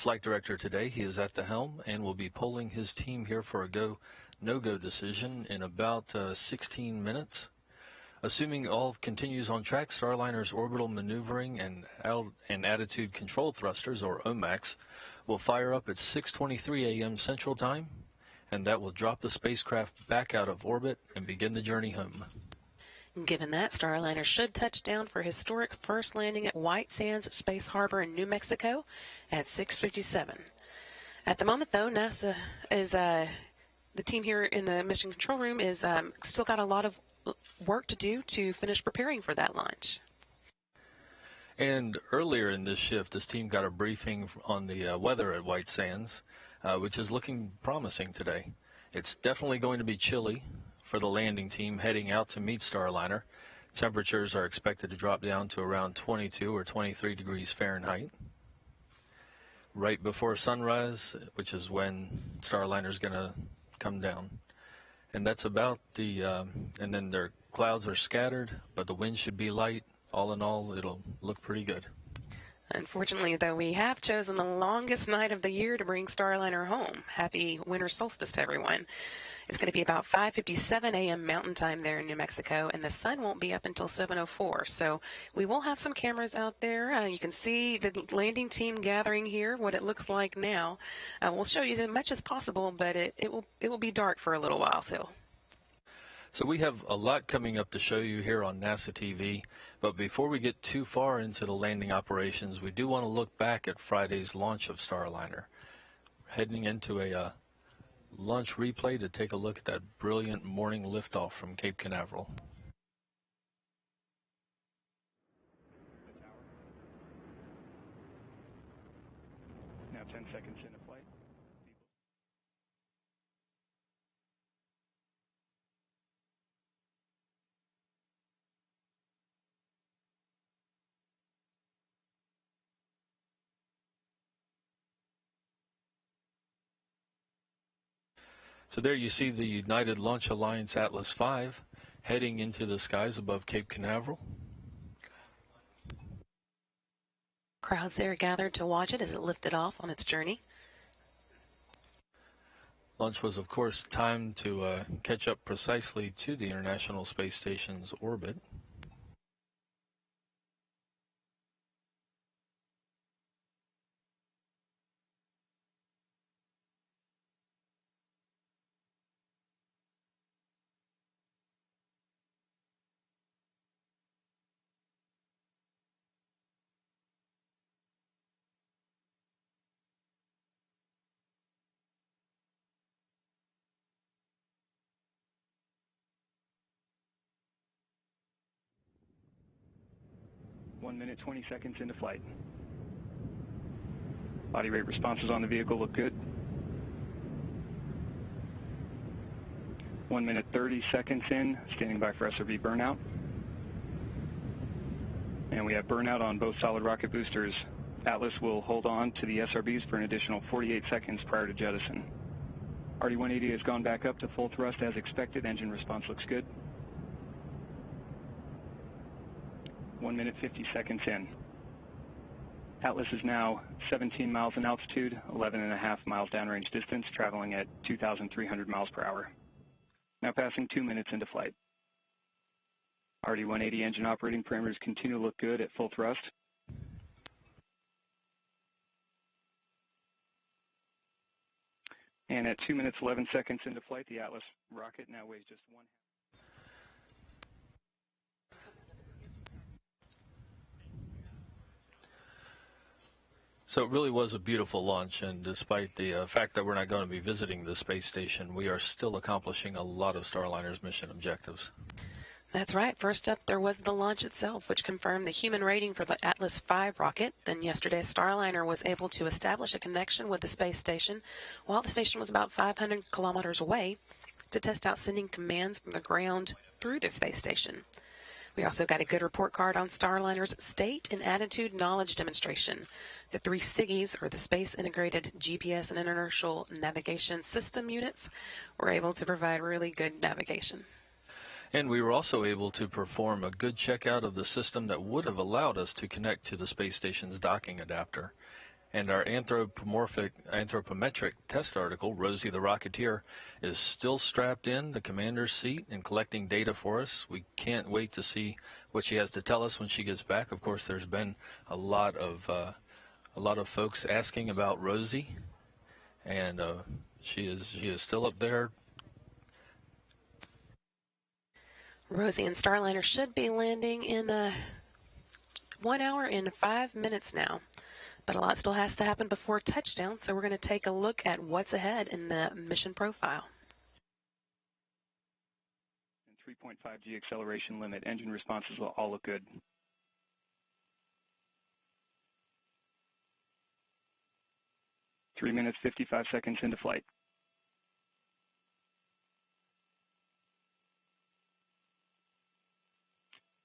flight director today. He is at the helm and will be polling his team here for a no-go decision in about 16 minutes. Assuming all continues on track, Starliner's orbital maneuvering and attitude control thrusters, or OMACs, will fire up at 6:23 a.m. Central Time, and that will drop the spacecraft back out of orbit and begin the journey home. Given that, Starliner should touch down for historic first landing at White Sands Space Harbor in New Mexico at 6:57. At the moment, though, NASA is, the team here in the mission control room is still got a lot of work to do to finish preparing for that launch. And earlier in this shift, this team got a briefing on the weather at White Sands, which is looking promising today. It's definitely going to be chilly for the landing team heading out to meet Starliner. Temperatures are expected to drop down to around 22 or 23 degrees Fahrenheit. Right before sunrise, which is when Starliner's going to come down. And that's about the, and then their clouds are scattered, but the wind should be light. All in all, it'll look pretty good. Unfortunately, though, we have chosen the longest night of the year to bring Starliner home. Happy winter solstice to everyone. It's going to be about 5:57 a.m. Mountain Time there in New Mexico, and the sun won't be up until 7:04. So we will have some cameras out there. You can see the landing team gathering here, what it looks like now. We'll show you as much as possible, but it will be dark for a little while still. So we have a lot coming up to show you here on NASA TV, but before we get too far into the landing operations, we do want to look back at Friday's launch of Starliner. We're heading into a launch replay to take a look at that brilliant morning liftoff from Cape Canaveral. Now 10 seconds into flight. So there you see the United Launch Alliance Atlas V heading into the skies above Cape Canaveral. Crowds there gathered to watch it as it lifted off on its journey. Launch was, of course, timed to catch up precisely to the International Space Station's orbit. One minute, 20 seconds into flight. Body rate responses on the vehicle look good. 1 minute, 30 seconds in, standing by for SRB burnout. And we have burnout on both solid rocket boosters. Atlas will hold on to the SRBs for an additional 48 seconds prior to jettison. RD-180 has gone back up to full thrust as expected. Engine response looks good. 1 minute, 50 seconds in. Atlas is now 17 miles in altitude, 11.5 miles downrange distance, traveling at 2,300 miles per hour. Now passing 2 minutes into flight. RD-180 engine operating parameters continue to look good at full thrust. And at 2 minutes, 11 seconds into flight, the Atlas rocket now weighs just one. So it really was a beautiful launch, and despite the fact that we're not going to be visiting the space station, we are still accomplishing a lot of Starliner's mission objectives. That's right. First up, there was the launch itself, which confirmed the human rating for the Atlas V rocket. Then yesterday, Starliner was able to establish a connection with the space station while the station was about 500 kilometers away to test out sending commands from the ground through the space station. We also got a good report card on Starliner's state and attitude knowledge demonstration. The 3 SIGIs, or the Space Integrated GPS and Inertial Navigation System units, were able to provide really good navigation. And we were also able to perform a good checkout of the system that would have allowed us to connect to the space station's docking adapter. And our anthropometric test article, Rosie the Rocketeer, is still strapped in the commander's seat and collecting data for us. We can't wait to see what she has to tell us when she gets back. Of course, there's been a lot of folks asking about Rosie, and she is still up there. Rosie and Starliner should be landing in 1 hour and 5 minutes now. But a lot still has to happen before touchdown, so we're going to take a look at what's ahead in the mission profile. 3.5 G acceleration limit. Engine responses will all look good. Three minutes, 55 seconds into flight.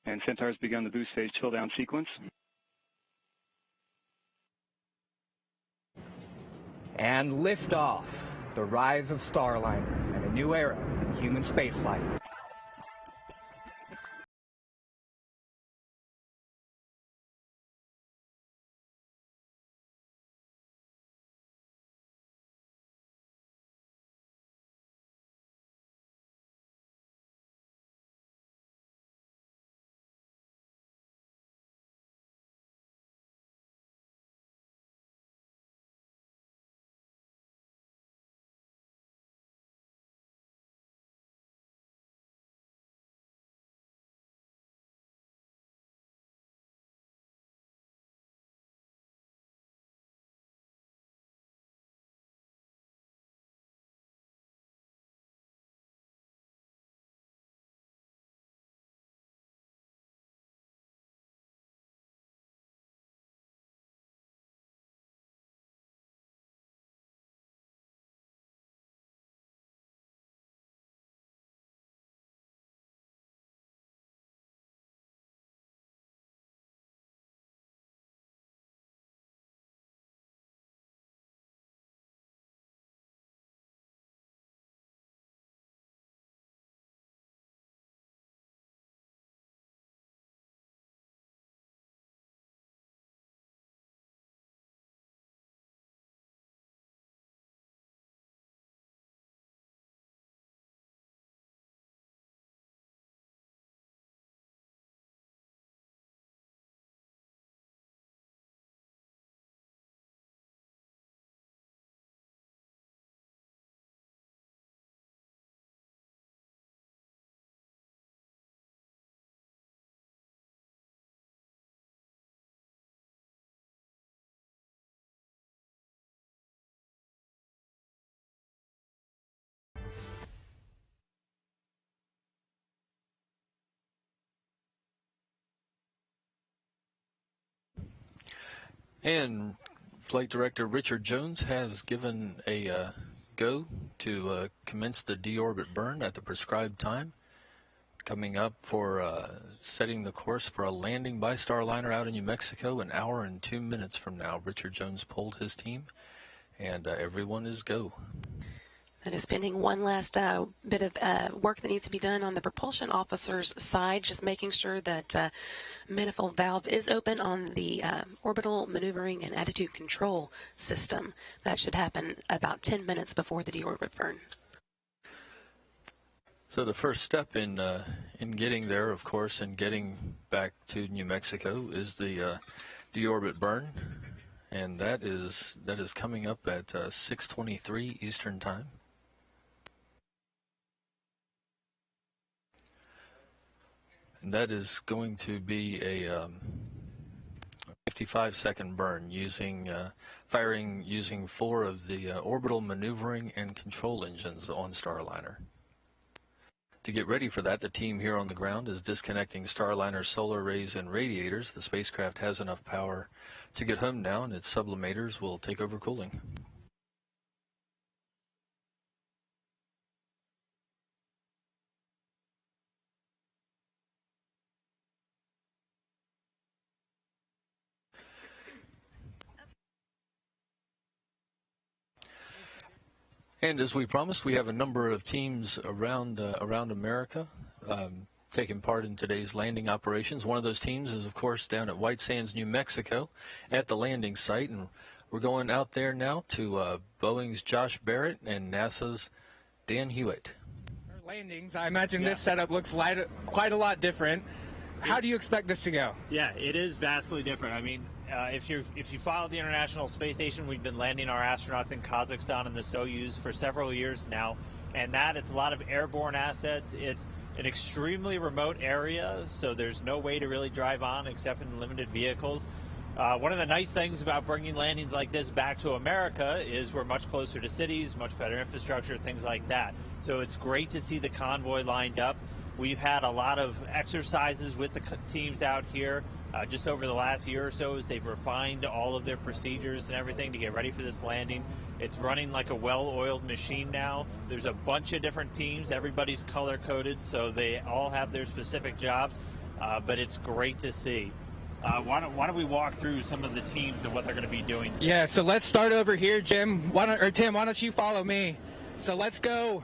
And Centaur's begun the boost phase chill down sequence. And liftoff, the rise of Starliner and a new era in human spaceflight. And Flight Director Richard Jones has given a go to commence the deorbit burn at the prescribed time, coming up for setting the course for a landing by Starliner out in New Mexico 1 hour and 2 minutes from now. Richard Jones polled his team, and everyone is go. That is pending one last bit of work that needs to be done on the propulsion officer's side, just making sure that manifold valve is open on the orbital maneuvering and attitude control system. That should happen about 10 minutes before the deorbit burn. So the first step in getting there, of course, and getting back to New Mexico is the deorbit burn, and that is coming up at 6:23 Eastern Time. And that is going to be a 55-second burn firing using 4 of the orbital maneuvering and control engines on Starliner. To get ready for that, the team here on the ground is disconnecting Starliner's solar arrays and radiators. The spacecraft has enough power to get home now, and its sublimators will take over cooling. And as we promised, we have a number of teams around America taking part in today's landing operations. One of those teams is, of course, down at White Sands, New Mexico, at the landing site. And We're going out there now to Boeing's Josh Barrett and NASA's Dan Hewitt. Landings, I imagine this setup looks quite a lot different. How do you expect this to go? Yeah, it is vastly different. I mean, if you follow the International Space Station, we've been landing our astronauts in Kazakhstan and the Soyuz for several years now, and it's a lot of airborne assets. It's an extremely remote area, so there's no way to really drive on except in limited vehicles. One of the nice things about bringing landings like this back to America is we're much closer to cities, much better infrastructure, things like that. So it's great to see the convoy lined up. We've had a lot of exercises with the teams out here just over the last year or so as they've refined all of their procedures and everything to get ready for this landing. It's running like a well-oiled machine now. There's a bunch of different teams. Everybody's color-coded, so they all have their specific jobs, but it's great to see. Why don't we walk through some of the teams and what they're going to be doing today? Yeah, so let's start over here, Tim. Why don't you follow me? So let's go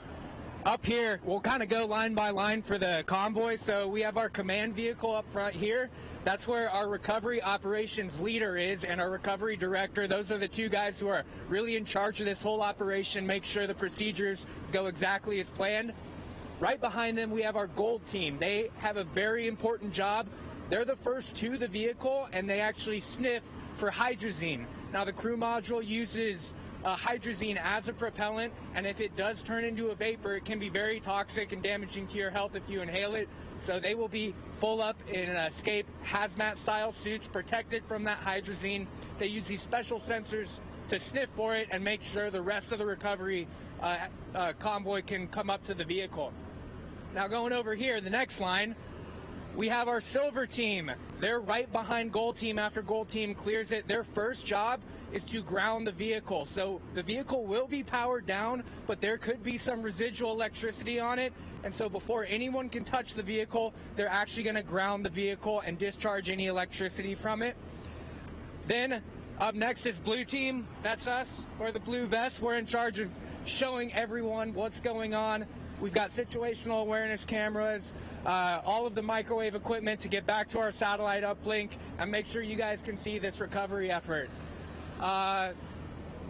up here. We'll kind of go line by line for the convoy. So we have our command vehicle up front here. That's where our recovery operations leader is and our recovery director. Those are the two guys who are really in charge of this whole operation, make sure the procedures go exactly as planned. Right behind them, we have our gold team. They have a very important job. They're the first to the vehicle, and they actually sniff for hydrazine. Now, the crew module uses hydrazine as a propellant, and if it does turn into a vapor, it can be very toxic and damaging to your health if you inhale it. So they will be full up in escape hazmat-style suits protected from that hydrazine. They use these special sensors to sniff for it and make sure the rest of the recovery convoy can come up to the vehicle. Now, going over here, the next line, we have our silver team. They're right behind gold team after gold team clears it. Their first job is to ground the vehicle. So the vehicle will be powered down, but there could be some residual electricity on it. And so before anyone can touch the vehicle, they're actually going to ground the vehicle and discharge any electricity from it. Then up next is blue team. That's us. We're the blue vests. We're in charge of showing everyone what's going on. We've got situational awareness cameras, all of the microwave equipment to get back to our satellite uplink and make sure you guys can see this recovery effort.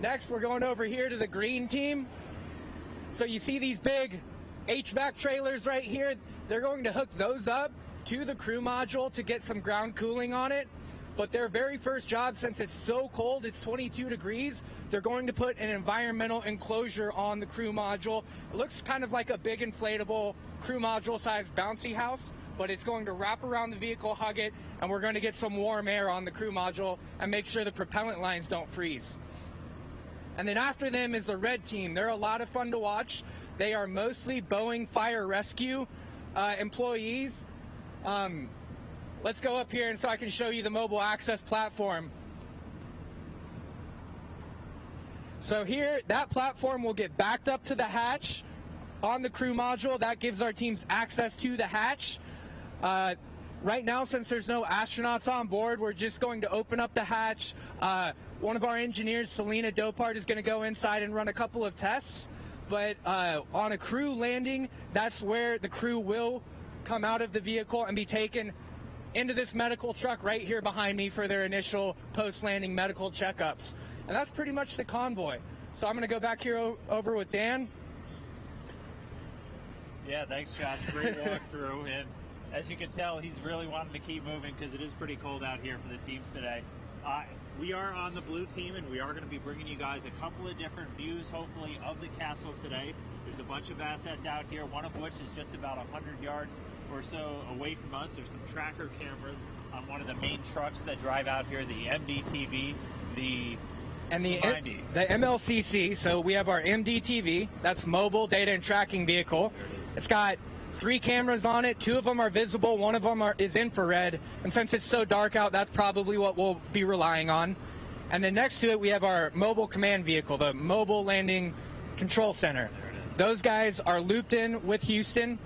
Next, we're going over here to the green team. So you see these big HVAC trailers right here. They're going to hook those up to the crew module to get some ground cooling on it. But their very first job, since it's so cold, it's 22 degrees, they're going to put an environmental enclosure on the crew module. It looks kind of like a big inflatable crew module sized bouncy house, but it's going to wrap around the vehicle, hug it, and we're going to get some warm air on the crew module and make sure the propellant lines don't freeze. And then after them is the red team. They're a lot of fun to watch. They are mostly Boeing fire rescue employees. Let's go up here and so I can show you the mobile access platform. So here, that platform will get backed up to the hatch on the crew module. That gives our teams access to the hatch. Right now, since there's no astronauts on board, we're just going to open up the hatch. One of our engineers, Selena Dopart, is going to go inside and run a couple of tests. But on a crew landing, that's where the crew will come out of the vehicle and be taken into this medical truck right here behind me for their initial post-landing medical checkups. And that's pretty much the convoy. So I'm going to go back here over with Dan. Yeah, thanks, Josh. Great walkthrough. And as you can tell, he's really wanting to keep moving because it is pretty cold out here for the teams today. We are on the blue team, and we are going to be bringing you guys a couple of different views, hopefully, of the capsule today. There's a bunch of assets out here, one of which is just about 100 yards or so away from us. There's some tracker cameras on one of the main trucks that drive out here, the MDTV, the MLCC. So we have our MDTV, that's Mobile Data and Tracking Vehicle. It's got 3 cameras on it. 2 of them are visible. One of them is infrared. And since it's so dark out, that's probably what we'll be relying on. And then next to it, we have our mobile command vehicle, the Mobile Landing Control Center. Those guys are looped in with Houston.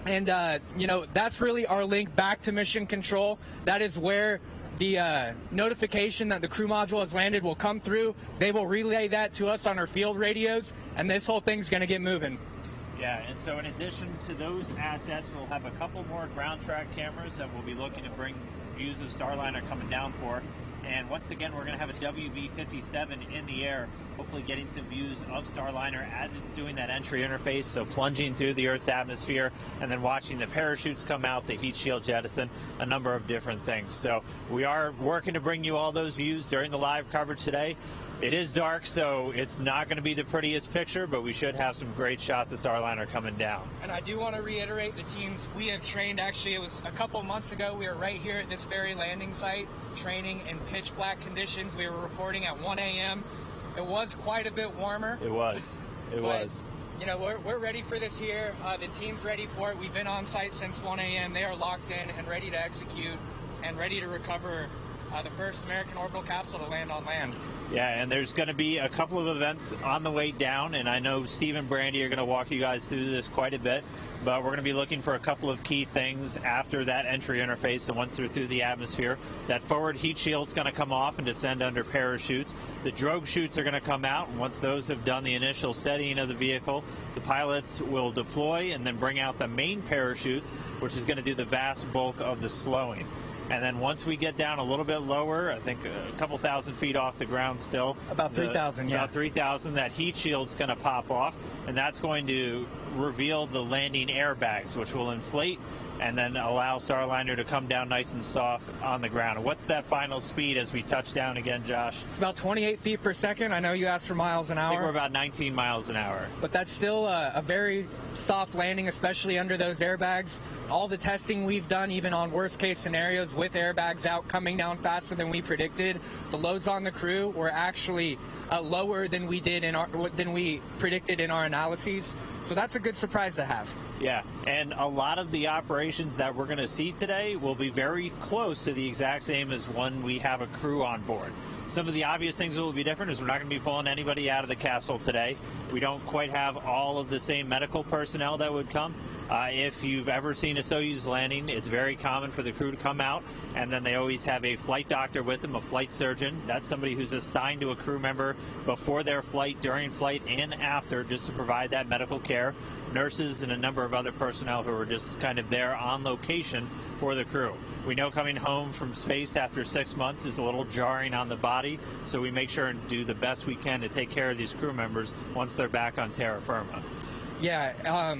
And, that's really our link back to mission control. That is where the notification that the crew module has landed will come through. They will relay that to us on our field radios, and this whole thing's going to get moving. Yeah, and so in addition to those assets, we'll have a couple more ground track cameras that we'll be looking to bring views of Starliner coming down for. And once again, we're going to have a WB-57 in the air, hopefully getting some views of Starliner as it's doing that entry interface, so plunging through the Earth's atmosphere, and then watching the parachutes come out, the heat shield jettison, a number of different things. So we are working to bring you all those views during the live coverage today. It is dark, so it's not going to be the prettiest picture, but we should have some great shots of Starliner coming down. And I do want to reiterate the teams we have trained. Actually, it was a couple months ago. We were right here at this very landing site, training in pitch black conditions. We were reporting at 1 a.m. It was quite a bit warmer. It was. It was. You know, we're ready for this here. The team's ready for it. We've been on site since 1 a.m. They are locked in and ready to execute and ready to recover the first American orbital capsule to land on land. Yeah, and there's going to be a couple of events on the way down, and I know Steve and Brandy are going to walk you guys through this quite a bit, but we're going to be looking for a couple of key things after that entry interface. And once they're through the atmosphere, that forward heat shield's going to come off and descend under parachutes. The drogue chutes are going to come out, and once those have done the initial steadying of the vehicle, the pilots will deploy and then bring out the main parachutes, which is going to do the vast bulk of the slowing. And then once we get down a little bit lower, I think a couple thousand feet off the ground still. About 3,000, yeah. About 3,000, that heat shield's going to pop off, and that's going to reveal the landing airbags, which will inflate and then allow Starliner to come down nice and soft on the ground. What's that final speed as we touch down again, Josh? It's about 28 feet per second. I know you asked for miles an hour. I think we're about 19 miles an hour. But that's still a very soft landing, especially under those airbags. All the testing we've done, even on worst case scenarios with airbags out, coming down faster than we predicted, the loads on the crew were actually lower than we predicted in our analyses. So that's a good surprise to have. Yeah, and a lot of the operations that we're going to see today will be very close to the exact same as when we have a crew on board. Some of the obvious things that will be different is we're not going to be pulling anybody out of the capsule today. We don't quite have all of the same medical personnel that would come. If you've ever seen a Soyuz landing, it's very common for the crew to come out, and then they always have a flight doctor with them, a flight surgeon. That's somebody who's assigned to a crew member before their flight, during flight, and after, just to provide that medical care. Nurses and a number of other personnel who are just kind of there on location for the crew. We know coming home from space after 6 months is a little jarring on the body, so we make sure and do the best we can to take care of these crew members once they're back on terra firma. Yeah,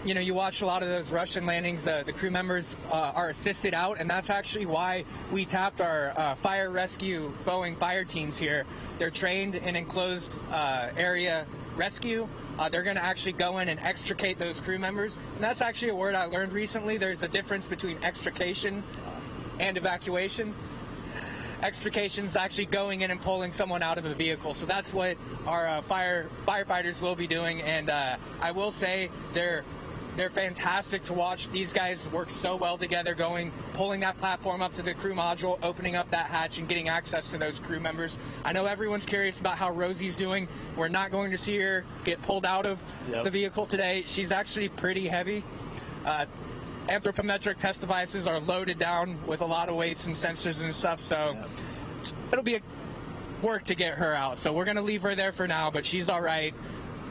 you know, you watch a lot of those Russian landings, the crew members are assisted out, and that's actually why we tapped our fire rescue Boeing fire teams here. They're trained in enclosed area rescue. They're going to actually go in and extricate those crew members, and that's actually a word I learned recently. There's a difference between extrication and evacuation. Extrication is actually going in and pulling someone out of the vehicle. So that's what our firefighters will be doing. And I will say they're fantastic to watch. These guys work so well together, pulling that platform up to the crew module, opening up that hatch, and getting access to those crew members. I know everyone's curious about how Rosie's doing. We're not going to see her get pulled out of the vehicle today. She's actually pretty heavy. Anthropometric test devices are loaded down with a lot of weights and sensors and stuff, so it'll be work to get her out. So we're going to leave her there for now, but she's all right.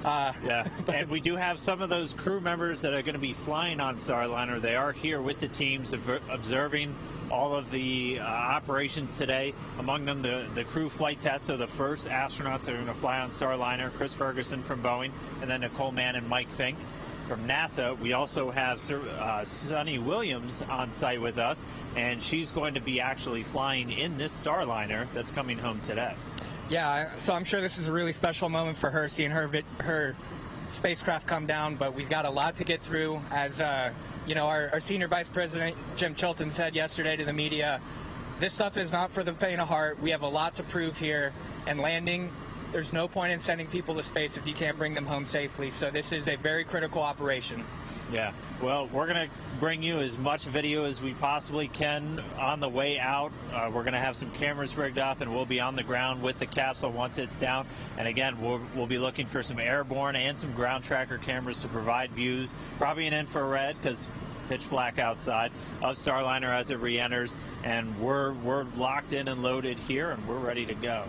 And we do have some of those crew members that are going to be flying on Starliner. They are here with the teams observing all of the operations today. Among them, the crew flight test. So the first astronauts that are going to fly on Starliner, Chris Ferguson from Boeing, and then Nicole Mann and Mike Fink from NASA. We also have Sunny Williams on site with us, and she's going to be actually flying in this Starliner that's coming home today. Yeah, so I'm sure this is a really special moment for her, seeing her spacecraft come down, but we've got a lot to get through. As you know, our senior vice president, Jim Chilton, said yesterday to the media, this stuff is not for the faint of heart. We have a lot to prove here, and landing, there's no point in sending people to space if you can't bring them home safely. So this is a very critical operation. Yeah, well, we're going to bring you as much video as we possibly can on the way out. We're going to have some cameras rigged up, and we'll be on the ground with the capsule once it's down. And again, we'll be looking for some airborne and some ground tracker cameras to provide views, probably an infrared, because pitch black outside, of Starliner as it re-enters. And we're locked in and loaded here, and we're ready to go.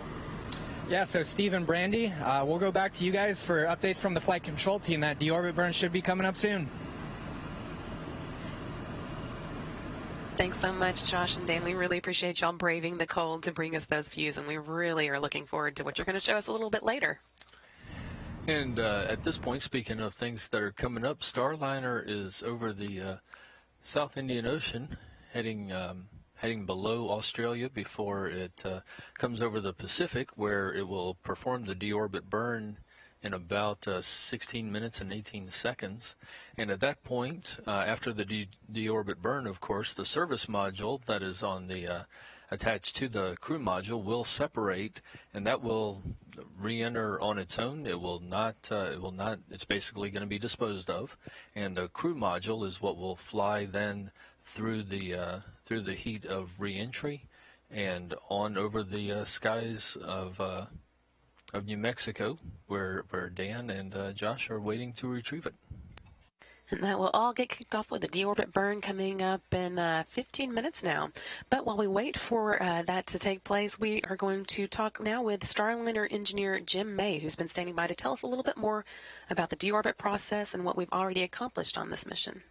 Yeah, so Steve and Brandy, we'll go back to you guys for updates from the flight control team. That deorbit burn should be coming up soon. Thanks so much, Josh and Dan. We really appreciate y'all braving the cold to bring us those views, and we really are looking forward to what you're going to show us a little bit later. And at this point, speaking of things that are coming up, Starliner is over the South Indian Ocean, heading below Australia before it comes over the Pacific, where it will perform the deorbit burn in about 16 minutes and 18 seconds. And at that point, after the deorbit burn, of course, the service module that is on the attached to the crew module will separate, and that will re-enter on its own. It will not. It's basically going to be disposed of, and the crew module is what will fly then through the heat of re-entry and on over the skies of New Mexico, where Dan and Josh are waiting to retrieve it. And that will all get kicked off with the deorbit burn coming up in 15 minutes now. But while we wait for that to take place, we are going to talk now with Starliner engineer Jim May, who's been standing by to tell us a little bit more about the deorbit process and what we've already accomplished on this mission.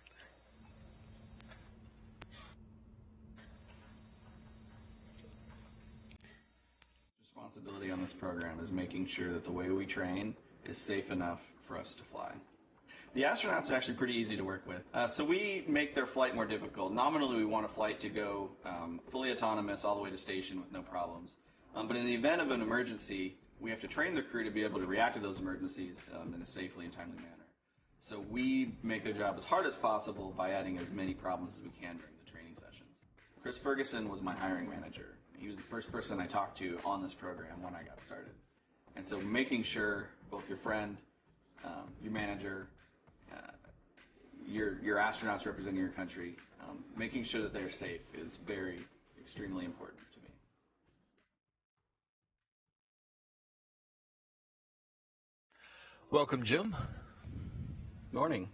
Responsibility on this program is making sure that the way we train is safe enough for us to fly. The astronauts are actually pretty easy to work with. So we make their flight more difficult. Nominally, we want a flight to go fully autonomous all the way to station with no problems. But in the event of an emergency, we have to train the crew to be able to react to those emergencies in a safely and timely manner. So we make their job as hard as possible by adding as many problems as we can during the training sessions. Chris Ferguson was my hiring manager. He was the first person I talked to on this program when I got started. And so making sure both your friend, your manager, your astronauts representing your country, making sure that they're safe is extremely important to me. Welcome, Jim. Morning.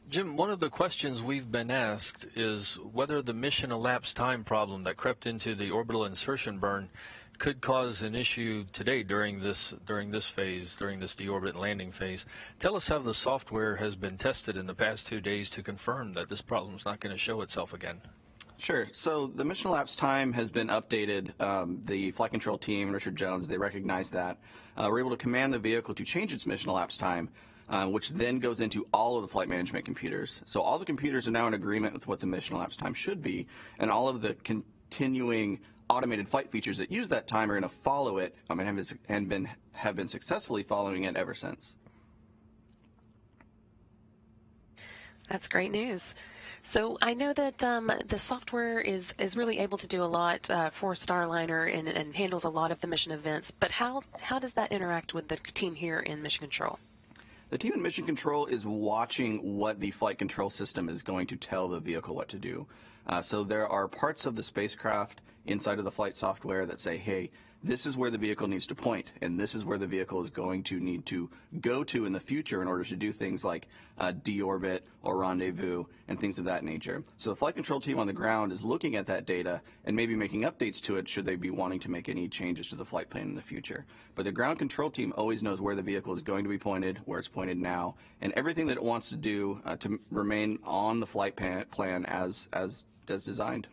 Jim, one of the questions we've been asked is whether the mission elapsed time problem that crept into the orbital insertion burn could cause an issue today during this phase, during this deorbit landing phase. Tell us how the software has been tested in the past 2 days to confirm that this problem is not going to show itself again. Sure. So the mission elapsed time has been updated. The flight control team, Richard Jones, they recognized that. We're able to command the vehicle to change its mission elapsed time, which then goes into all of the flight management computers. So all the computers are now in agreement with what the mission elapsed time should be, and all of the continuing automated flight features that use that time are going to follow it and have been successfully following it ever since. That's great news. So I know that the software is really able to do a lot for Starliner and handles a lot of the mission events, but how does that interact with the team here in Mission Control? The team in Mission Control is watching what the flight control system is going to tell the vehicle what to do. So there are parts of the spacecraft inside of the flight software that say, hey, this is where the vehicle needs to point, and this is where the vehicle is going to need to go to in the future in order to do things like deorbit or rendezvous and things of that nature. So the flight control team on the ground is looking at that data and maybe making updates to it should they be wanting to make any changes to the flight plan in the future. But the ground control team always knows where the vehicle is going to be pointed, where it's pointed now, and everything that it wants to do to remain on the flight plan as designed.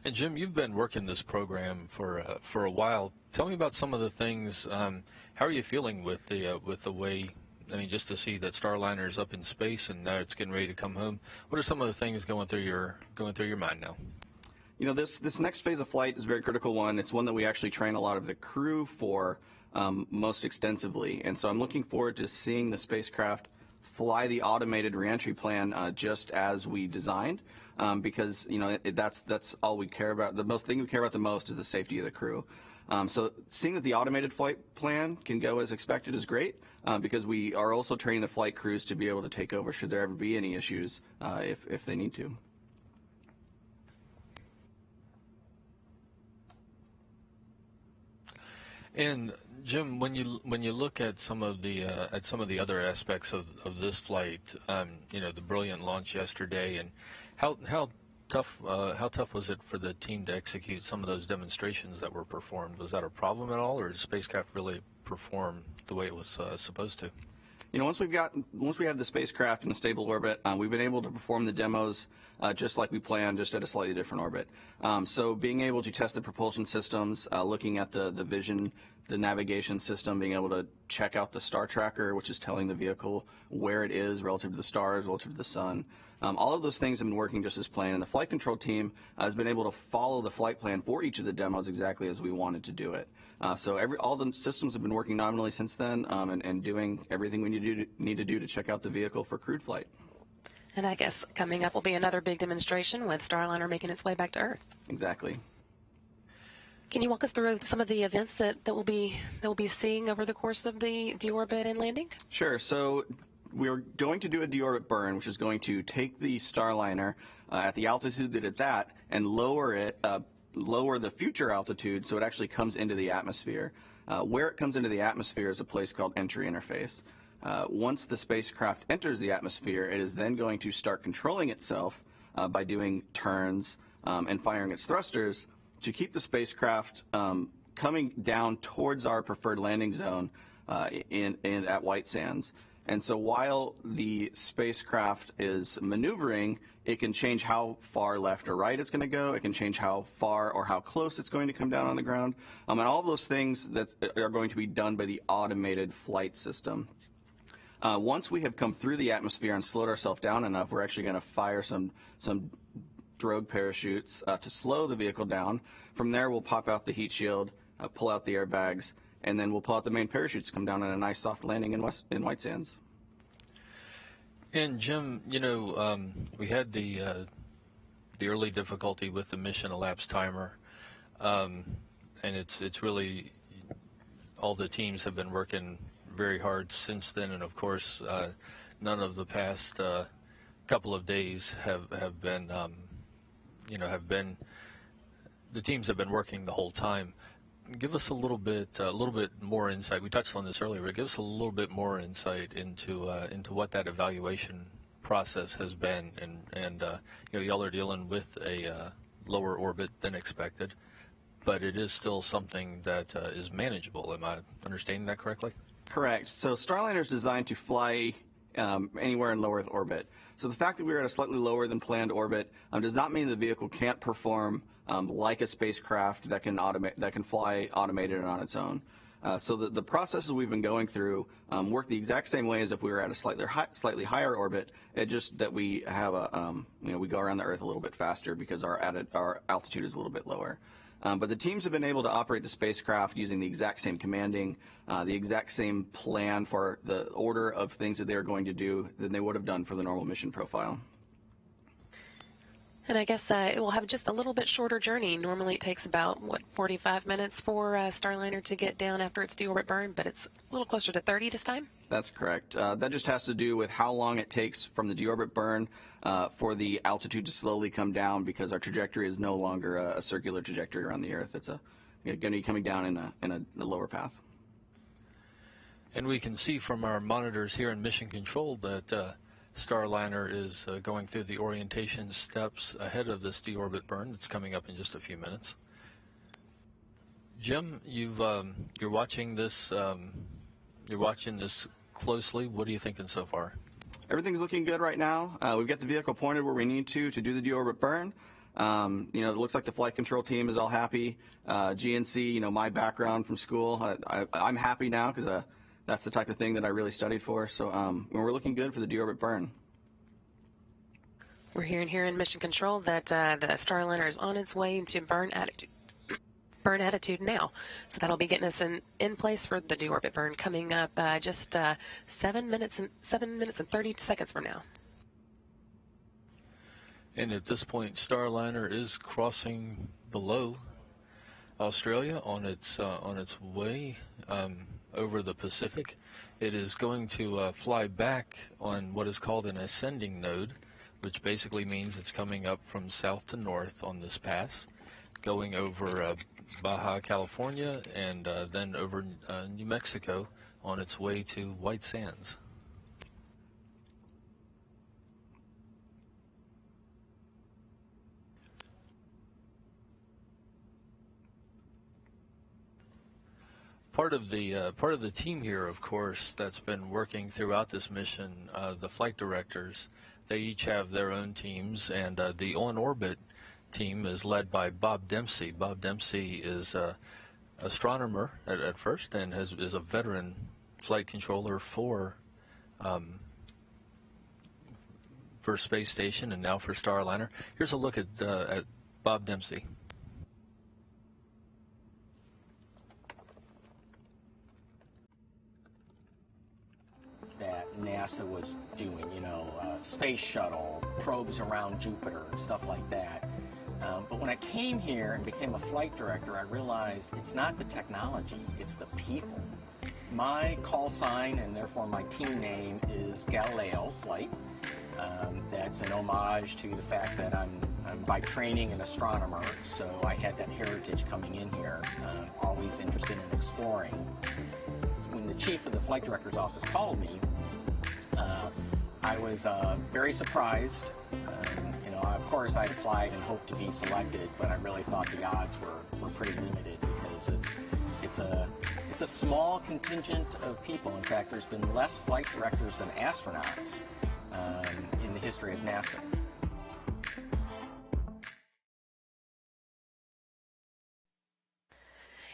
And Jim, you've been working this program for a while. Tell me about some of the things. How are you feeling with the way? I mean, just to see that Starliner is up in space and now it's getting ready to come home. What are some of the things going through your mind now? You know, this next phase of flight is a very critical one. It's one that we actually train a lot of the crew for most extensively, and so I'm looking forward to seeing the spacecraft fly the automated reentry plan just as we designed. Because that's all we care about. The thing we care about the most is the safety of the crew. So seeing that the automated flight plan can go as expected is great because we are also training the flight crews to be able to take over should there ever be any issues if they need to. And Jim, when you look at some of the other aspects of this flight, the brilliant launch yesterday, and how tough was it for the team to execute some of those demonstrations that were performed? Was that a problem at all, or did the spacecraft really perform the way it was supposed to? once we have the spacecraft in a stable orbit, we've been able to perform the demos just like we planned, just at a slightly different orbit. So being able to test the propulsion systems, looking at the vision, the navigation system, being able to check out the star tracker, which is telling the vehicle where it is relative to the stars, relative to the sun. All of those things have been working just as planned, and the flight control team has been able to follow the flight plan for each of the demos exactly as we wanted to do it. So all the systems have been working nominally since then, and doing everything we need to do to check out the vehicle for crewed flight. And I guess coming up will be another big demonstration with Starliner making its way back to Earth. Exactly. Can you walk us through some of the events that we'll be seeing over the course of the deorbit and landing? Sure. So we're going to do a deorbit burn, which is going to take the Starliner at the altitude that it's at and lower the future altitude so it actually comes into the atmosphere. Where it comes into the atmosphere is a place called entry interface. Once the spacecraft enters the atmosphere, it is then going to start controlling itself by doing turns and firing its thrusters to keep the spacecraft coming down towards our preferred landing zone at White Sands. And so while the spacecraft is maneuvering, it can change how far left or right it's going to go. It can change how far or how close it's going to come down on the ground. And all of those things that are going to be done by the automated flight system. Once we have come through the atmosphere and slowed ourselves down enough, we're actually going to fire some drogue parachutes to slow the vehicle down. From there, we'll pop out the heat shield, pull out the airbags, and then we'll pull out the main parachutes to come down on a nice soft landing in White Sands. And Jim, we had the early difficulty with the mission elapsed timer, and it's really all the teams have been working very hard since then, and of course, none of the past couple of days have been the teams have been working the whole time. Give us a little bit more insight. We touched on this earlier, but give us a little bit more insight into what that evaluation process has been, and y'all are dealing with a lower orbit than expected, but it is still something that is manageable. Am I understanding that correctly? Correct. So Starliner is designed to fly anywhere in low Earth orbit. So the fact that we're at a slightly lower than planned orbit does not mean the vehicle can't perform like a spacecraft that can fly automated and on its own. So the processes we've been going through work the exact same way as if we were at a slightly higher orbit. It just that we have we go around the Earth a little bit faster because our altitude is a little bit lower. But the teams have been able to operate the spacecraft using the exact same commanding, the exact same plan for the order of things that they're going to do than they would have done for the normal mission profile. And I guess it will have just a little bit shorter journey. Normally it takes about, 45 minutes for Starliner to get down after its deorbit burn, but it's a little closer to 30 this time? That's correct. That just has to do with how long it takes from the deorbit burn for the altitude to slowly come down, because our trajectory is no longer a circular trajectory around the Earth. It's going to be coming down in a lower path. And we can see from our monitors here in Mission Control that Starliner is going through the orientation steps ahead of this deorbit burn that's coming up in just a few minutes. Jim, you're watching this. You're watching this closely. What are you thinking so far? Everything's looking good right now. We've got the vehicle pointed where we need to do the deorbit burn. It looks like the flight control team is all happy. GNC, my background from school, I'm happy now because that's the type of thing that I really studied for. So we're looking good for the deorbit burn. We're hearing here in Mission Control that the Starliner is on its way into burn attitude now. So that'll be getting us in place for the deorbit burn coming up just 7 minutes and 30 seconds from now. And at this point, Starliner is crossing below Australia on its way over the Pacific. It is going to fly back on what is called an ascending node, which basically means it's coming up from south to north on this pass, going over Baja California and then over New Mexico on its way to White Sands. part of the team here, of course, that's been working throughout this mission, the flight directors, they each have their own teams, and the on-orbit team is led by Bob Dempsey. Bob Dempsey is an astronomer at first and is a veteran flight controller for Space Station and now for Starliner. Here's a look at Bob Dempsey. That NASA was doing, space shuttle, probes around Jupiter, stuff like that. But when I came here and became a flight director, I realized it's not the technology, it's the people. My call sign, and therefore my team name, is Galileo Flight. That's an homage to the fact that I'm by training an astronomer, so I had that heritage coming in here, always interested in exploring. When the chief of the flight director's office called me, I was very surprised. Of course, I applied and hoped to be selected, but I really thought the odds were pretty limited because it's a small contingent of people. In fact, there's been less flight directors than astronauts in the history of NASA.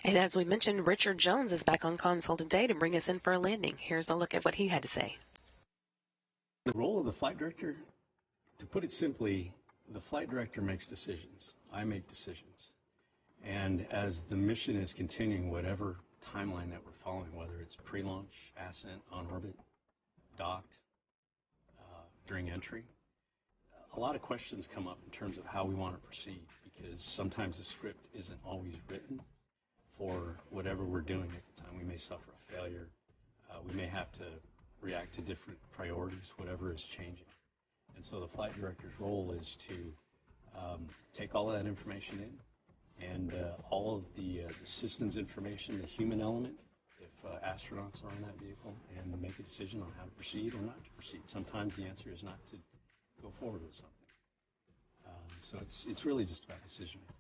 And as we mentioned, Richard Jones is back on console today to bring us in for a landing. Here's a look at what he had to say. The role of the flight director, to put it simply, the flight director makes decisions. I make decisions. And as the mission is continuing, whatever timeline that we're following, whether it's pre-launch, ascent, on orbit, docked, during entry, a lot of questions come up in terms of how we want to proceed, because sometimes the script isn't always written for whatever we're doing at the time. We may suffer a failure. We may have to react to different priorities, whatever is changing. And so the flight director's role is to take all of that information in, and all of the systems information, the human element, if astronauts are on that vehicle, and make a decision on how to proceed or not to proceed. Sometimes the answer is not to go forward with something. So it's really just about decision making.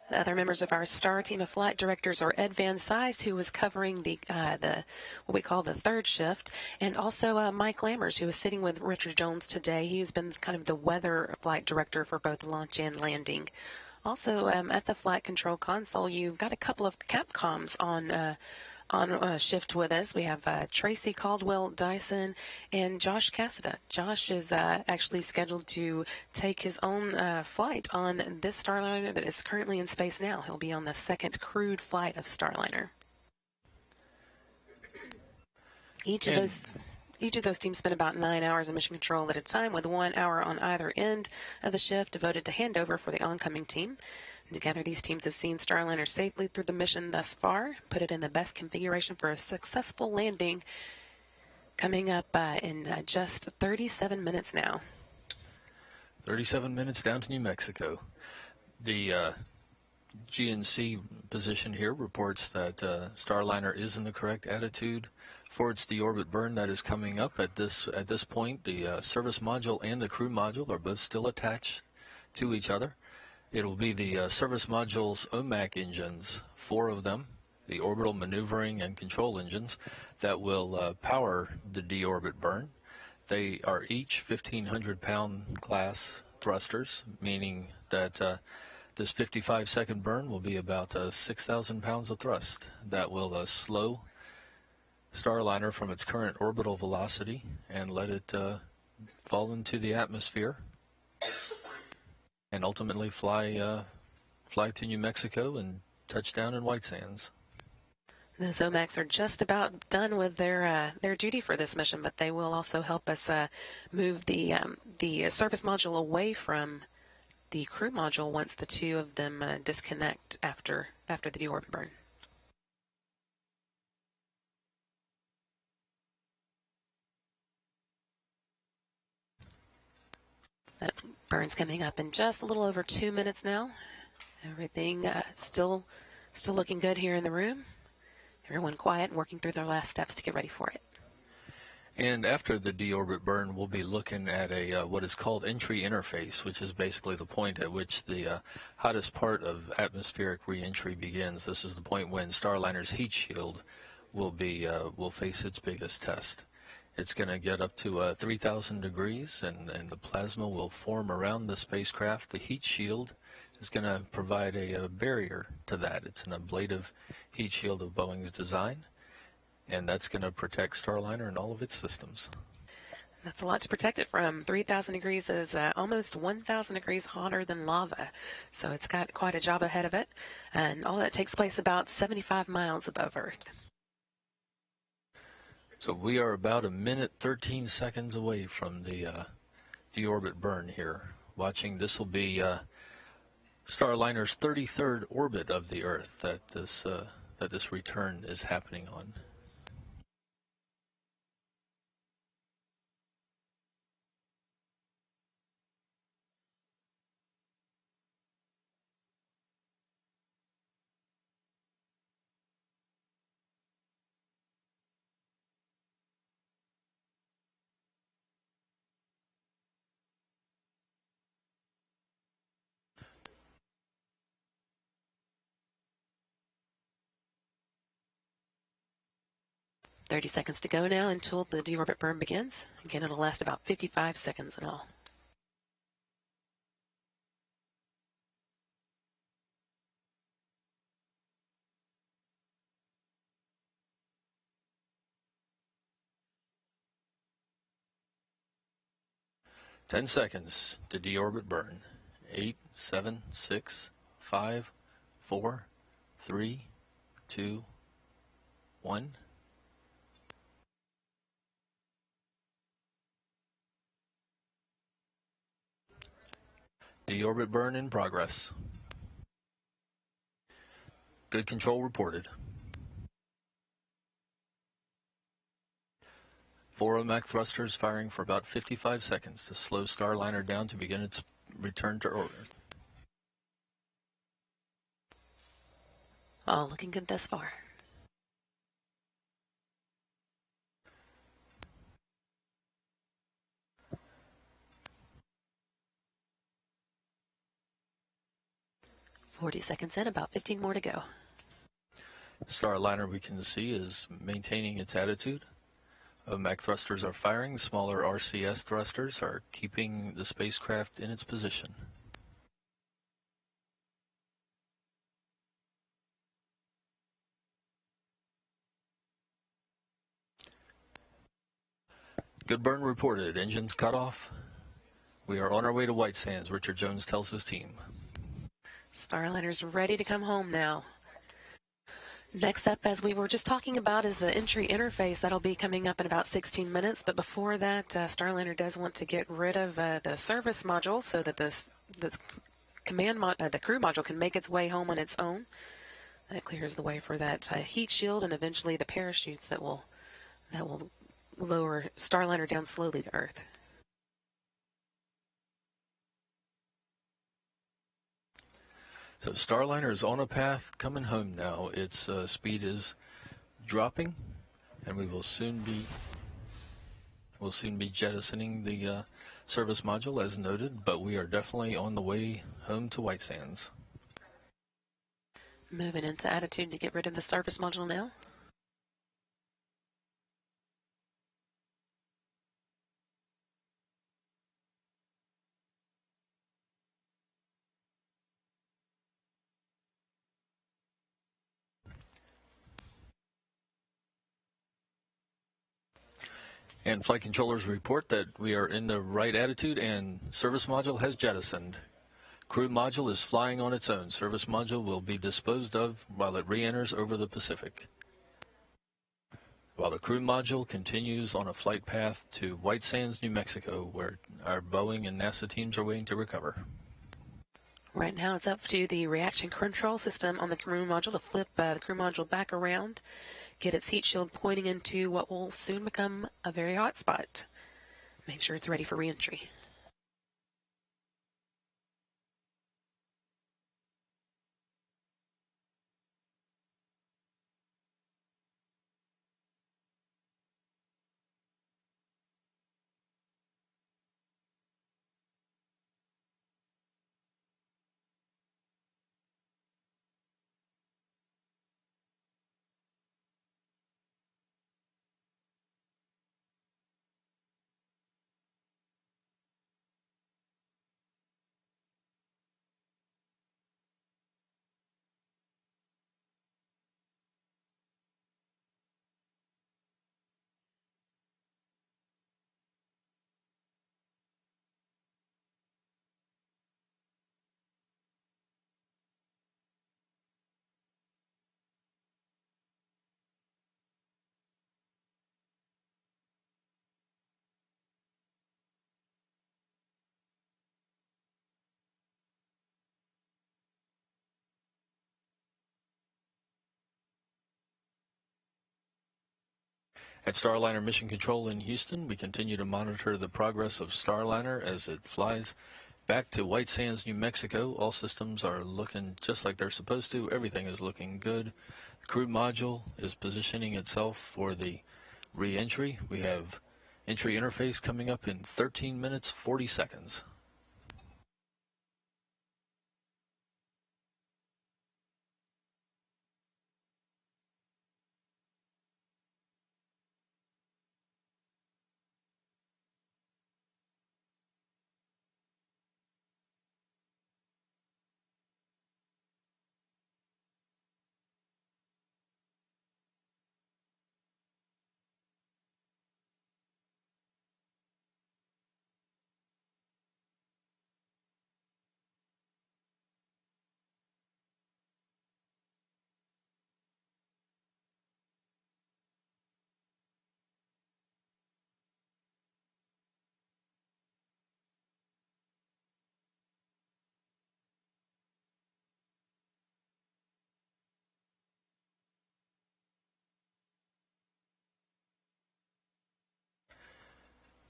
Other members of our star team of flight directors are Ed Van Cise, who was covering the what we call the third shift, and also Mike Lammers, who is sitting with Richard Jones today. He's been kind of the weather flight director for both launch and landing. Also, at the flight control console, you've got a couple of Capcoms on shift with us. We have Tracy Caldwell Dyson and Josh Cassida. Josh is actually scheduled to take his own flight on this Starliner that is currently in space now. He'll be on the second crewed flight of Starliner. Each of those teams spent about 9 hours in mission control at a time, with 1 hour on either end of the shift devoted to handover for the oncoming team. Together, these teams have seen Starliner safely through the mission thus far, put it in the best configuration for a successful landing, coming up in just 37 minutes now. 37 minutes down to New Mexico. The GNC position here reports that Starliner is in the correct attitude for its deorbit burn that is coming up. At this point, the service module and the crew module are both still attached to each other. It will be the service module's OMAC engines, 4 of them, the orbital maneuvering and control engines, that will power the deorbit burn. They are each 1,500-pound class thrusters, meaning that this 55-second burn will be about 6,000 pounds of thrust. That will slow Starliner from its current orbital velocity and let it fall into the atmosphere, and ultimately fly to New Mexico and touch down in White Sands. Those OMACs are just about done with their duty for this mission, but they will also help us move the service module away from the crew module once the two of them disconnect after the deorbit burn. That burn's coming up in just a little over 2 minutes now. Everything still looking good here in the room. Everyone quiet and working through their last steps to get ready for it. And after the deorbit burn, we'll be looking at a what is called entry interface, which is basically the point at which the hottest part of atmospheric reentry begins. This is the point when Starliner's heat shield will face its biggest test. It's going to get up to 3,000 degrees, and the plasma will form around the spacecraft. The heat shield is going to provide a barrier to that. It's an ablative heat shield of Boeing's design, and that's going to protect Starliner and all of its systems. That's a lot to protect it from. 3,000 degrees is almost 1,000 degrees hotter than lava, so it's got quite a job ahead of it, and all that takes place about 75 miles above Earth. So we are about a minute 13 seconds away from the deorbit burn here. Watching, this will be Starliner's 33rd orbit of the Earth that this return is happening on. "30 seconds to go now until the deorbit burn begins. Again, it'll last about 55 seconds in all. Ten seconds to deorbit burn. 8, 7, 6, 5, 4, 3, 2, 1. Deorbit burn in progress. Good control reported. 4 OMAC thrusters firing for about 55 seconds to slow Starliner down to begin its return to Earth. All looking good thus far. "40 seconds in, about 15 more to go. Starliner, we can see, is maintaining its attitude. OMAC thrusters are firing. Smaller RCS thrusters are keeping the spacecraft in its position. Good burn reported. Engines cut off. We are on our way to White Sands, Richard Jones tells his team. Starliner's ready to come home now. Next up, as we were just talking about, is the entry interface. That'll be coming up in about 16 minutes. But before that, Starliner does want to get rid of the service module so that the crew module can make its way home on its own. That clears the way for that heat shield and eventually the parachutes that will lower Starliner down slowly to Earth. So Starliner is on a path coming home now. Its speed is dropping, and we will soon be jettisoning the service module as noted, but we are definitely on the way home to White Sands. Moving into attitude to get rid of the service module now. And flight controllers report that we are in the right attitude and service module has jettisoned. Crew module is flying on its own. Service module will be disposed of while it re-enters over the Pacific. While the crew module continues on a flight path to White Sands, New Mexico, where our Boeing and NASA teams are waiting to recover. Right now it's up to the reaction control system on the crew module to flip the crew module back around, get its heat shield pointing into what will soon become a very hot spot. Make sure it's ready for re-entry. At Starliner Mission Control in Houston, we continue to monitor the progress of Starliner as it flies back to White Sands, New Mexico. All systems are looking just like they're supposed to. Everything is looking good. The crew module is positioning itself for the re-entry. We have entry interface coming up in 13 minutes, 40 seconds.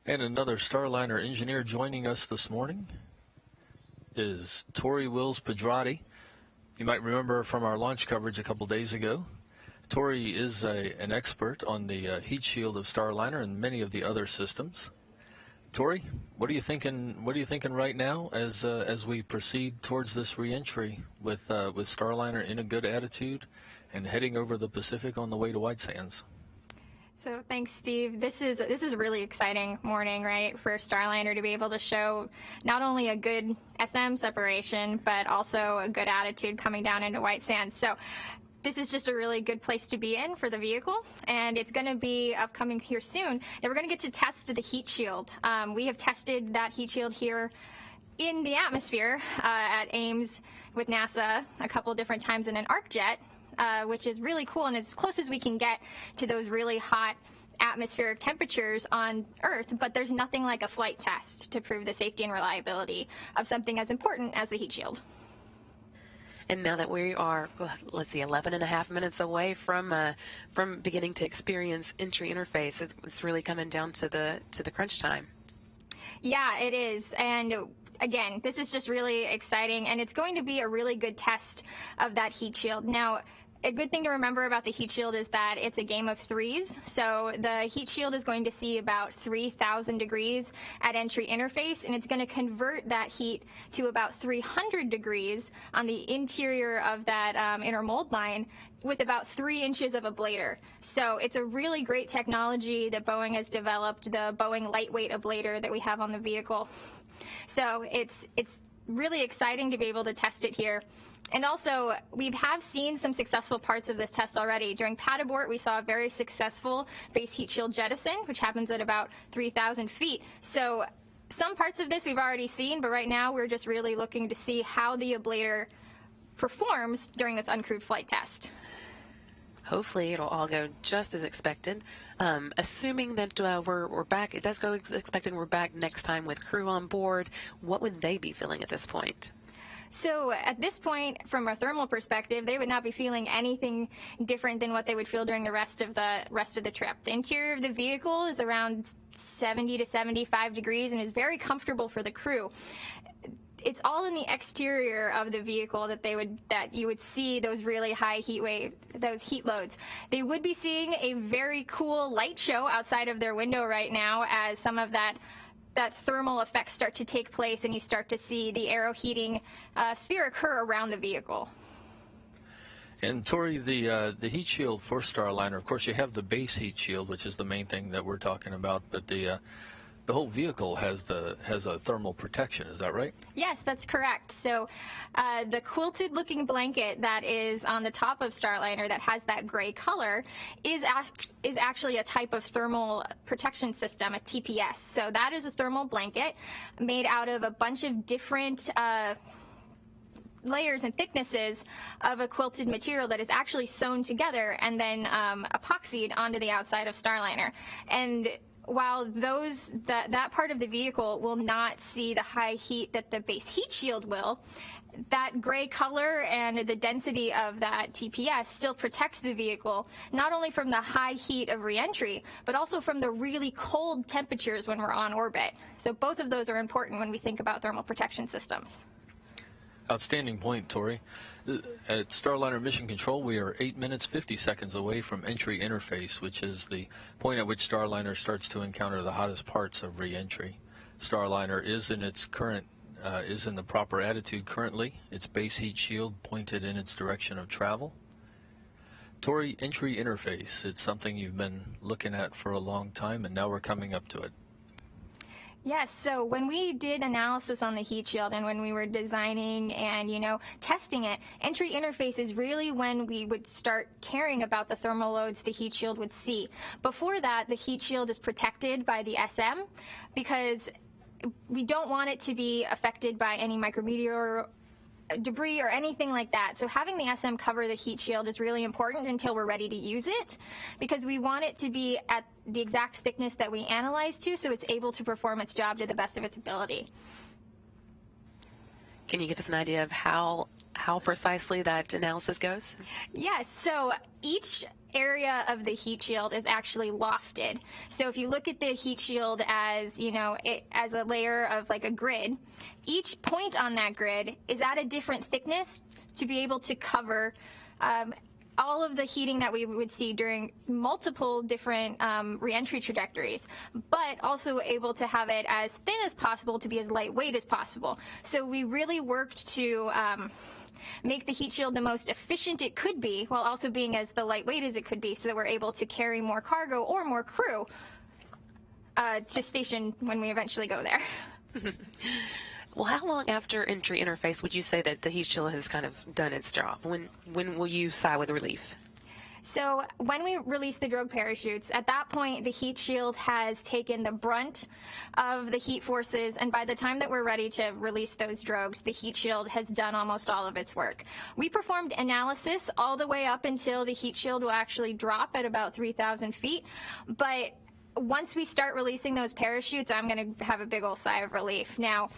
And another Starliner engineer joining us this morning is Tori Wills Pedrati. You might remember from our launch coverage a couple days ago. Tori is an expert on the heat shield of Starliner and many of the other systems. Tori, what are you thinking? What are you thinking right now as we proceed towards this reentry with Starliner in a good attitude and heading over the Pacific on the way to White Sands? So thanks, Steve. This is a really exciting morning, right, for Starliner to be able to show not only a good SM separation, but also a good attitude coming down into White Sands. So this is just a really good place to be in for the vehicle, and it's going to be upcoming here soon. Then we're going to get to test the heat shield. We have tested that heat shield here in the atmosphere at Ames with NASA a couple different times in an arc jet. Which is really cool and as close as we can get to those really hot atmospheric temperatures on Earth, but there's nothing like a flight test to prove the safety and reliability of something as important as the heat shield. And now that we are, let's see, 11 and a half minutes away from beginning to experience entry interface, it's really coming down to the crunch time. Yeah, it is. And again, this is just really exciting, and it's going to be a really good test of that heat shield. Now, a good thing to remember about the heat shield is that it's a game of threes. So the heat shield is going to see about 3,000 degrees at entry interface, and it's going to convert that heat to about 300 degrees on the interior of that inner mold line with about 3 inches of ablator. So it's a really great technology that Boeing has developed, the Boeing lightweight ablator that we have on the vehicle. So it's really exciting to be able to test it here. And also, we have seen some successful parts of this test already. During pad abort, we saw a very successful base heat shield jettison, which happens at about 3,000 feet. So some parts of this we've already seen, but right now we're just really looking to see how the ablator performs during this uncrewed flight test. Hopefully it'll all go just as expected. Assuming that we're back, it does go expected we're back next time with crew on board, what would they be feeling at this point? So at this point, from a thermal perspective, they would not be feeling anything different than what they would feel during the rest of the trip. The interior of the vehicle is around 70 to 75 degrees and is very comfortable for the crew. It's all in the exterior of the vehicle that you would see those really high heat waves, those heat loads. They would be seeing a very cool light show outside of their window right now as some of that thermal effects start to take place and you start to see the aero heating sphere occur around the vehicle. And Tori, the heat shield for Starliner, of course you have the base heat shield, which is the main thing that we're talking about, but the whole vehicle has a thermal protection, is that right? Yes, that's correct. So the quilted looking blanket that is on the top of Starliner that has that gray color is actually a type of thermal protection system, a TPS. So that is a thermal blanket made out of a bunch of different layers and thicknesses of a quilted material that is actually sewn together and then epoxied onto the outside of Starliner. And while that part of the vehicle will not see the high heat that the base heat shield will, that gray color and the density of that TPS still protects the vehicle, not only from the high heat of reentry, but also from the really cold temperatures when we're on orbit. So both of those are important when we think about thermal protection systems. Outstanding point, Tori. At Starliner Mission Control, we are 8 minutes 50 seconds away from entry interface, which is the point at which Starliner starts to encounter the hottest parts of re-entry. Starliner is in its current is in the proper attitude currently. Its base heat shield pointed in its direction of travel. Tori, entry interface. It's something you've been looking at for a long time, and now we're coming up to it. Yes, so when we did analysis on the heat shield and when we were designing and, testing it, entry interface is really when we would start caring about the thermal loads the heat shield would see. Before that, the heat shield is protected by the SM because we don't want it to be affected by any micrometeor debris or anything like that. So having the SM cover the heat shield is really important until we're ready to use it, because we want it to be at the exact thickness that we analyze to, so it's able to perform its job to the best of its ability. Can you give us an idea of how precisely that analysis goes? Yes, so each area of the heat shield is actually lofted. So if you look at the heat shield as, as a layer of like a grid, each point on that grid is at a different thickness to be able to cover all of the heating that we would see during multiple different reentry trajectories, but also able to have it as thin as possible to be as lightweight as possible. So we really worked to make the heat shield the most efficient it could be, while also being as the lightweight as it could be, so that we're able to carry more cargo or more crew to station when we eventually go there. Well, how long after entry interface would you say that the heat shield has kind of done its job? When will you sigh with relief? So when we release the drogue parachutes, at that point the heat shield has taken the brunt of the heat forces, and by the time that we're ready to release those drogues, the heat shield has done almost all of its work. We performed analysis all the way up until the heat shield will actually drop at about 3,000 feet, but once we start releasing those parachutes, I'm going to have a big old sigh of relief. Now,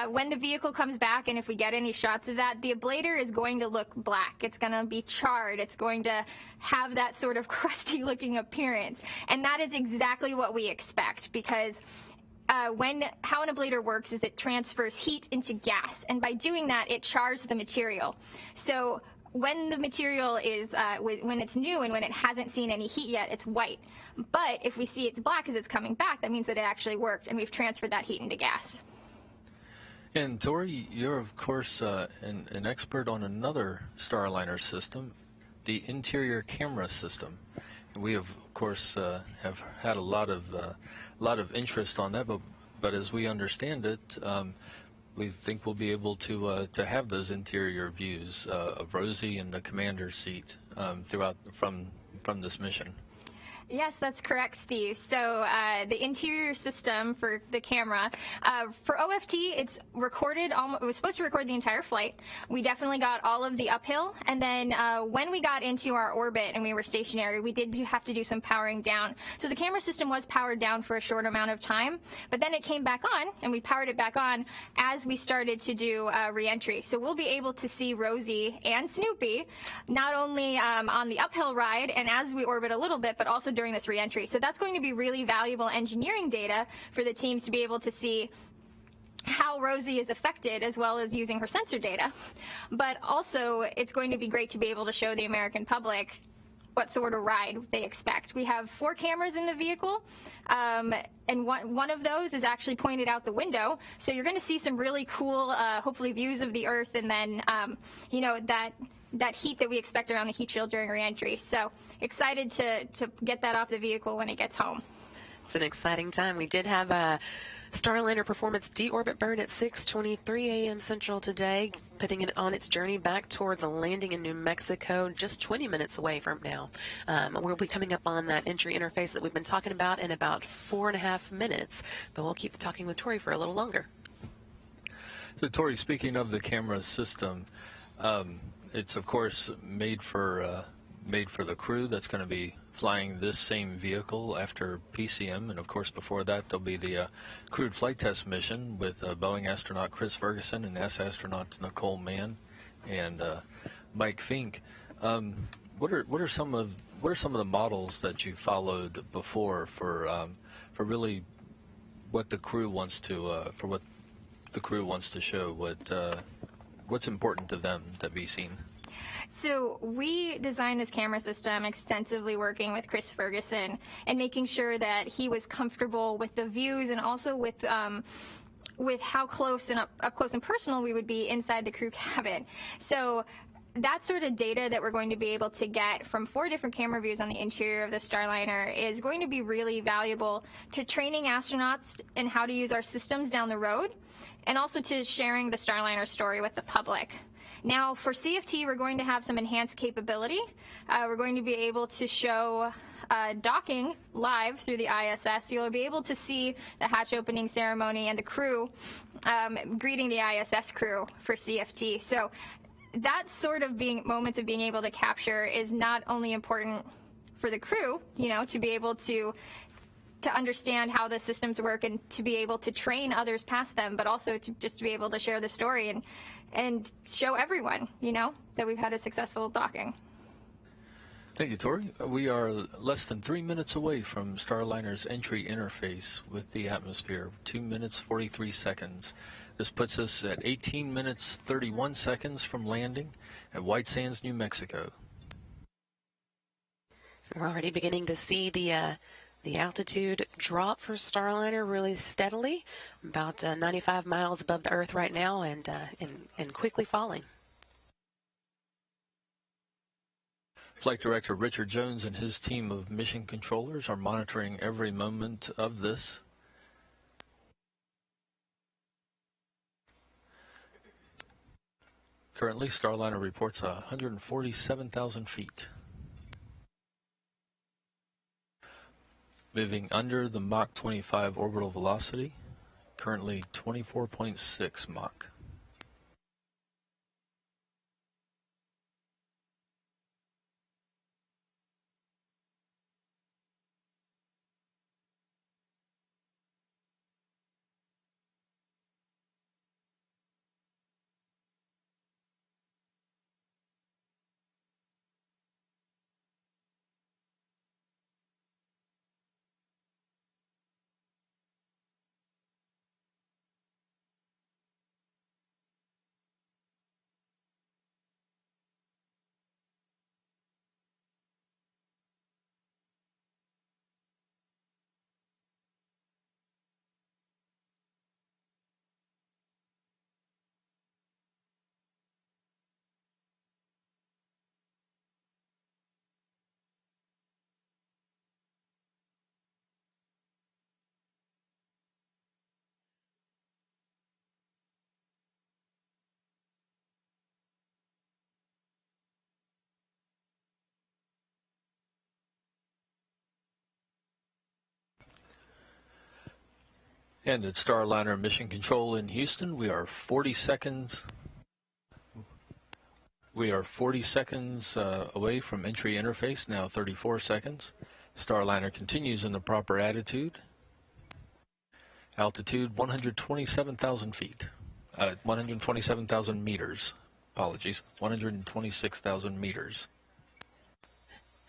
when the vehicle comes back, and if we get any shots of that, the ablator is going to look black. It's going to be charred. It's going to have that sort of crusty looking appearance. And that is exactly what we expect, because how an ablator works is it transfers heat into gas. And by doing that, it chars the material. So when the material is, when it's new and when it hasn't seen any heat yet, it's white. But if we see it's black as it's coming back, that means that it actually worked, and we've transferred that heat into gas. And Tori, you're of course an expert on another Starliner system, the interior camera system. And we of course have had a lot of interest on that, but as we understand it, we think we'll be able to have those interior views of Rosie in the commander's seat throughout from this mission. Yes, that's correct, Steve. So the interior system for the camera, for OFT, it's recorded, it was supposed to record the entire flight. We definitely got all of the uphill. And then when we got into our orbit and we were stationary, we did have to do some powering down. So the camera system was powered down for a short amount of time, but then it came back on, and we powered it back on as we started to do reentry. So we'll be able to see Rosie and Snoopy, not only on the uphill ride and as we orbit a little bit, but also during this reentry. So that's going to be really valuable engineering data for the teams to be able to see how Rosie is affected, as well as using her sensor data. But also, it's going to be great to be able to show the American public what sort of ride they expect. We have 4 cameras in the vehicle, and one of those is actually pointed out the window. So you're going to see some really cool, hopefully, views of the Earth, and then, that heat that we expect around the heat shield during reentry. So excited to get that off the vehicle when it gets home. It's an exciting time. We did have a Starliner performance deorbit burn at 6:23 a.m. Central today, putting it on its journey back towards a landing in New Mexico, just 20 minutes away from now. We'll be coming up on that entry interface that we've been talking about in about 4.5 minutes, but we'll keep talking with Tori for a little longer. So Tori, speaking of the camera system, it's of course made for the crew that's going to be flying this same vehicle after PCM, and of course before that there'll be the crewed flight test mission with Boeing astronaut Chris Ferguson and NASA astronauts Nicole Mann and Mike Fink. What are some of the models that you followed before for really what the crew wants to show, what's important to them to be seen? So we designed this camera system extensively working with Chris Ferguson and making sure that he was comfortable with the views and also with how close and up close and personal we would be inside the crew cabin. So that sort of data that we're going to be able to get from 4 different camera views on the interior of the Starliner is going to be really valuable to training astronauts in how to use our systems down the road, and also to sharing the Starliner story with the public. Now, for CFT, we're going to have some enhanced capability. We're going to be able to show docking live through the ISS. You'll be able to see the hatch opening ceremony and the crew greeting the ISS crew for CFT. So that sort of moments of being able to capture is not only important for the crew, to be able to understand how the systems work and to be able to train others past them, but also to just be able to share the story and show everyone, that we've had a successful docking. Thank you, Tori. We are less than 3 minutes away from Starliner's entry interface with the atmosphere, 2 minutes 43 seconds. This puts us at 18 minutes 31 seconds from landing at White Sands, New Mexico. We're already beginning to see the altitude drop for Starliner really steadily, about 95 miles above the Earth right now, and quickly falling. Flight Director Richard Jones and his team of mission controllers are monitoring every moment of this. Currently, Starliner reports 147,000 feet. Moving under the Mach 25 orbital velocity, currently 24.6 Mach. And at Starliner Mission Control in Houston, we are 40 seconds. We are 40 seconds away from entry interface, now 34 seconds. Starliner continues in the proper attitude. Altitude 127,000 feet. 127,000 meters. Apologies. 126,000 meters.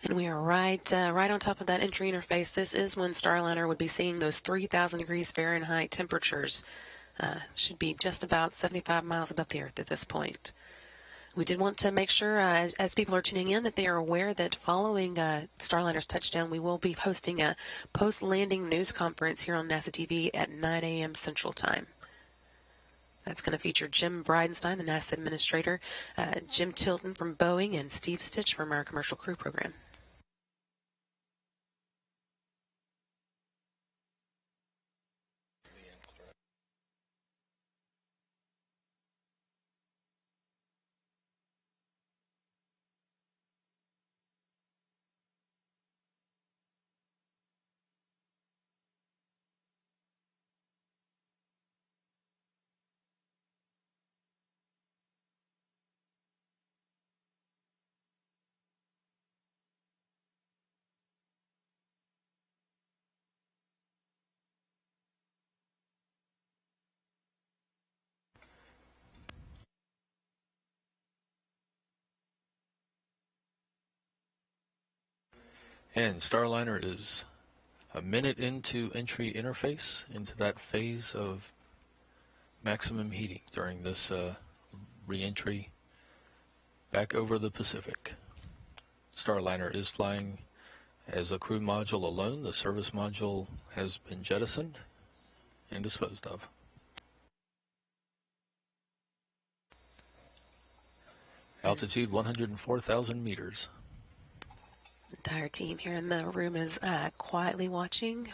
And we are right on top of that entry interface. This is when Starliner would be seeing those 3,000 degrees Fahrenheit temperatures. Should be just about 75 miles above the Earth at this point. We did want to make sure, as people are tuning in, that they are aware that following Starliner's touchdown, we will be hosting a post-landing news conference here on NASA TV at 9 a.m. Central Time. That's going to feature Jim Bridenstine, the NASA administrator, Jim Tilton from Boeing, and Steve Stitch from our commercial crew program. And Starliner is a minute into entry interface into that phase of maximum heating during this re-entry back over the Pacific. Starliner is flying as a crew module alone. The service module has been jettisoned and disposed of. Altitude 104,000 meters. The entire team here in the room is quietly watching,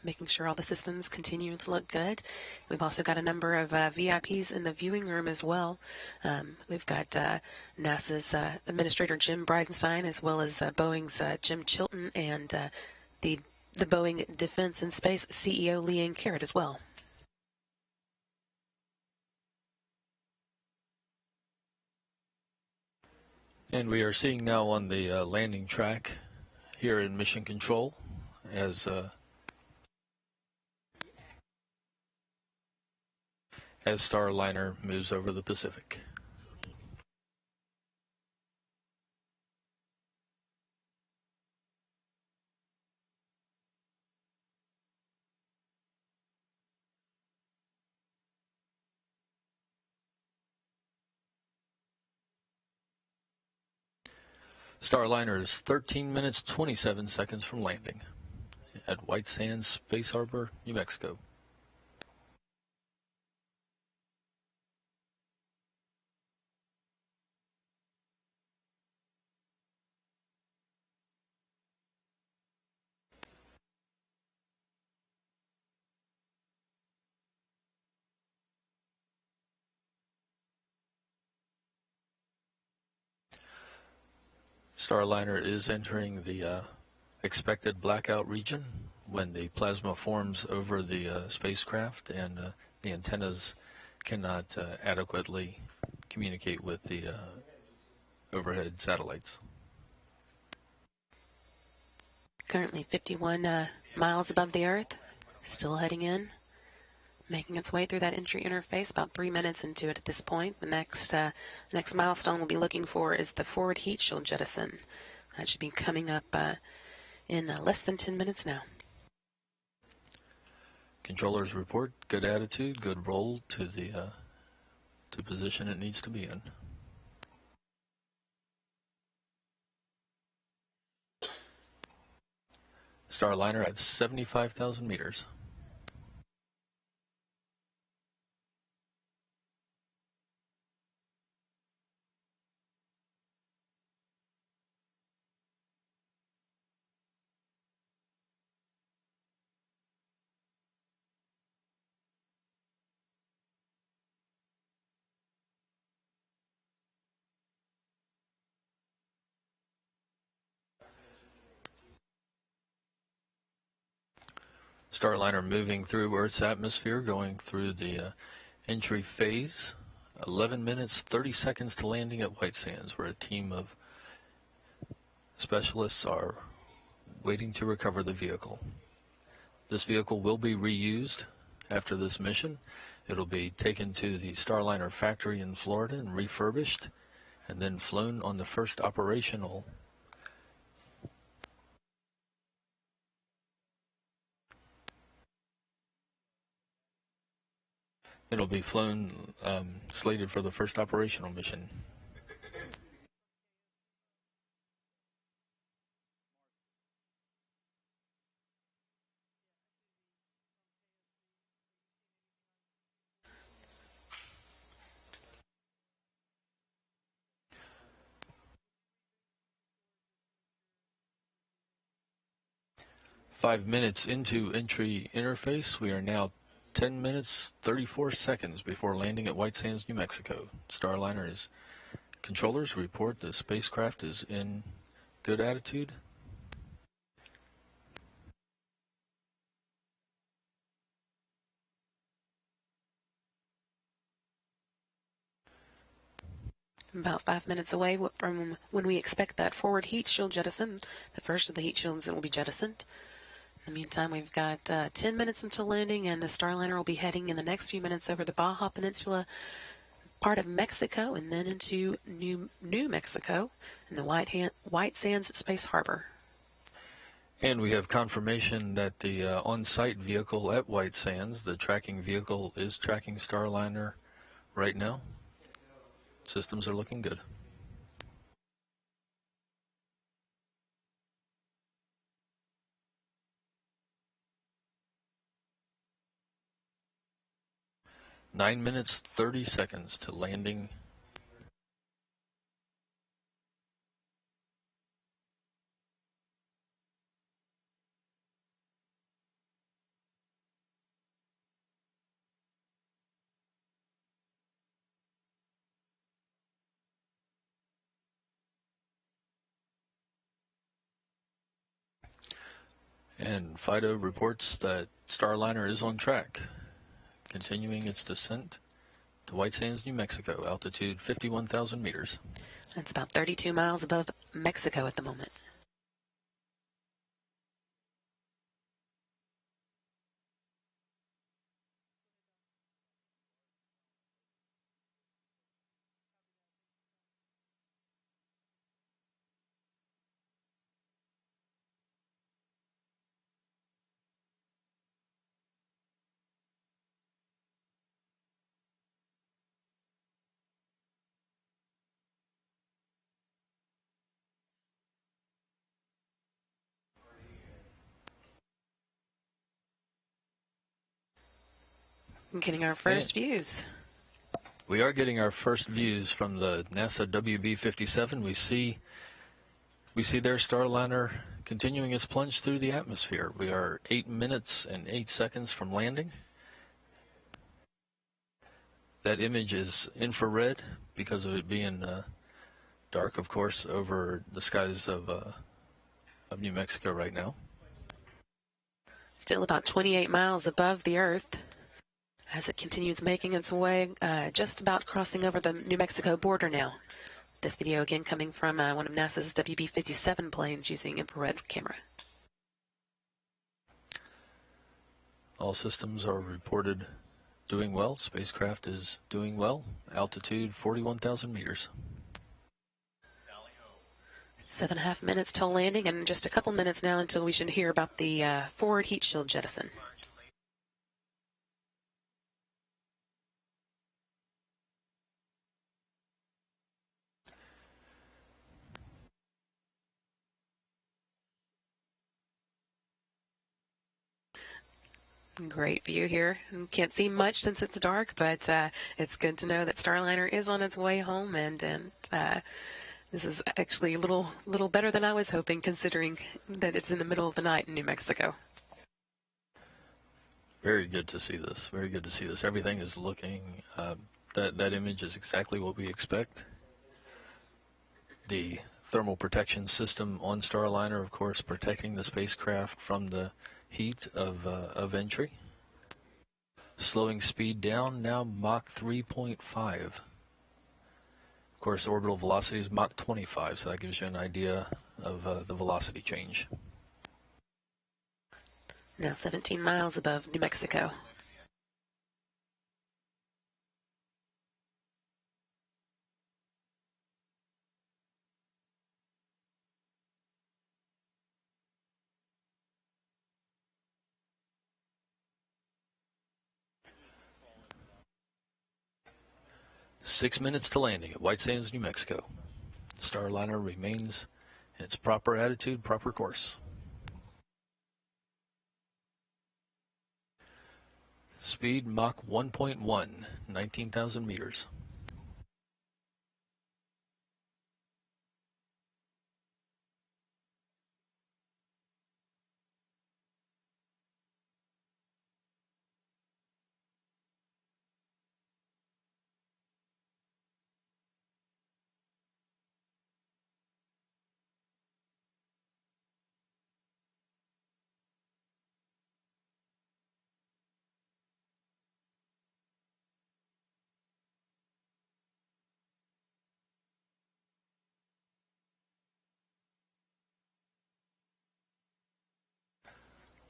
making sure all the systems continue to look good. We've also got a number of VIPs in the viewing room as well. We've got NASA's Administrator Jim Bridenstine, as well as Boeing's Jim Chilton, and the Boeing Defense and Space CEO Leanne Carrot as well. And we are seeing now on the landing track here in Mission Control as Starliner moves over the Pacific. Starliner is 13 minutes 27 seconds from landing at White Sands Space Harbor, New Mexico. Starliner is entering the expected blackout region when the plasma forms over the spacecraft and the antennas cannot adequately communicate with the overhead satellites. Currently 51 miles above the Earth, still heading in, making its way through that entry interface, about 3 minutes into it at this point. The next milestone we'll be looking for is the forward heat shield jettison. That should be coming up in less than 10 minutes now. Controllers report good attitude, good roll to the to position it needs to be in. Starliner at 75,000 meters. Starliner moving through Earth's atmosphere, going through the entry phase. 11 minutes, 30 seconds to landing at White Sands, where a team of specialists are waiting to recover the vehicle. This vehicle will be reused after this mission. It'll be taken to the Starliner factory in Florida and refurbished, and then flown on the first operational It'll be flown, slated for the first operational mission. Five minutes into entry interface, we are now 10 minutes, 34 seconds before landing at White Sands, New Mexico. Starliner's controllers report the spacecraft is in good attitude. About 5 minutes away from when we expect that forward heat shield jettison, the first of the heat shields that will be jettisoned. In the meantime, we've got 10 minutes until landing, and the Starliner will be heading in the next few minutes over the Baja Peninsula, part of Mexico, and then into New Mexico in the White Sands Space Harbor. And we have confirmation that the on-site vehicle at White Sands, the tracking vehicle, is tracking Starliner right now. Systems are looking good. Nine minutes, 30 seconds to landing. And FIDO reports that Starliner is on track, continuing its descent to White Sands, New Mexico, altitude 51,000 meters. That's about 32 miles above Mexico at the moment. Getting our first views. We are getting our first views from the NASA WB-57. We see their Starliner continuing its plunge through the atmosphere. We are 8 minutes and 8 seconds from landing. That image is infrared because of it being dark, of course, over the skies of New Mexico right now. Still about 28 miles above the Earth as it continues making its way, just about crossing over the New Mexico border now. This video again coming from one of NASA's WB-57 planes using infrared camera. All systems are reported doing well. Spacecraft is doing well. Altitude 41,000 meters. 7.5 minutes till landing, and just a couple minutes now until we should hear about the forward heat shield jettison. Great view here. Can't see much since it's dark, but it's good to know that Starliner is on its way home, and this is actually a little better than I was hoping, considering that it's in the middle of the night in New Mexico. Very good to see this. Very good to see this. Everything is looking, that image is exactly what we expect. The thermal protection system on Starliner, of course, protecting the spacecraft from the heat of entry. Slowing speed down, now Mach 3.5. Of course, orbital velocity is Mach 25, so that gives you an idea of the velocity change. Now 17 miles above New Mexico. Six minutes to landing at White Sands, New Mexico. Starliner remains in its proper attitude, proper course. Speed Mach 1.1, 19,000 meters.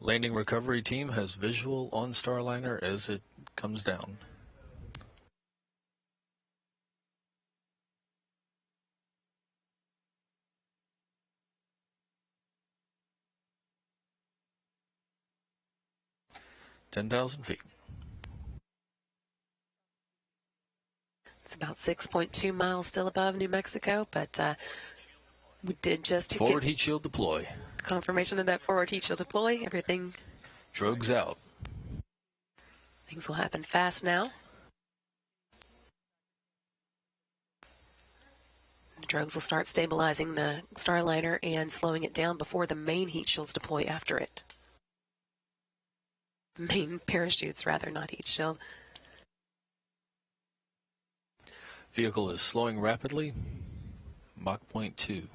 Landing recovery team has visual on Starliner as it comes down. 10,000 feet. It's about 6.2 miles still above New Mexico, but we did just Forward get heat shield deploy. confirmation of that forward heat shield deploy. Everything, Drogues out. things will happen fast now. The drogues will start stabilizing the Starliner and slowing it down before the main heat shields deploy after it. Main parachutes, rather, not heat shield. Vehicle is slowing rapidly. Mach 0.2.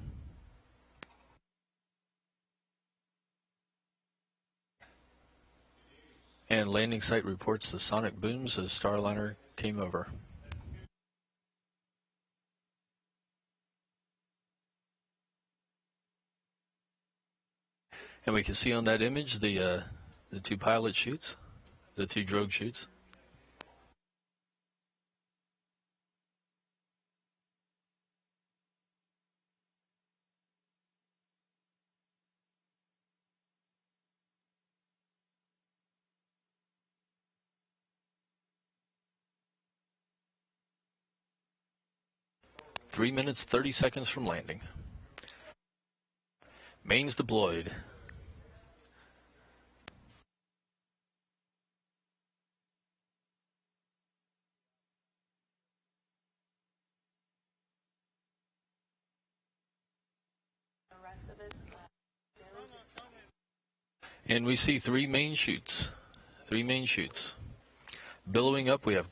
And landing site reports the sonic booms as Starliner came over. And we can see on that image the two pilot chutes, the two drogue chutes. Three minutes, 30 seconds from landing. Mains deployed. And we see three main chutes. Three main chutes. Billowing up, we have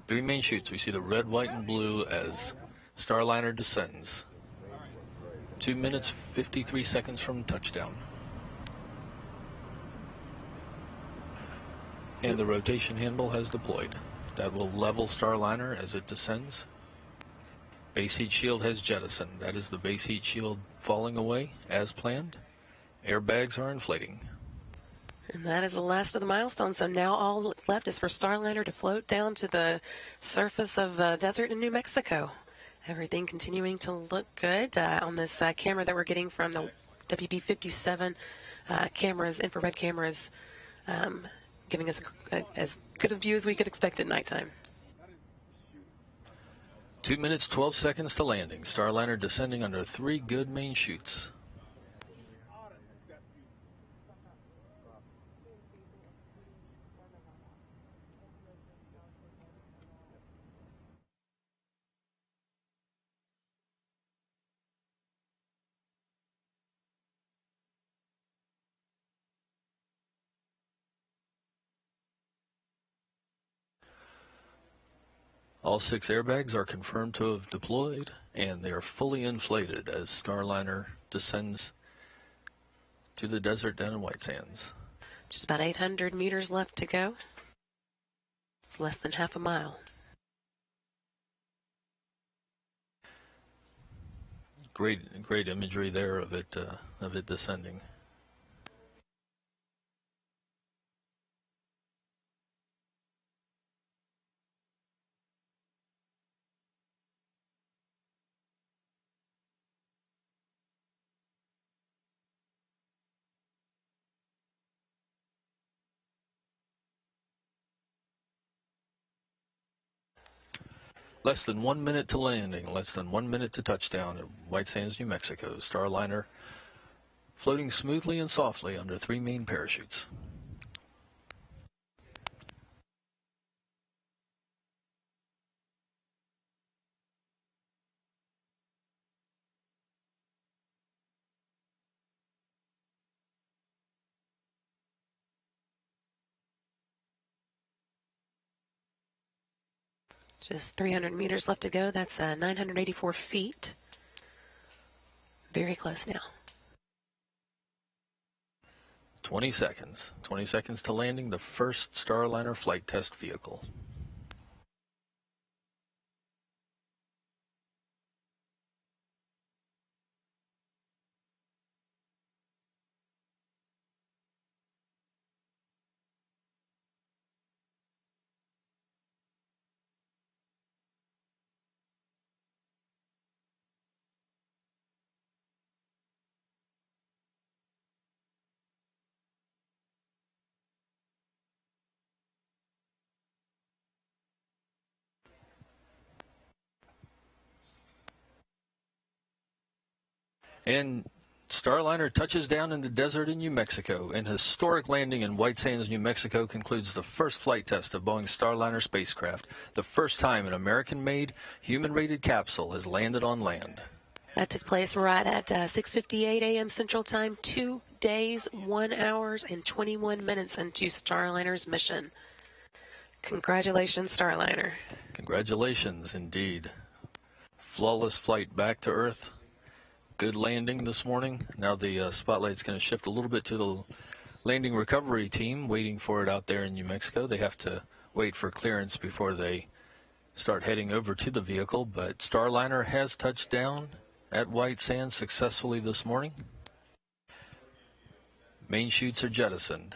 three main chutes. We see the red, white, and blue as Starliner descends. 2 minutes, 53 seconds from touchdown. And the rotation handle has deployed. That will level Starliner as it descends. Base heat shield has jettisoned. That is the base heat shield falling away as planned. Airbags are inflating. And that is the last of the milestones. So now all that's left is for Starliner to float down to the surface of the desert in New Mexico. Everything continuing to look good on this camera that we're getting from the WB-57 cameras, infrared cameras, giving us as good a view as we could expect at nighttime. 2 minutes, 12 seconds to landing. Starliner descending under three good main chutes. All six airbags are confirmed to have deployed, and they are fully inflated as Starliner descends to the desert down in White Sands. Just about 800 meters left to go. It's less than half a mile. Great imagery there of it descending. Less than 1 minute to landing, less than 1 minute to touchdown at White Sands, New Mexico. Starliner floating smoothly and softly under three main parachutes. Just 300 meters left to go. That's 984 feet. Very close now. 20 seconds. 20 seconds to landing the first Starliner flight test vehicle. And Starliner touches down in the desert in New Mexico. An historic landing in White Sands, New Mexico concludes the first flight test of Boeing's Starliner spacecraft, the first time an American-made, human-rated capsule has landed on land. That took place right at 6:58 a.m. Central Time, 2 days, 1 hour, and 21 minutes into Starliner's mission. Congratulations, Starliner. Congratulations, indeed. Flawless flight back to Earth. Good landing this morning. Now the spotlight's going to shift a little bit to the landing recovery team waiting for it out there in New Mexico. They have to wait for clearance before they start heading over to the vehicle, but Starliner has touched down at White Sands successfully this morning. Main chutes are jettisoned.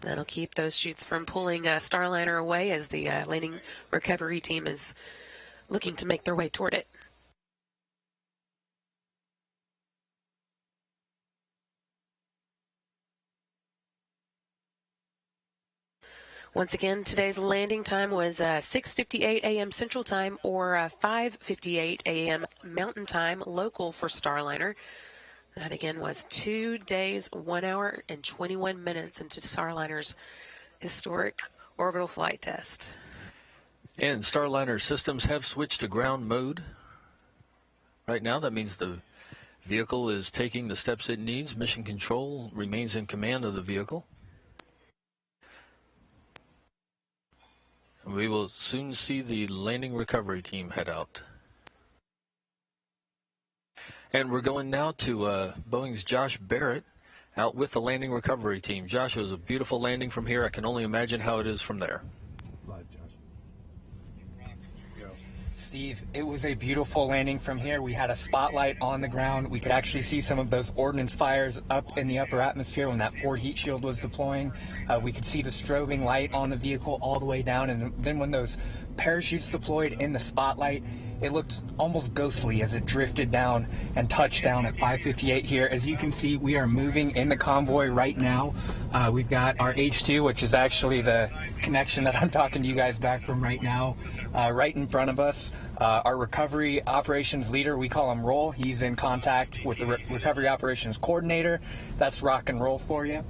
That'll keep those chutes from pulling Starliner away as the landing recovery team is looking to make their way toward it. Once again, today's landing time was 6:58 a.m. Central Time or 5:58 a.m. Mountain Time local for Starliner. That again was 2 days, 1 hour, and 21 minutes into Starliner's historic orbital flight test. And Starliner systems have switched to ground mode. Right now, that means the vehicle is taking the steps it needs. Mission Control remains in command of the vehicle. We will soon see the landing recovery team head out. And we're going now to Boeing's Josh Barrett out with the landing recovery team. Josh, it was a beautiful landing from here. I can only imagine how it is from there. Steve, it was a beautiful landing from here. We had a spotlight on the ground. We could actually see some of those ordnance fires up in the upper atmosphere when that forward heat shield was deploying. We could see the strobing light on the vehicle all the way down, and then when those parachutes deployed in the spotlight, it looked almost ghostly as it drifted down and touched down at 5:58 here. As you can see, we are moving in the convoy right now. We've got our H2, which is actually the connection that I'm talking to you guys back from right now, right in front of us. Our recovery operations leader, we call him Roll. He's in contact with the recovery operations coordinator. That's rock and roll for you.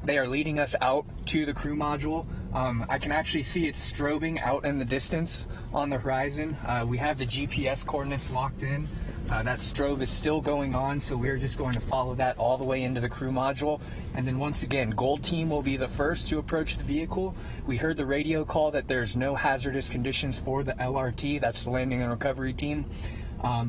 They are leading us out to the crew module. I can actually see it strobing out in the distance on the horizon. We have the GPS coordinates locked in. That strobe is still going on, so we're just going to follow that all the way into the crew module. And then once again, Gold Team will be the first to approach the vehicle. We heard the radio call that there's no hazardous conditions for the LRT. That's the landing and recovery team.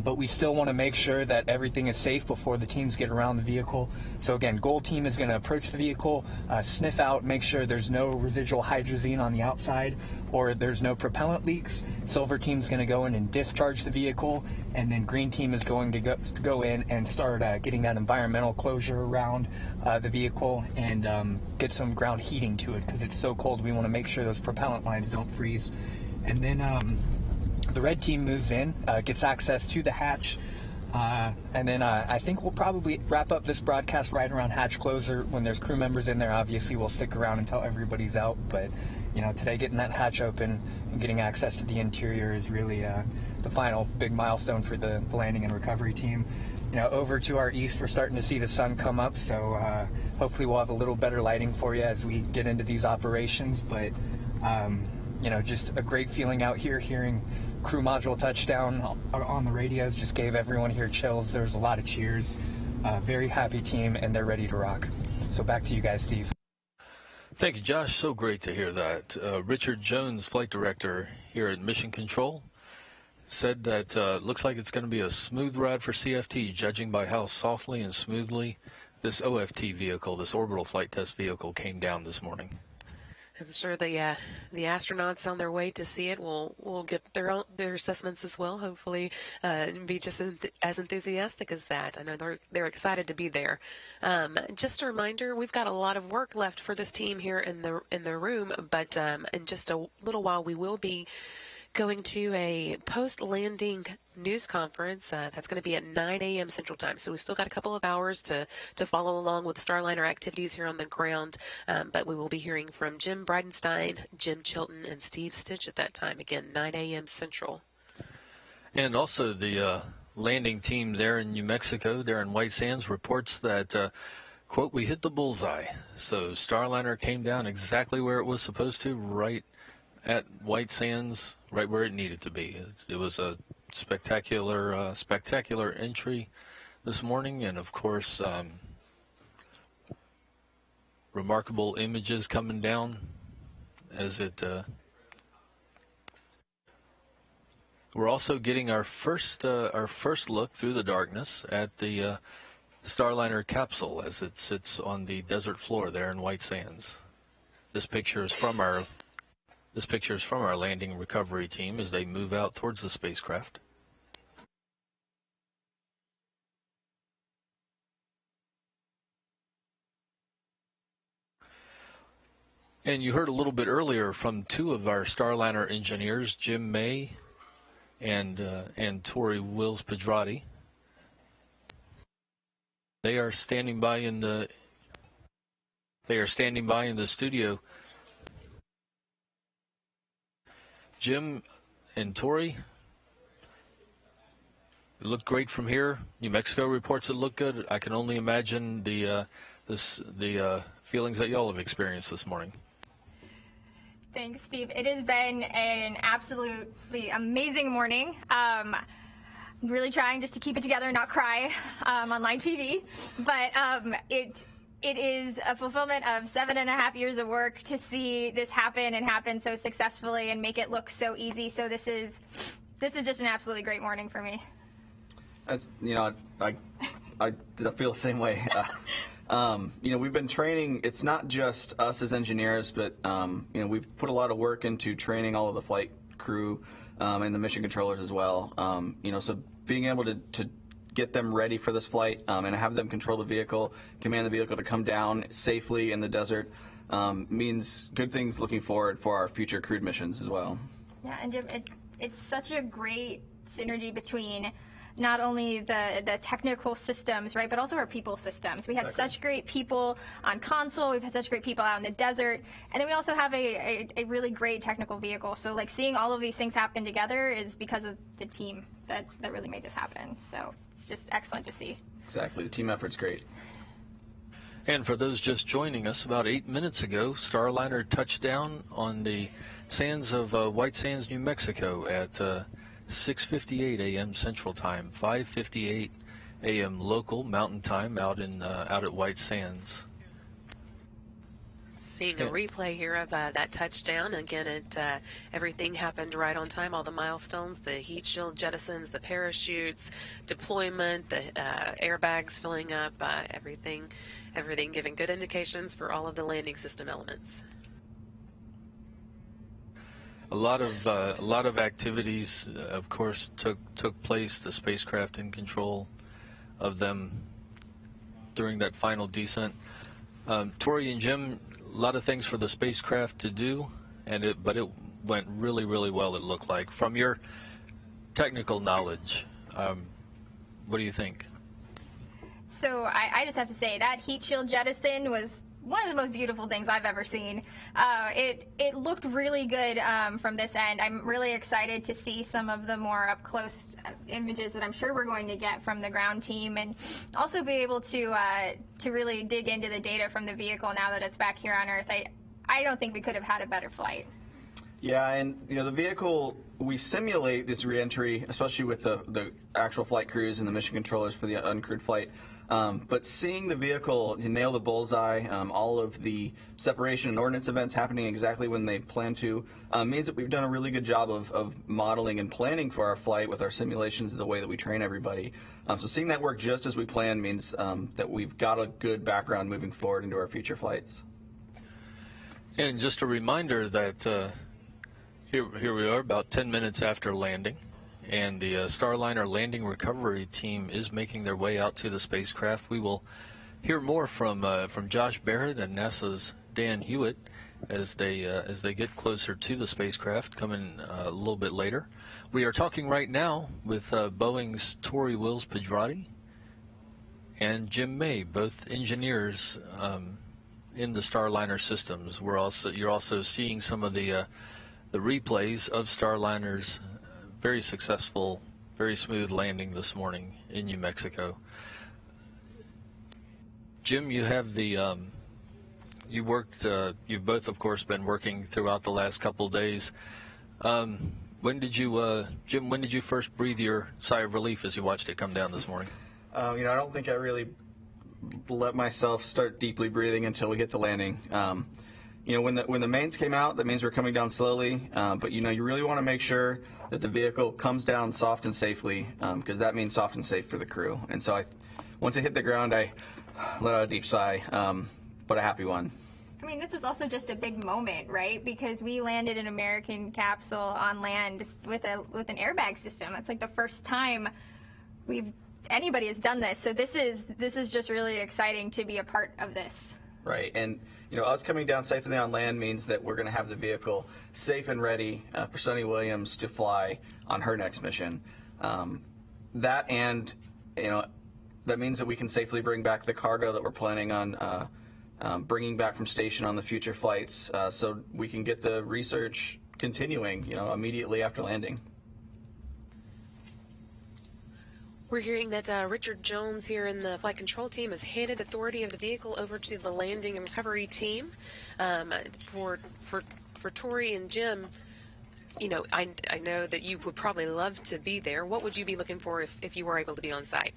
But we still want to make sure that everything is safe before the teams get around the vehicle. So again, Gold Team is going to approach the vehicle, sniff out, make sure there's no residual hydrazine on the outside or there's no propellant leaks. Silver Team is going to go in and discharge the vehicle, and then Green Team is going to go in and start getting that environmental closure around the vehicle and get some ground heating to it because it's so cold. We want to make sure those propellant lines don't freeze. And then the red team moves in, gets access to the hatch, and then I think we'll probably wrap up this broadcast right around hatch closer. When there's crew members in there, obviously we'll stick around until everybody's out, but you know, today getting that hatch open and getting access to the interior is really the final big milestone for the landing and recovery team. You know, over to our east, we're starting to see the sun come up, so hopefully we'll have a little better lighting for you as we get into these operations, but you know, just a great feeling out here, hearing crew module touchdown on the radios just gave everyone here chills. There was a lot of cheers. Very happy team, and they're ready to rock. So back to you guys, Steve. Thank you, Josh. So great to hear that. Richard Jones, flight director here at Mission Control, said that looks like it's going to be a smooth ride for CFT, judging by how softly and smoothly this OFT vehicle, this orbital flight test vehicle, came down this morning. I'm sure the astronauts on their way to see it will get their assessments as well. Hopefully, be just as enthusiastic as that. I know they're excited to be there. Just a reminder, we've got a lot of work left for this team here in the room, but in just a little while we will be going to a post-landing news conference that's going to be at 9 a.m. Central Time. So we've still got a couple of hours to follow along with Starliner activities here on the ground. But we will be hearing from Jim Bridenstine, Jim Chilton, and Steve Stitch at that time. Again, 9 a.m. Central. And also the landing team there in New Mexico, there in White Sands, reports that, quote, we hit the bullseye. So Starliner came down exactly where it was supposed to, right at White Sands, right where it needed to be. It was a spectacular entry this morning, and of course, remarkable images coming down as it. We're also getting our first look through the darkness at the Starliner capsule as it sits on the desert floor there in White Sands. This picture is from our landing recovery team as they move out towards the spacecraft. And you heard a little bit earlier from two of our Starliner engineers, Jim May and Tori Wills-Pedrati. They are standing by in the studio. Jim and Tori, it looked great from here. New Mexico reports it looked good. I can only imagine the feelings that y'all have experienced this morning. Thanks, Steve. It has been an absolutely amazing morning. Really trying just to keep it together and not cry on live TV. But it is a fulfillment of 7.5 years of work to see this happen so successfully and make it look so easy. So this is just an absolutely great morning for me. That's, I feel the same way. We've been training. It's not just us as engineers, but we've put a lot of work into training all of the flight crew and the mission controllers as well. So being able to get them ready for this flight and have them control the vehicle, command the vehicle to come down safely in the desert means good things looking forward for our future crewed missions as well. Yeah, and Jim, it's such a great synergy between not only the technical systems, right, but also our people systems. We had such great people on console, we've had such great people out in the desert, and then we also have a really great technical vehicle. So like seeing all of these things happen together is because of the team that really made this happen. So it's just excellent to see. Exactly, the team effort's great. And for those just joining us, about 8 minutes ago, Starliner touched down on the sands of White Sands, New Mexico at 6:58 a.m. Central Time, 5:58 a.m. local Mountain Time out at White Sands. Seeing a replay here of that touchdown. Again, everything happened right on time. All the milestones, the heat shield jettisons, the parachutes, deployment, the airbags filling up, everything giving good indications for all of the landing system elements. A lot of activities, of course, took place. The spacecraft in control of them during that final descent. Tori and Jim, a lot of things for the spacecraft to do, but it went really, really well. It looked like. From your technical knowledge, what do you think? So I just have to say that heat shield jettison was one of the most beautiful things I've ever seen. It looked really good from this end. I'm really excited to see some of the more up close images that I'm sure we're going to get from the ground team, and also be able to really dig into the data from the vehicle now that it's back here on Earth. I don't think we could have had a better flight. Yeah, and the vehicle, we simulate this reentry, especially with the actual flight crews and the mission controllers for the uncrewed flight. But seeing the vehicle nail the bullseye, all of the separation and ordnance events happening exactly when they plan to, means that we've done a really good job of modeling and planning for our flight with our simulations of the way that we train everybody. So seeing that work just as we planned means that we've got a good background moving forward into our future flights. And just a reminder that here we are about 10 minutes after landing. And the Starliner landing recovery team is making their way out to the spacecraft. We will hear more from Josh Barrett and NASA's Dan Hewitt as they get closer to the spacecraft, coming a little bit later. We are talking right now with Boeing's Tori Wills-Pedrati and Jim May, both engineers in the Starliner systems. You're also seeing some of the replays of Starliner's very successful very smooth landing this morning in New Mexico. Jim, you have the you've both, of course, been working throughout the last couple of days. When did you, Jim, when did you first breathe your sigh of relief as you watched it come down this morning? I don't think I really let myself start deeply breathing until we hit the landing. When the mains came out, that means we're coming down slowly. But you really want to make sure that the vehicle comes down soft and safely, because that means soft and safe for the crew. And so once it hit the ground, I let out a deep sigh, but a happy one. I mean, this is also just a big moment, right? Because we landed an American capsule on land with an airbag system. It's like the first time anybody has done this. So this is just really exciting to be a part of this. Right, and us coming down safely on land means that we're going to have the vehicle safe and ready for Sunny Williams to fly on her next mission. That means that we can safely bring back the cargo that we're planning on bringing back from station on the future flights, so we can get the research continuing, immediately after landing. We're hearing that Richard Jones here in the flight control team has handed authority of the vehicle over to the landing and recovery team. For Tori and Jim, I know that you would probably love to be there. What would you be looking for if you were able to be on site?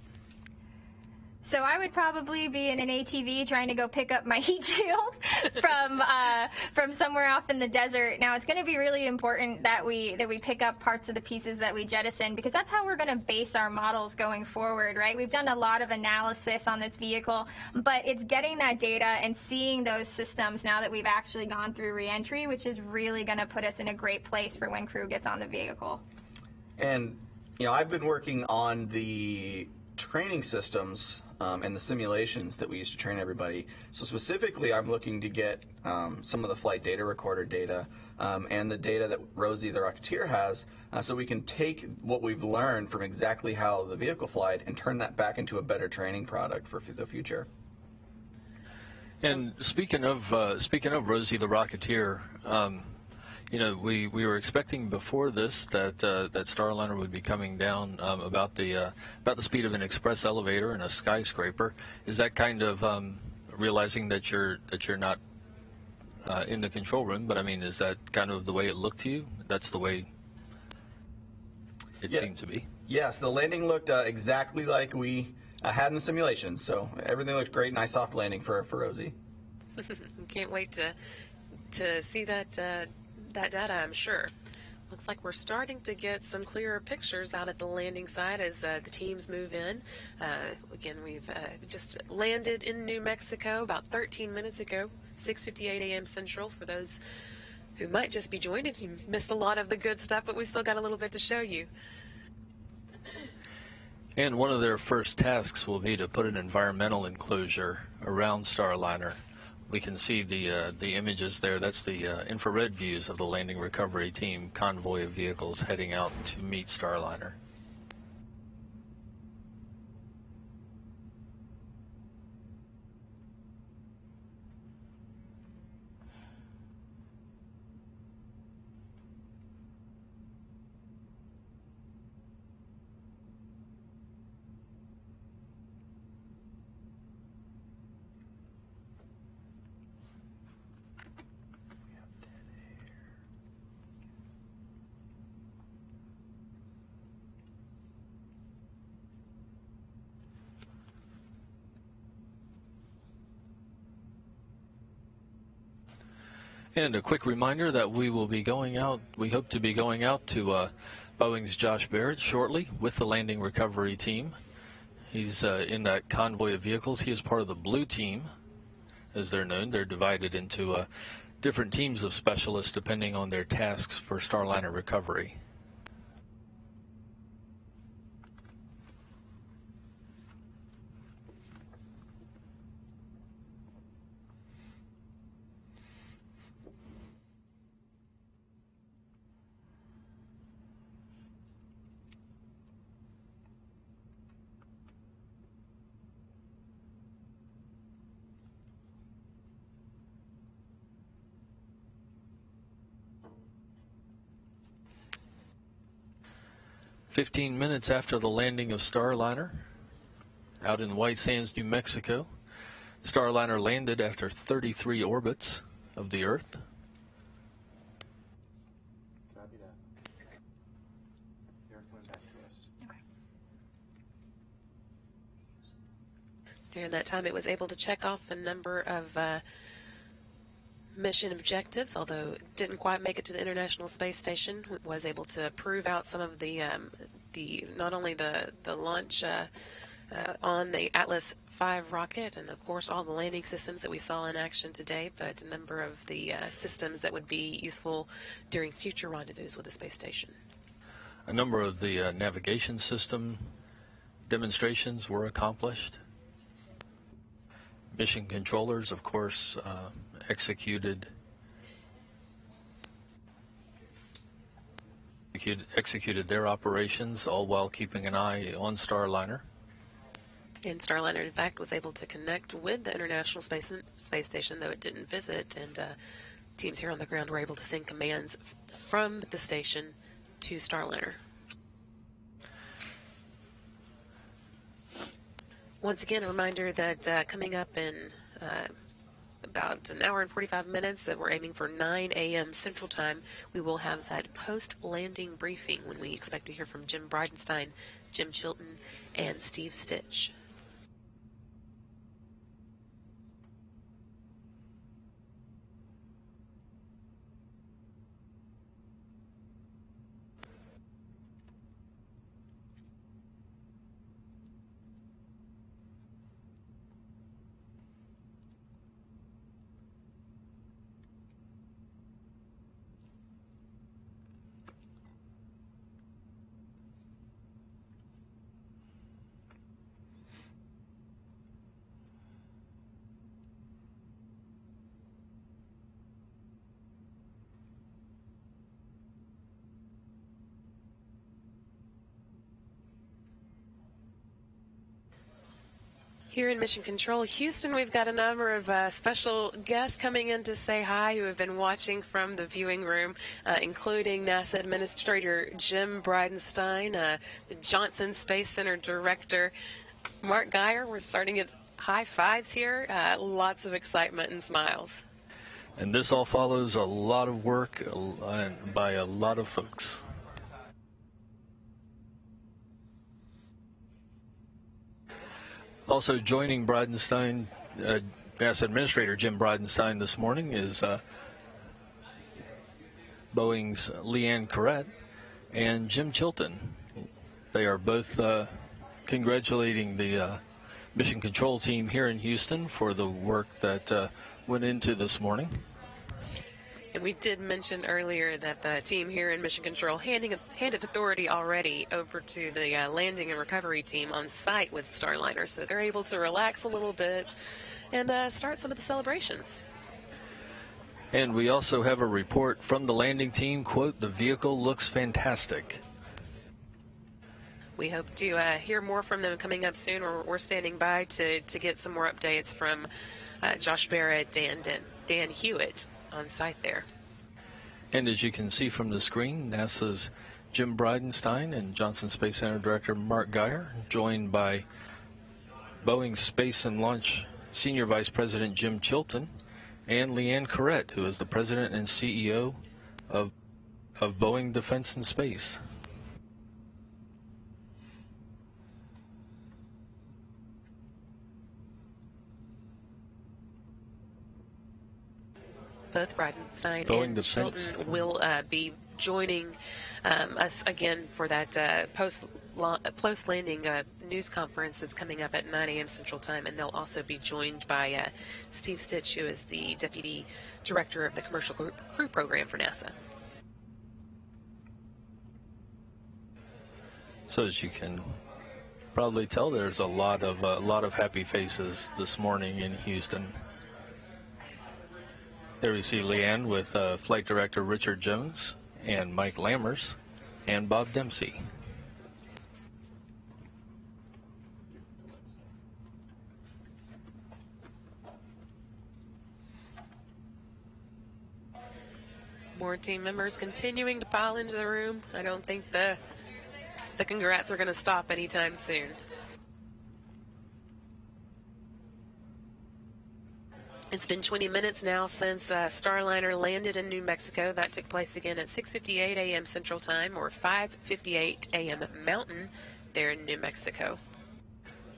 So I would probably be in an ATV trying to go pick up my heat shield from somewhere off in the desert. Now it's going to be really important that we pick up parts of the pieces that we jettison, because that's how we're going to base our models going forward, right? We've done a lot of analysis on this vehicle, but it's getting that data and seeing those systems now that we've actually gone through reentry, which is really going to put us in a great place for when crew gets on the vehicle. And I've been working on the training systems and the simulations that we use to train everybody. So specifically, I'm looking to get some of the flight data recorder data and the data that Rosie the Rocketeer has, so we can take what we've learned from exactly how the vehicle flied and turn that back into a better training product for the future. And speaking of Rosie the Rocketeer, we were expecting before this that Starliner would be coming down about the speed of an express elevator and a skyscraper. Is that kind of realizing that you're not in the control room? But I mean, is that kind of the way it looked to you? That's the way it seemed to be. Yes, the landing looked exactly like we had in the simulations. So everything looked great. Nice soft landing for Rosie. Can't wait to see that data, I'm sure. Looks like we're starting to get some clearer pictures out at the landing site as the teams move in. Again, we've just landed in New Mexico about 13 minutes ago, 6:58 a.m. Central. For those who might just be joining, you missed a lot of the good stuff, but we still got a little bit to show you. And one of their first tasks will be to put an environmental enclosure around Starliner. We can see the images there. That's the infrared views of the landing recovery team convoy of vehicles heading out to meet Starliner. And a quick reminder that we will be going out, we hope to be going out to Boeing's Josh Barrett shortly with the landing recovery team. He's in that convoy of vehicles. He is part of the blue team, as they're known. They're divided into different teams of specialists depending on their tasks for Starliner recovery. 15 minutes after the landing of Starliner out in White Sands, New Mexico. Starliner landed after 33 orbits of the Earth. Copy that. The Earth went back to us. Okay. During that time, it was able to check off a number of mission objectives, although it didn't quite make it to the International Space Station. It was able to prove out some of the not only the launch on the Atlas V rocket, and of course all the landing systems that we saw in action today, but a number of the systems that would be useful during future rendezvous with the space station. A number of the navigation system demonstrations were accomplished. Mission controllers, of course, executed their operations, all while keeping an eye on Starliner. And Starliner, in fact, was able to connect with the International Space Station, though it didn't visit, and teams here on the ground were able to send commands from the station to Starliner. Once again, a reminder that coming up in about an hour and 45 minutes, that we're aiming for 9 a.m. Central Time, we will have that post-landing briefing when we expect to hear from Jim Bridenstine, Jim Chilton, and Steve Stitch. Here in Mission Control Houston, we've got a number of special guests coming in to say hi who have been watching from the viewing room, including NASA Administrator Jim Bridenstine, the Johnson Space Center Director Mark Geyer. We're starting at high fives here, lots of excitement and smiles. And this all follows a lot of work by a lot of folks. Also joining Bridenstine, NASA Administrator Jim Bridenstine this morning is Boeing's Leanne Corrett and Jim Chilton. They are both congratulating the Mission Control team here in Houston for the work that went into this morning. And we did mention earlier that the team here in Mission Control handed authority already over to the landing and recovery team on site with Starliner, so they're able to relax a little bit and start some of the celebrations. And we also have a report from the landing team, quote, "The vehicle looks fantastic." We hope to hear more from them coming up soon. We're standing by to get some more updates from Josh Barrett and Dan Hewitt on site there. And as you can see from the screen, NASA's Jim Bridenstine and Johnson Space Center Director Mark Geyer, joined by Boeing Space and Launch Senior Vice President Jim Chilton and Leanne Corrett, who is the President and CEO of Boeing Defense and Space. Both Bridenstine Boeing and Defense. Chilton will be joining us again for that post-landing news conference that's coming up at 9 a.m. Central Time, and they'll also be joined by Steve Stitch, who is the Deputy Director of the Commercial Crew Program for NASA. So as you can probably tell, there's a lot of happy faces this morning in Houston. There we see Leanne with Flight Director Richard Jones and Mike Lammers and Bob Dempsey. More team members continuing to pile into the room. I don't think the the congrats are going to stop anytime soon. It's been 20 minutes now since Starliner landed in New Mexico. That took place again at 6:58 a.m. Central Time, or 5:58 a.m. Mountain there in New Mexico.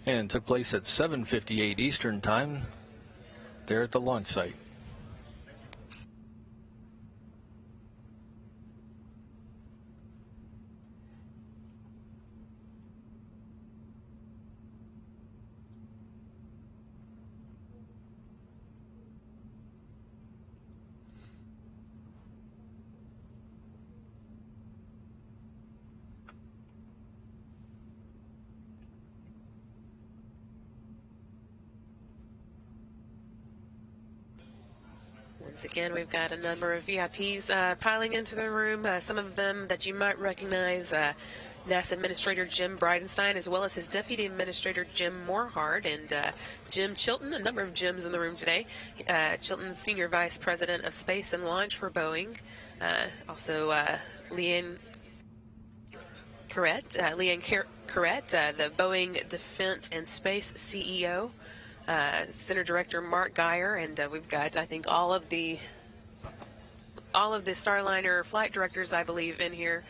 And took place at 7:58 Eastern Time there at the launch site. Once again, we've got a number of VIPs piling into the room, some of them that you might recognize, NASA Administrator Jim Bridenstine, as well as his Deputy Administrator Jim Morehard, and Jim Chilton, a number of Jims in the room today. Chilton's Senior Vice President of Space and Launch for Boeing. Also, Leanne Carrette, the Boeing Defense and Space CEO. Center Director Mark Geyer, and we've got, I think, all of the Starliner flight directors, I believe, in here.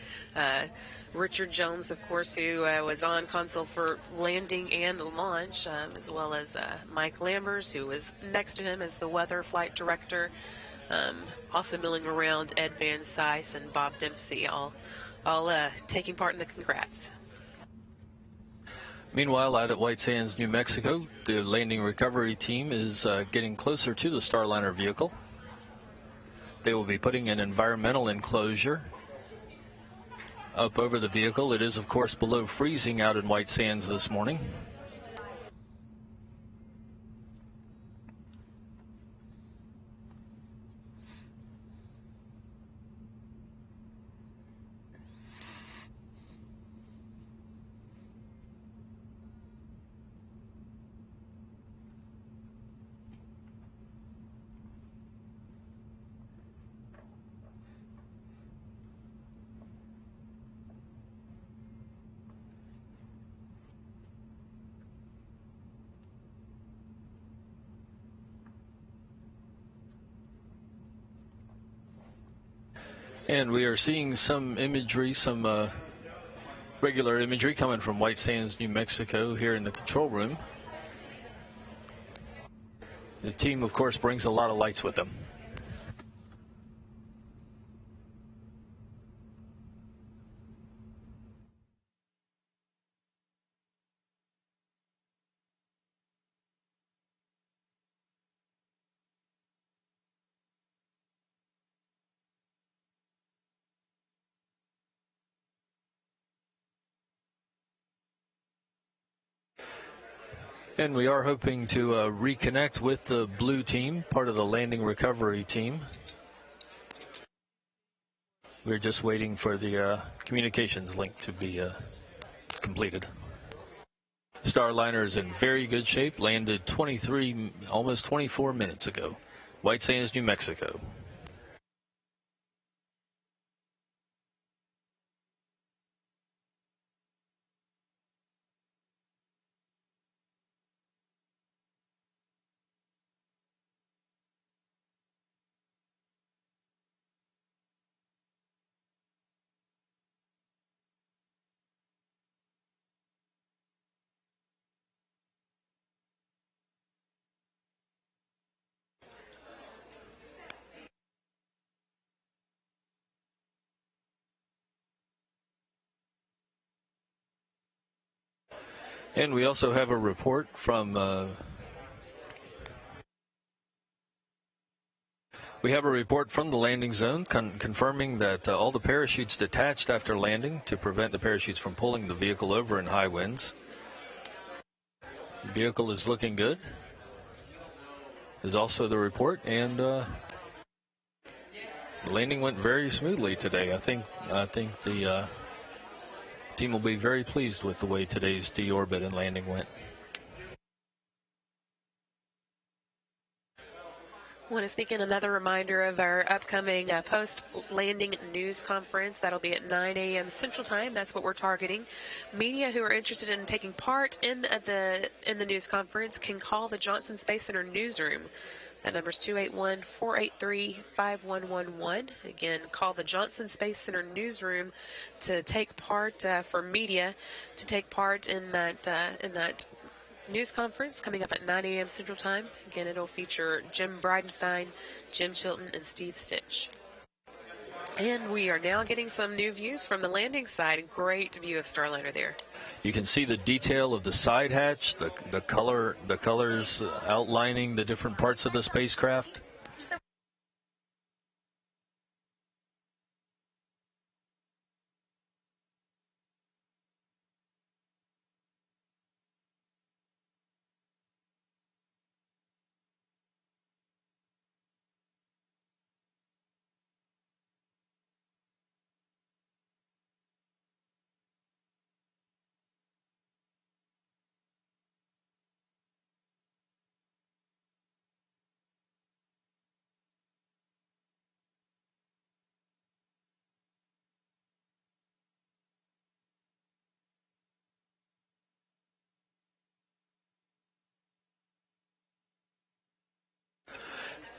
Richard Jones, of course, who was on console for landing and launch, as well as Mike Lambers, who was next to him as the weather flight director. Also milling around Ed Van Cise and Bob Dempsey, all taking part in the congrats. Meanwhile, out at White Sands, New Mexico, the landing recovery team is getting closer to the Starliner vehicle. They will be putting an environmental enclosure up over the vehicle. It is, of course, below freezing out in White Sands this morning. And we are seeing some imagery, some regular imagery coming from White Sands, New Mexico, here in the control room. The team, of course, brings a lot of lights with them. And we are hoping to reconnect with the blue team, part of the landing recovery team. We're just waiting for the communications link to be completed. Starliner is in very good shape, landed almost 24 minutes ago. White Sands, New Mexico. And we also have a report from the landing zone confirming that all the parachutes detached after landing to prevent the parachutes from pulling the vehicle over in high winds. The vehicle is looking good, is also the report, and the landing went very smoothly today. I think the team will be very pleased with the way today's deorbit and landing went. Want to sneak in another reminder of our upcoming post-landing news conference. That'll be at 9 a.m. Central Time. That's what we're targeting. Media who are interested in taking part in the news conference can call the Johnson Space Center newsroom. That number is 281-483-5111. Again, call the Johnson Space Center newsroom to take part for media to take part in that news conference coming up at 9 a.m. Central Time. Again, it'll feature Jim Bridenstine, Jim Chilton, and Steve Stitch. And we are now getting some new views from the landing side. Great view of Starliner there. You can see the detail of the side hatch, the colors outlining the different parts of the spacecraft.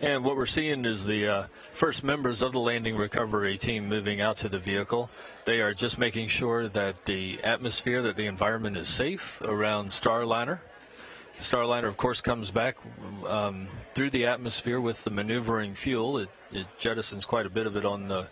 And what we're seeing is the first members of the landing recovery team moving out to the vehicle. They are just making sure that the atmosphere, that the environment is safe around Starliner. Starliner, of course, comes back through the atmosphere with the maneuvering fuel. It jettisons quite a bit of it on the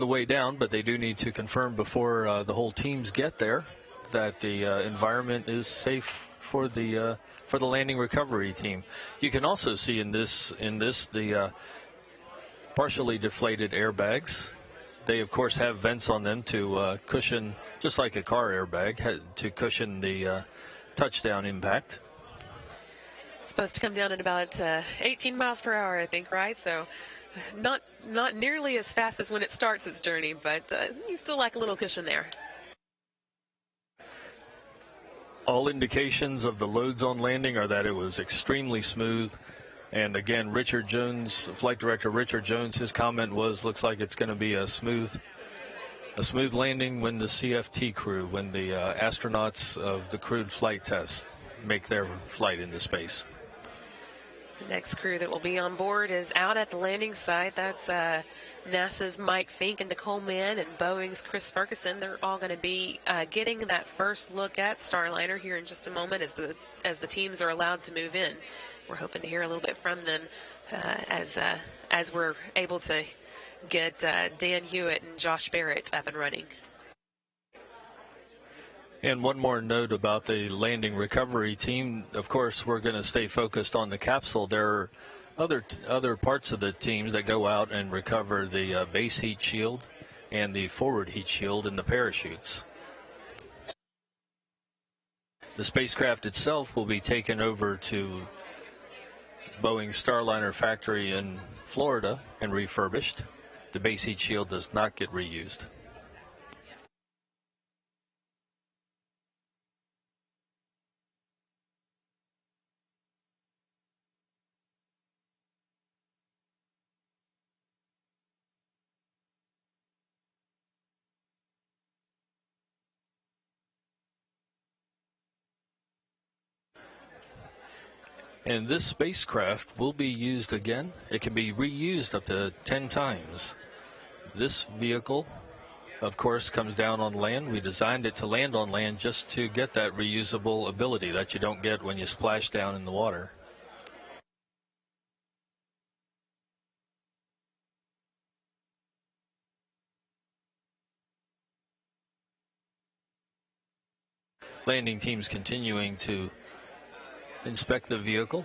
way down, but they do need to confirm before the whole teams get there that the environment is safe for the landing recovery team. You can also see in this the partially deflated airbags. They of course have vents on them to cushion, just like a car airbag, to cushion the touchdown impact. It's supposed to come down at about 18 miles per hour, I think, right? So not nearly as fast as when it starts its journey, but you still like a little cushion there. All indications of the loads on landing are that it was extremely smooth. And again, Richard Jones, Flight Director Richard Jones, his comment was, looks like it's going to be a smooth landing when the CFT crew, when the astronauts of the crewed flight test make their flight into space. The next crew that will be on board is out at the landing site. That's NASA's Mike Fink and Nicole Mann and Boeing's Chris Ferguson. They're all going to be getting that first look at Starliner here in just a moment as the teams are allowed to move in. We're hoping to hear a little bit from them as we're able to get Dan Hewitt and Josh Barrett up and running. And one more note about the landing recovery team. Of course, we're going to stay focused on the capsule. There are other parts of the teams that go out and recover the base heat shield and the forward heat shield and the parachutes. The spacecraft itself will be taken over to Boeing Starliner factory in Florida and refurbished. The base heat shield does not get reused. And this spacecraft will be used again. It can be reused up to 10 times. This vehicle, of course, comes down on land. We designed it to land on land just to get that reusable ability that you don't get when you splash down in the water. Landing teams continuing to inspect the vehicle.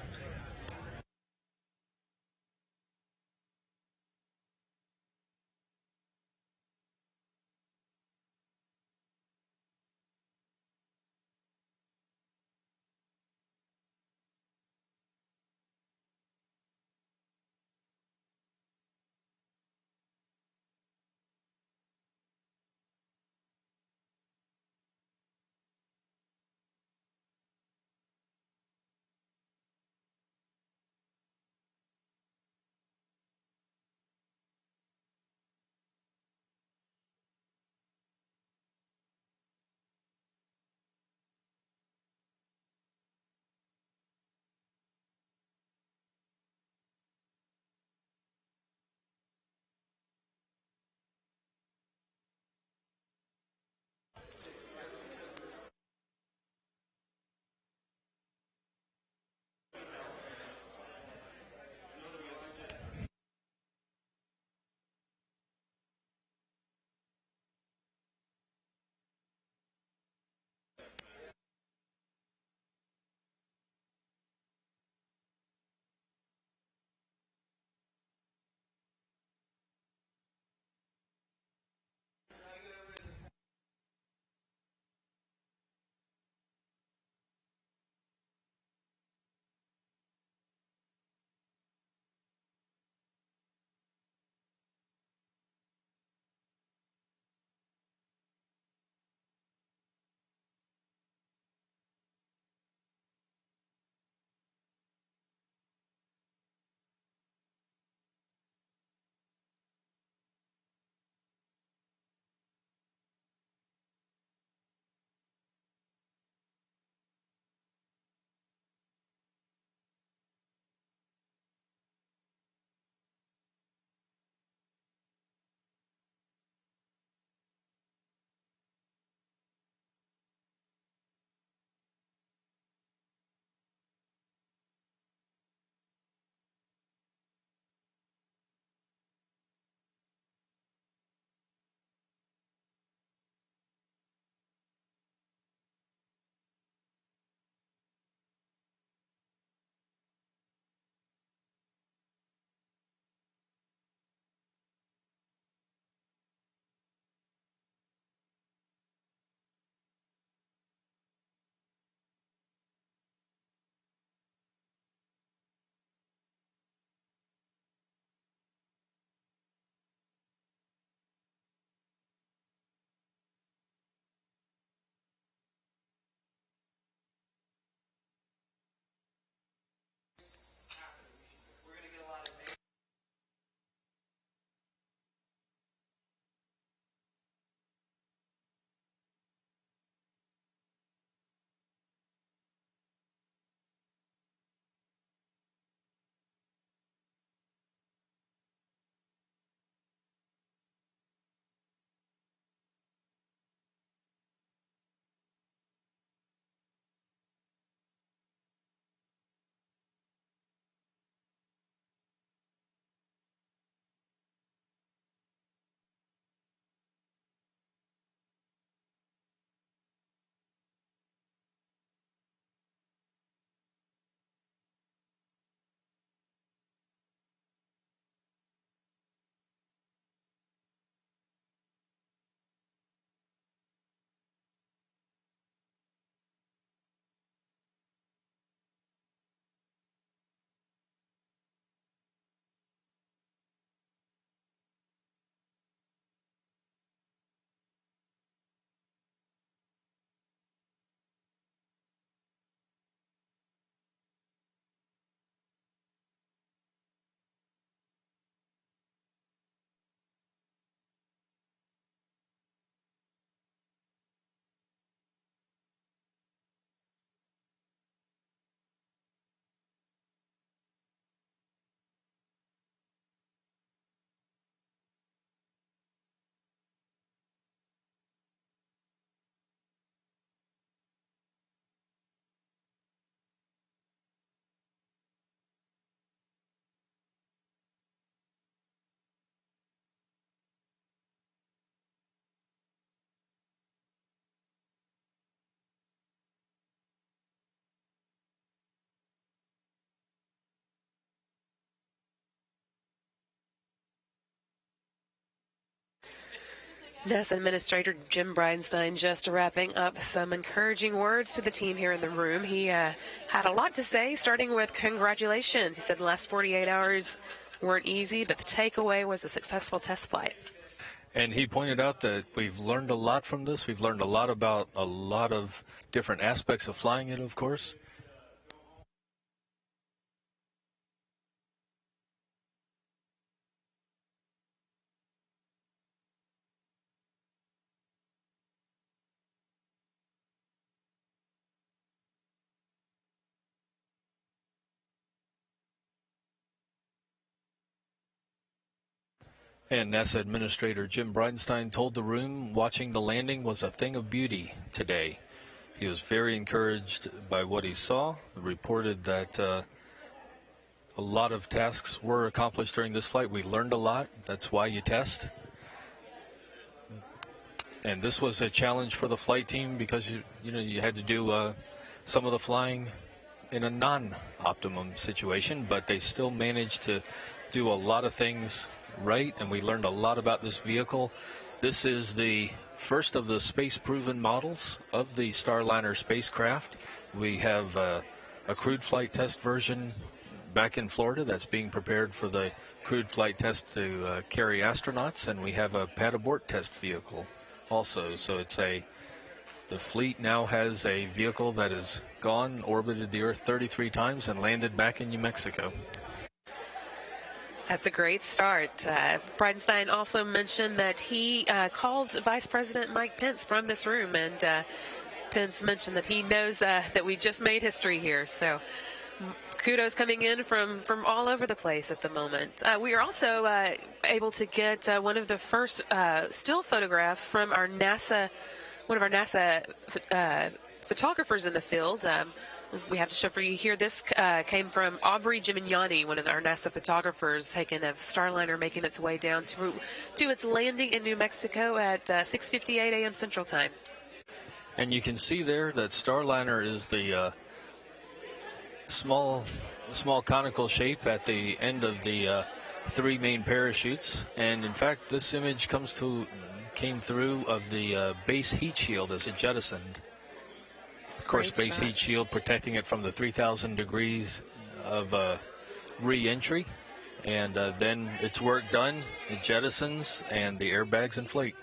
NASA Administrator Jim Bridenstine just wrapping up some encouraging words to the team here in the room. He had a lot to say, starting with congratulations. He said the last 48 hours weren't easy, but the takeaway was a successful test flight. And he pointed out that we've learned a lot from this. We've learned a lot about a lot of different aspects of flying it, of course. And NASA Administrator Jim Bridenstine told the room watching the landing was a thing of beauty today. He was very encouraged by what he saw. He reported that a lot of tasks were accomplished during this flight. We learned a lot. That's why you test. And this was a challenge for the flight team because you had to do some of the flying in a non-optimum situation, but they still managed to do a lot of things right, and we learned a lot about this vehicle. This is the first of the space-proven models of the Starliner spacecraft. We have a crewed flight test version back in Florida that's being prepared for the crewed flight test to carry astronauts, and we have a pad abort test vehicle also. So the fleet now has a vehicle that has orbited the Earth 33 times and landed back in New Mexico. That's a great start. Bridenstine also mentioned that he called Vice President Mike Pence from this room, and Pence mentioned that he knows that we just made history here. So kudos coming in from all over the place at the moment. We are also able to get one of the first still photographs from one of our NASA photographers in the field. We have to show for you here. This came from Aubrey Gimignani, one of our NASA photographers, taken of Starliner making its way down to its landing in New Mexico at 6:58 a.m. Central Time. And you can see there that Starliner is the small conical shape at the end of the three main parachutes. And in fact, this image came through of the base heat shield as it jettisoned. Of course, base heat shield protecting it from the 3,000 degrees of re-entry, and then its work done, it jettisons and the airbags inflate.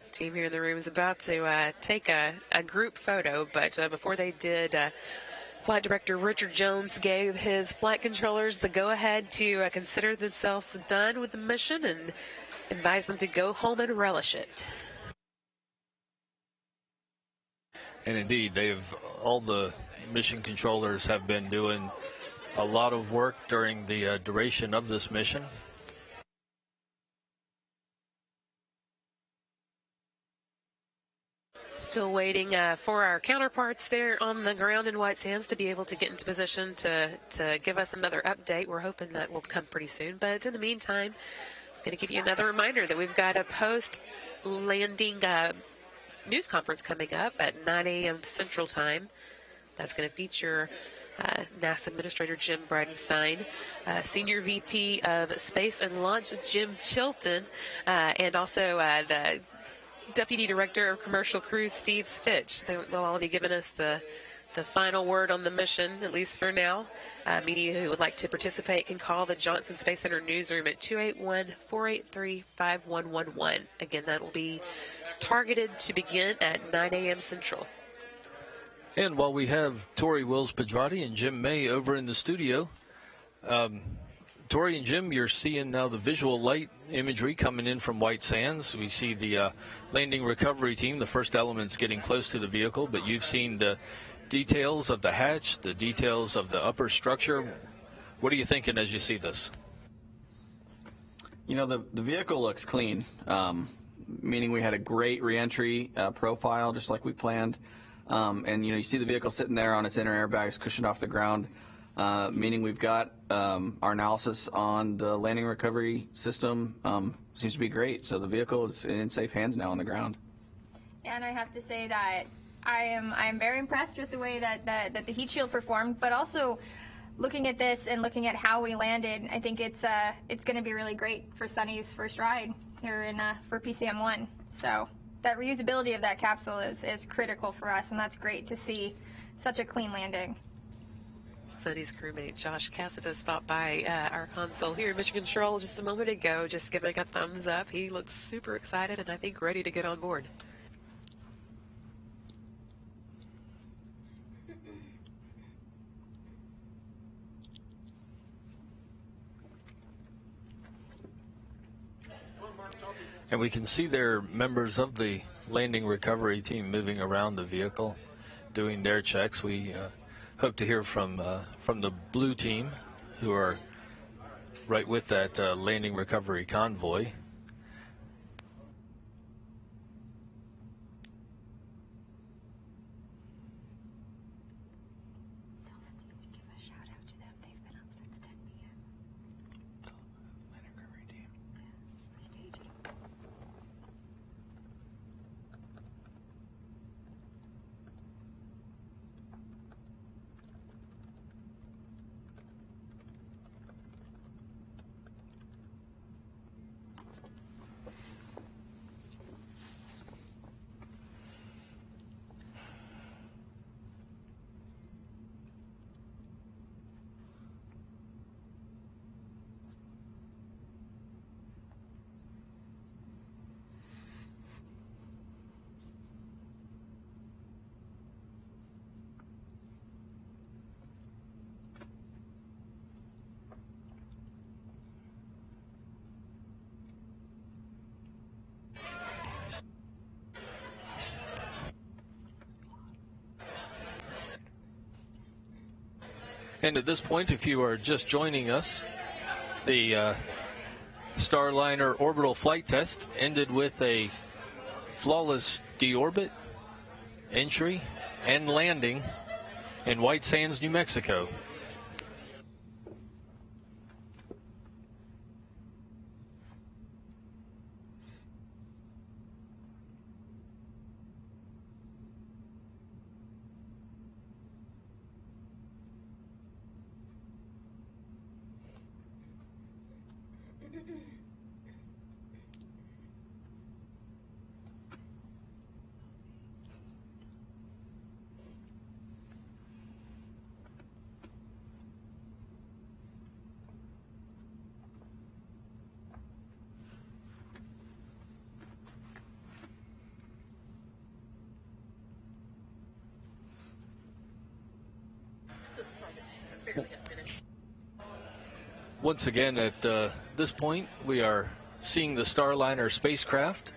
The team here in the room is about to take a group photo, but before they did, Flight Director Richard Jones gave his flight controllers the go-ahead to consider themselves done with the mission and advised them to go home and relish it. And indeed, all the mission controllers have been doing a lot of work during the duration of this mission. Still waiting for our counterparts there on the ground in White Sands to be able to get into position to give us another update. We're hoping that will come pretty soon. But in the meantime, I'm going to give you another reminder that we've got a post-landing news conference coming up at 9 a.m. Central Time. That's going to feature NASA Administrator Jim Bridenstine, Senior VP of Space and Launch Jim Chilton, and also the Deputy Director of Commercial Crews, Steve Stitch. They'll all be giving us the final word on the mission, at least for now. Media who would like to participate can call the Johnson Space Center newsroom at 281-483-5111. Again, that will be targeted to begin at 9 a.m. Central. And while we have Tori Wills-Pedrati and Jim May over in the studio, Tori and Jim, you're seeing now the visual light imagery coming in from White Sands. We see the landing recovery team, the first elements getting close to the vehicle, but you've seen the details of the hatch, the details of the upper structure. What are you thinking as you see this? You know, the vehicle looks clean, meaning we had a great reentry profile, just like we planned. And, you see the vehicle sitting there on its inner airbags cushioned off the ground. Meaning we've got our analysis on the landing recovery system seems to be great. So the vehicle is in safe hands now on the ground. And I have to say that I'm very impressed with the way that the heat shield performed, but also looking at this and looking at how we landed, I think it's going to be really great for Sunny's first ride here for PCM1. So that reusability of that capsule is critical for us, and that's great to see such a clean landing. Sunny's crewmate Josh Cassidy stopped by our console here in Mission Control just a moment ago, just giving a thumbs up. He looked super excited and I think ready to get on board. And we can see there members of the landing recovery team moving around the vehicle, doing their checks. We hope to hear from the blue team, who are right with that landing recovery convoy. And at this point, if you are just joining us, the Starliner orbital flight test ended with a flawless deorbit, entry, and landing in White Sands, New Mexico. Once again, at this point, we are seeing the Starliner spacecraft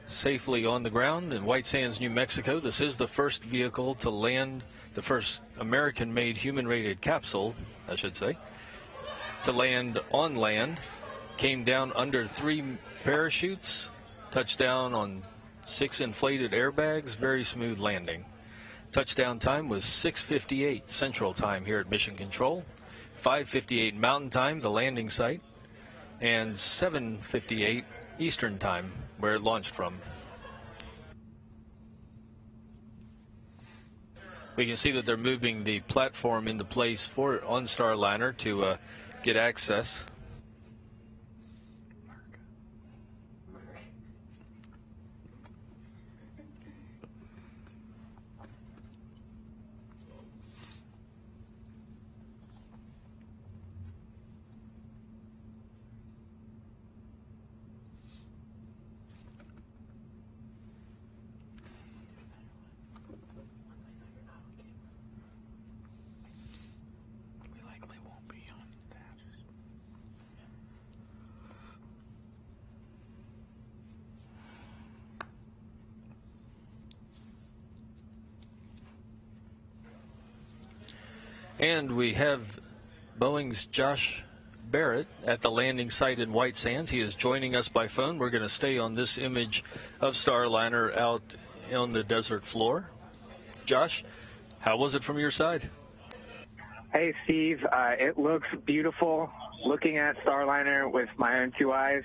safely on the ground in White Sands, New Mexico. This is the first vehicle to land, the first American-made human-rated capsule, I should say, to land on land. Came down under 3 parachutes, touched down on 6 inflated airbags, very smooth landing. Touchdown time was 6:58 Central Time here at Mission Control, 5:58 Mountain Time, the landing site, and 7:58 Eastern Time, where it launched from. We can see that they're moving the platform into place on Starliner to get access. And we have Boeing's Josh Barrett at the landing site in White Sands. He is joining us by phone. We're going to stay on this image of Starliner out on the desert floor. Josh, how was it from your side? Hey, Steve. It looks beautiful. Looking at Starliner with my own 2 eyes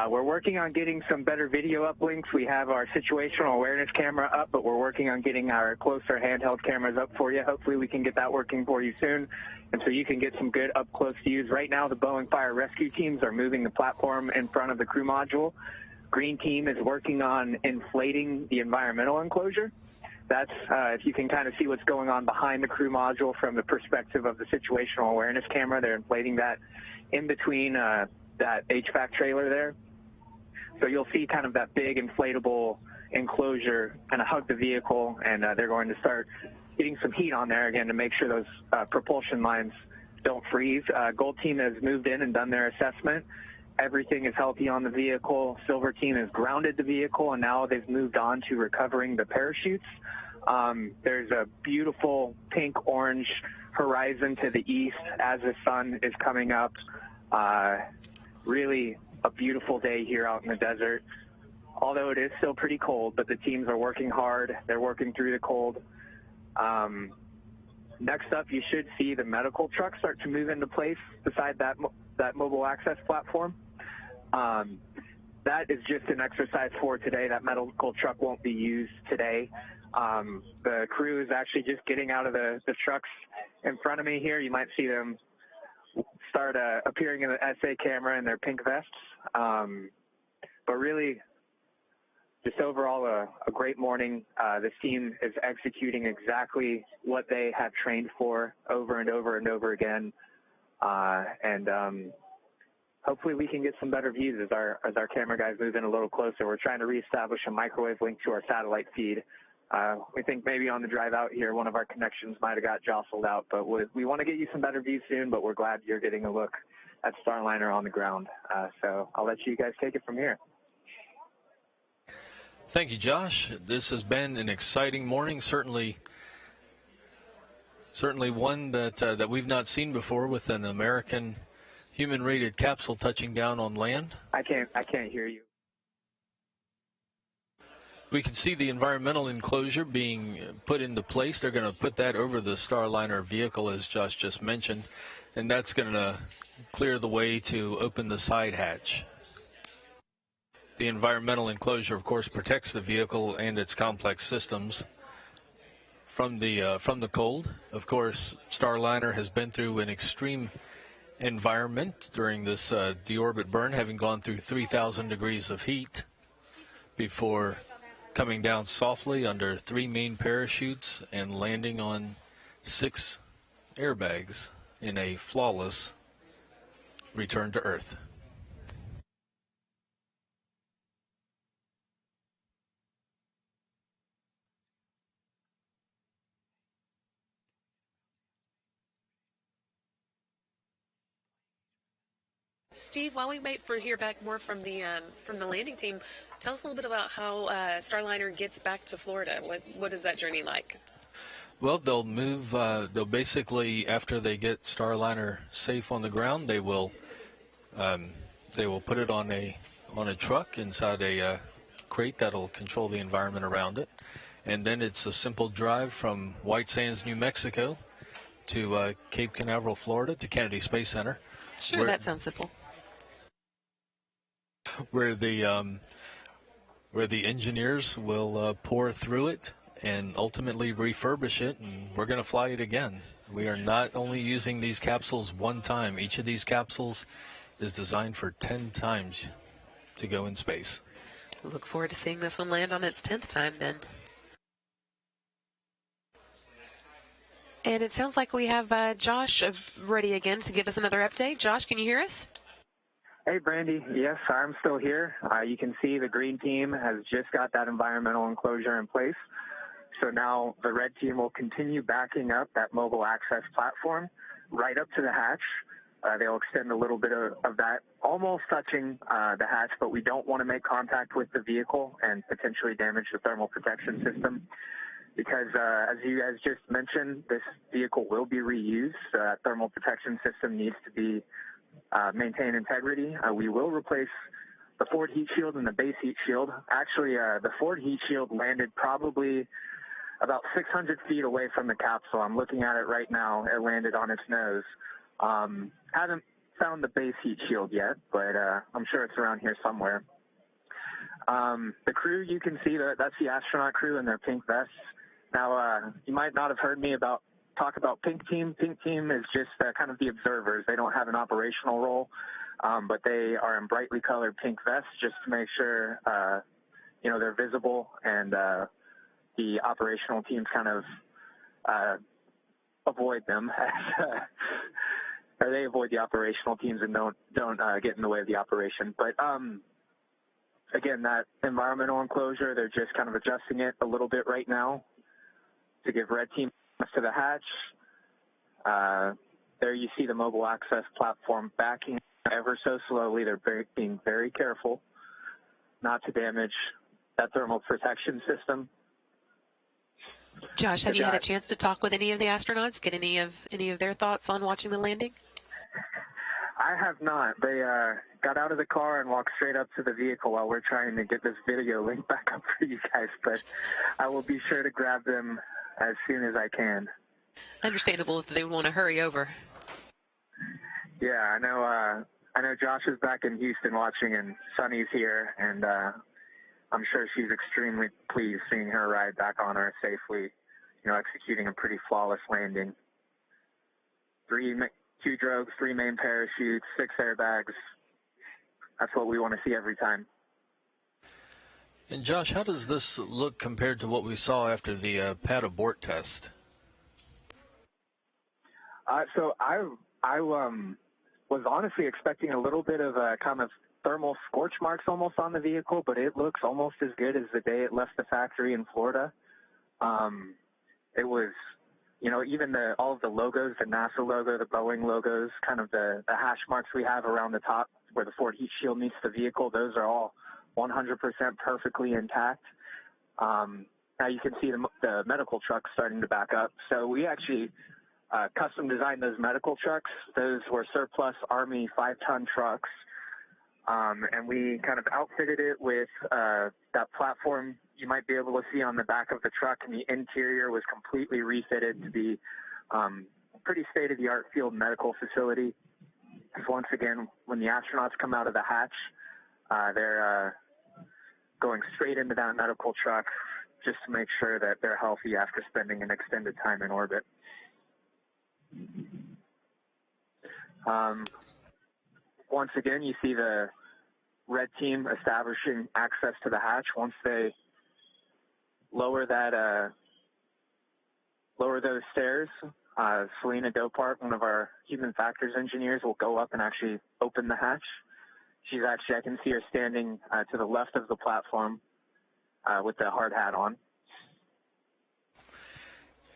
We're working on getting some better video uplinks. We have our situational awareness camera up, but we're working on getting our closer handheld cameras up for you. Hopefully we can get that working for you soon, and so you can get some good up-close views. Right now, the Boeing fire rescue teams are moving the platform in front of the crew module. Green team is working on inflating the environmental enclosure. That's, if you can kind of see what's going on behind the crew module from the perspective of the situational awareness camera, they're inflating that in between that HVAC trailer there. So you'll see kind of that big inflatable enclosure kind of hug the vehicle, and they're going to start getting some heat on there again to make sure those propulsion lines don't freeze. Gold team has moved in and done their assessment. Everything is healthy on the vehicle. Silver team has grounded the vehicle, and now they've moved on to recovering the parachutes. There's a beautiful pink-orange horizon to the east as the sun is coming up. Really a beautiful day here out in the desert, although it is still pretty cold, but the teams are working hard. They're working through the cold. Next up, you should see the medical truck start to move into place beside that mobile access platform. That is just an exercise for today. That medical truck won't be used today. The crew is actually just getting out of the trucks in front of me here. You might see them start appearing in the SA camera in their pink vests. But really, just overall a great morning. This team is executing exactly what they have trained for over and over and over again. Hopefully we can get some better views as our camera guys move in a little closer. We're trying to reestablish a microwave link to our satellite feed. We think maybe on the drive out here, one of our connections might have got jostled out, but we want to get you some better views soon, but we're glad you're getting a look at Starliner on the ground. So I'll let you guys take it from here. Thank you, Josh. This has been an exciting morning, certainly one that we've not seen before, with an American human-rated capsule touching down on land. I can't hear you. We can see the environmental enclosure being put into place. They're going to put that over the Starliner vehicle, as Josh just mentioned, and that's going to clear the way to open the side hatch. The environmental enclosure, of course, protects the vehicle and its complex systems from the cold. Of course, Starliner has been through an extreme environment during this deorbit burn, having gone through 3,000 degrees of heat before coming down softly under 3 main parachutes and landing on 6 airbags in a flawless return to Earth. Steve, while we wait for hear back more from the landing team, tell us a little bit about how Starliner gets back to Florida. What is that journey like? Well, they'll move. They'll basically, after they get Starliner safe on the ground, they will put it on a truck inside a crate that'll control the environment around it, and then it's a simple drive from White Sands, New Mexico, to Cape Canaveral, Florida, to Kennedy Space Center. Sure, that sounds simple. Where the engineers will pour through it and ultimately refurbish it, and we're going to fly it again. We are not only using these capsules one time. Each of these capsules is designed for 10 times to go in space. Look forward to seeing this one land on its 10th time then. And it sounds like we have Josh ready again to give us another update. Josh, can you hear us? Hey, Brandy. Yes, I'm still here. You can see the green team has just got that environmental enclosure in place. So now the red team will continue backing up that mobile access platform right up to the hatch. They'll extend a little bit of that, almost touching the hatch, but we don't want to make contact with the vehicle and potentially damage the thermal protection system. Because as you guys just mentioned, this vehicle will be reused. That thermal protection system needs to be maintain integrity. We will replace the forward heat shield and the base heat shield. Actually, the forward heat shield landed probably about 600 feet away from the capsule. I'm looking at it right now. It landed on its nose. Hasn't found the base heat shield yet, but I'm sure it's around here somewhere. The crew, you can see that's the astronaut crew in their pink vests. Now, you might not have heard me talk about Pink Team. Pink Team is just kind of the observers. They don't have an operational role, but they are in brightly colored pink vests just to make sure, they're visible, and the operational teams kind of avoid them, or they avoid the operational teams and don't get in the way of the operation. But again, that environmental enclosure, they're just kind of adjusting it a little bit right now to give red team to the hatch. There you see the mobile access platform backing ever so slowly. They're being very careful not to damage that thermal protection system. Josh, have you had a chance to talk with any of the astronauts, get any of their thoughts on watching the landing? I have not. They got out of the car and walked straight up to the vehicle while we're trying to get this video link back up for you guys, but I will be sure to grab them as soon as I can. Understandable if they want to hurry over. Yeah, I know Josh is back in Houston watching, and Sunny's here, and I'm sure she's extremely pleased seeing her ride back on Earth safely, executing a pretty flawless landing. 2 drogues, 3 main parachutes, 6 airbags. That's what we want to see every time. And Josh, how does this look compared to what we saw after the pad abort test? So I was honestly expecting a little bit of a kind of thermal scorch marks almost on the vehicle, but it looks almost as good as the day it left the factory in Florida. It was, even all of the logos, the NASA logo, the Boeing logos, kind of the hash marks we have around the top where the forward heat shield meets the vehicle, those are all 100% perfectly intact. Now you can see the medical trucks starting to back up. So we actually custom designed those medical trucks. Those were surplus Army 5-ton trucks. And we kind of outfitted it with that platform you might be able to see on the back of the truck, and the interior was completely refitted to be a pretty state-of-the-art field medical facility. So once again, when the astronauts come out of the hatch, they're going straight into that medical truck just to make sure that they're healthy after spending an extended time in orbit. Once again, you see the red team establishing access to the hatch. Once they lower those stairs, Selena Dopart, one of our human factors engineers, will go up and actually open the hatch. She's actually, I can see her standing to the left of the platform with the hard hat on.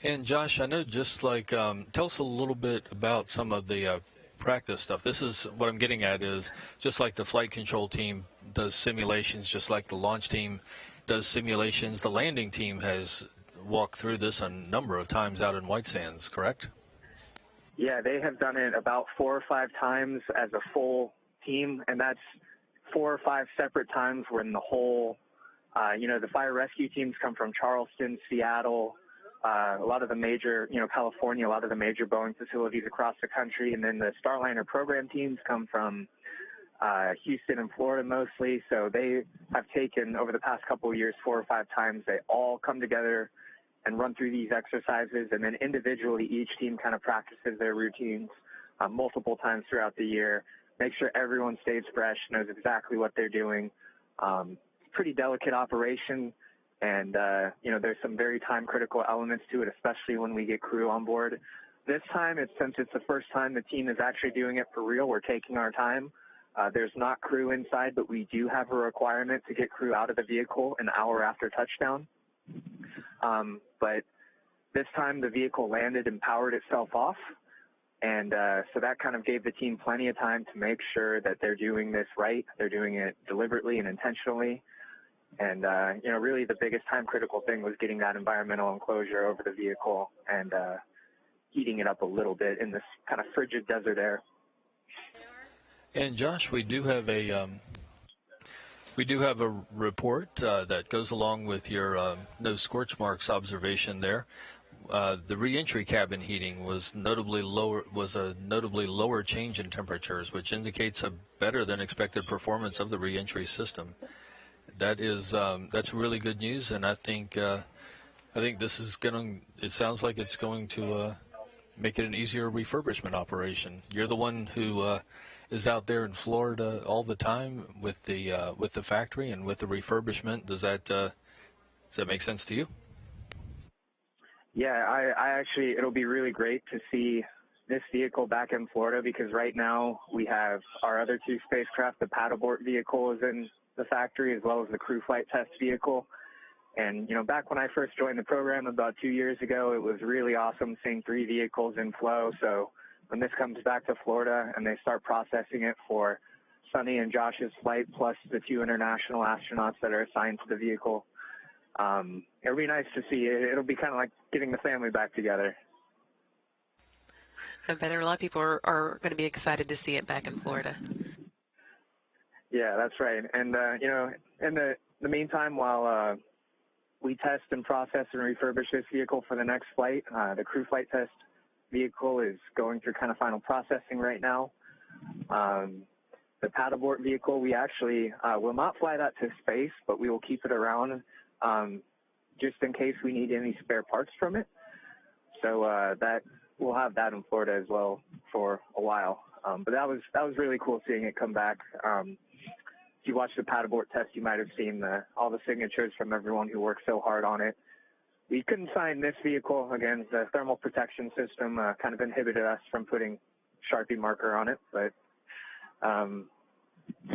And Josh, I know just like, tell us a little bit about some of the practice stuff. This is what I'm getting at is just like the flight control team does simulations, just like the launch team does simulations, the landing team has walked through this a number of times out in White Sands, correct? Yeah, they have done it about 4 or 5 times as a full team, and that's 4 or 5 separate times when the whole, the fire rescue teams come from Charleston, Seattle, a lot of the major, California, a lot of the major Boeing facilities across the country, and then the Starliner program teams come from Houston and Florida mostly. So they have taken, over the past couple of years, 4 or 5 times, they all come together and run through these exercises, and then individually each team kind of practices their routines multiple times throughout the year, make sure everyone stays fresh, knows exactly what they're doing. Pretty delicate operation. And, there's some very time-critical elements to it, especially when we get crew on board. This time, since it's the first time the team is actually doing it for real, we're taking our time. There's not crew inside, but we do have a requirement to get crew out of the vehicle an hour after touchdown. But this time, the vehicle landed and powered itself off. And so that kind of gave the team plenty of time to make sure that they're doing this right. They're doing it deliberately and intentionally. And, really the biggest time-critical thing was getting that environmental enclosure over the vehicle and heating it up a little bit in this kind of frigid desert air. And Josh, we do have a report that goes along with your no scorch marks observation there. The re-entry cabin heating was a notably lower change in temperatures, which indicates a better than expected performance of the re-entry system. That's really good news, and I think this is it sounds like it's going to make it an easier refurbishment operation. You're the one who is out there in Florida all the time with the factory and with the refurbishment. Does that make sense to you? Yeah, I actually, it'll be really great to see this vehicle back in Florida, because right now we have our other two spacecraft. The paddleboard vehicle is in the factory, as well as the crew flight test vehicle. And, back when I first joined the program about 2 years ago, it was really awesome seeing 3 vehicles in flow. So when this comes back to Florida and they start processing it for Sunny and Josh's flight, plus the 2 international astronauts that are assigned to the vehicle, it'll be nice to see. It'll be kind of like getting the family back together. I bet a lot of people are going to be excited to see it back in Florida. Yeah, that's right. And, in the meantime, while we test and process and refurbish this vehicle for the next flight, the crew flight test vehicle is going through kind of final processing right now. The paddleboard vehicle, we actually will not fly that to space, but we will keep it around just in case we need any spare parts from it. So that we'll have that in Florida as well for a while. But that was really cool seeing it come back. If you watched the paddleboard test, you might have seen all the signatures from everyone who worked so hard on it. We couldn't sign this vehicle. Again, the thermal protection system kind of inhibited us from putting Sharpie marker on it, but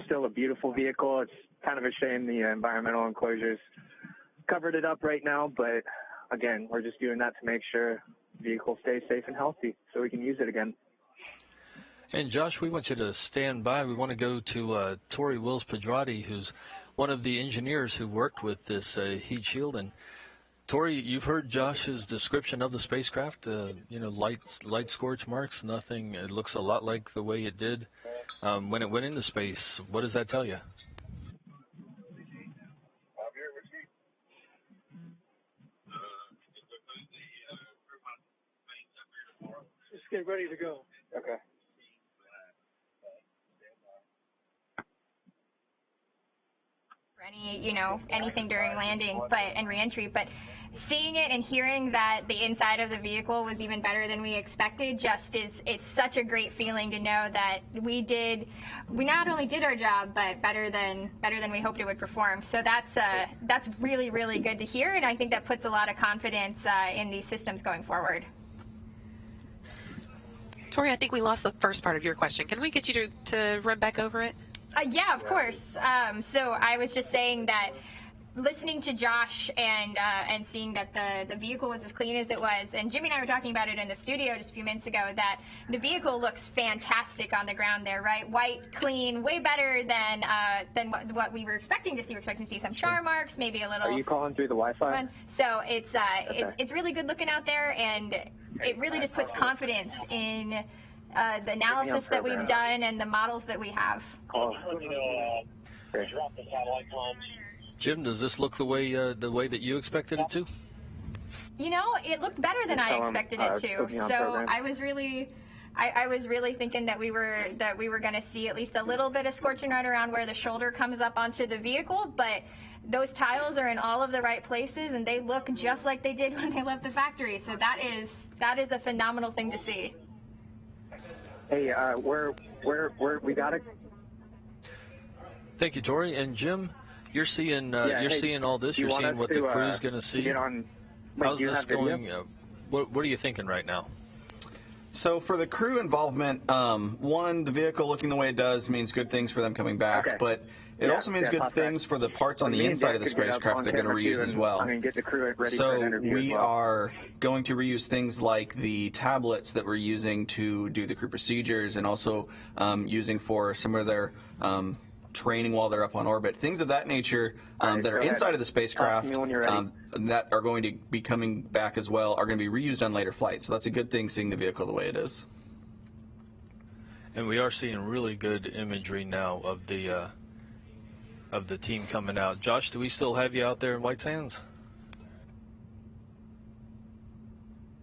still a beautiful vehicle. It's kind of a shame the environmental enclosures covered it up right now, but again, we're just doing that to make sure the vehicle stays safe and healthy so we can use it again. And Josh, we want you to stand by. We want to go to Tori Wills-Pedrati, who's one of the engineers who worked with this heat shield. And Tori, you've heard Josh's description of the spacecraft. Light scorch marks, nothing. It looks a lot like the way it did when it went into space. What does that tell you? Just get ready to go. Okay. Anything during landing and reentry, but seeing it and hearing that the inside of the vehicle was even better than we expected just is such a great feeling to know that we not only did our job, but better than we hoped it would perform. So that's really, really good to hear, and I think that puts a lot of confidence in these systems going forward. Tori, I think we lost the first part of your question. Can we get you to run back over it? Yeah, of course. So I was just saying that listening to Josh and seeing that the vehicle was as clean as it was, and Jimmy and I were talking about it in the studio just a few minutes ago, that the vehicle looks fantastic on the ground there, right? White, clean, way better than what we were expecting to see. We were expecting to see some char marks, maybe a little. Are you calling through the Wi-Fi? So it's really good looking out there, and it really just puts confidence in the analysis that we've done and the models that we have. Jim, does this look the way that you expected it to? It looked better than I expected it to. So I was really thinking that we were going to see at least a little bit of scorching right around where the shoulder comes up onto the vehicle, but those tiles are in all of the right places and they look just like they did when they left the factory. So that is a phenomenal thing to see. Hey, we got it. Thank you, Tori. And Jim, you're seeing seeing all this. You're seeing what the crew's going to see. How's this going? What are you thinking right now? So for the crew involvement, one, the vehicle looking the way it does means good things for them coming back, but it also means good things for the parts on the inside of the spacecraft they're going to reuse as well. So we are going to reuse things like the tablets that we're using to do the crew procedures, and also using for some of their training while they're up on orbit. Things of that nature that are inside of the spacecraft that are going to be coming back as well are going to be reused on later flights. So that's a good thing, seeing the vehicle the way it is. And we are seeing really good imagery now of the team coming out. Josh, do we still have you out there in White Sands?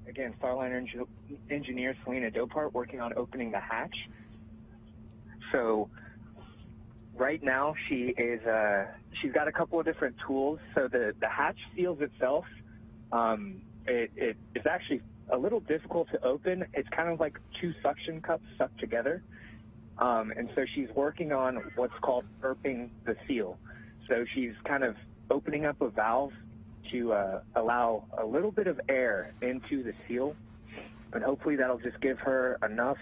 again, Starliner engineer Selena Dopart working on opening the hatch. So right now she's got a couple of different tools. So the hatch seals itself, it's actually a little difficult to open. It's kind of like two suction cups stuck together. And so she's working on what's called burping the seal. So she's kind of opening up a valve to allow a little bit of air into the seal, and hopefully that'll just give her enough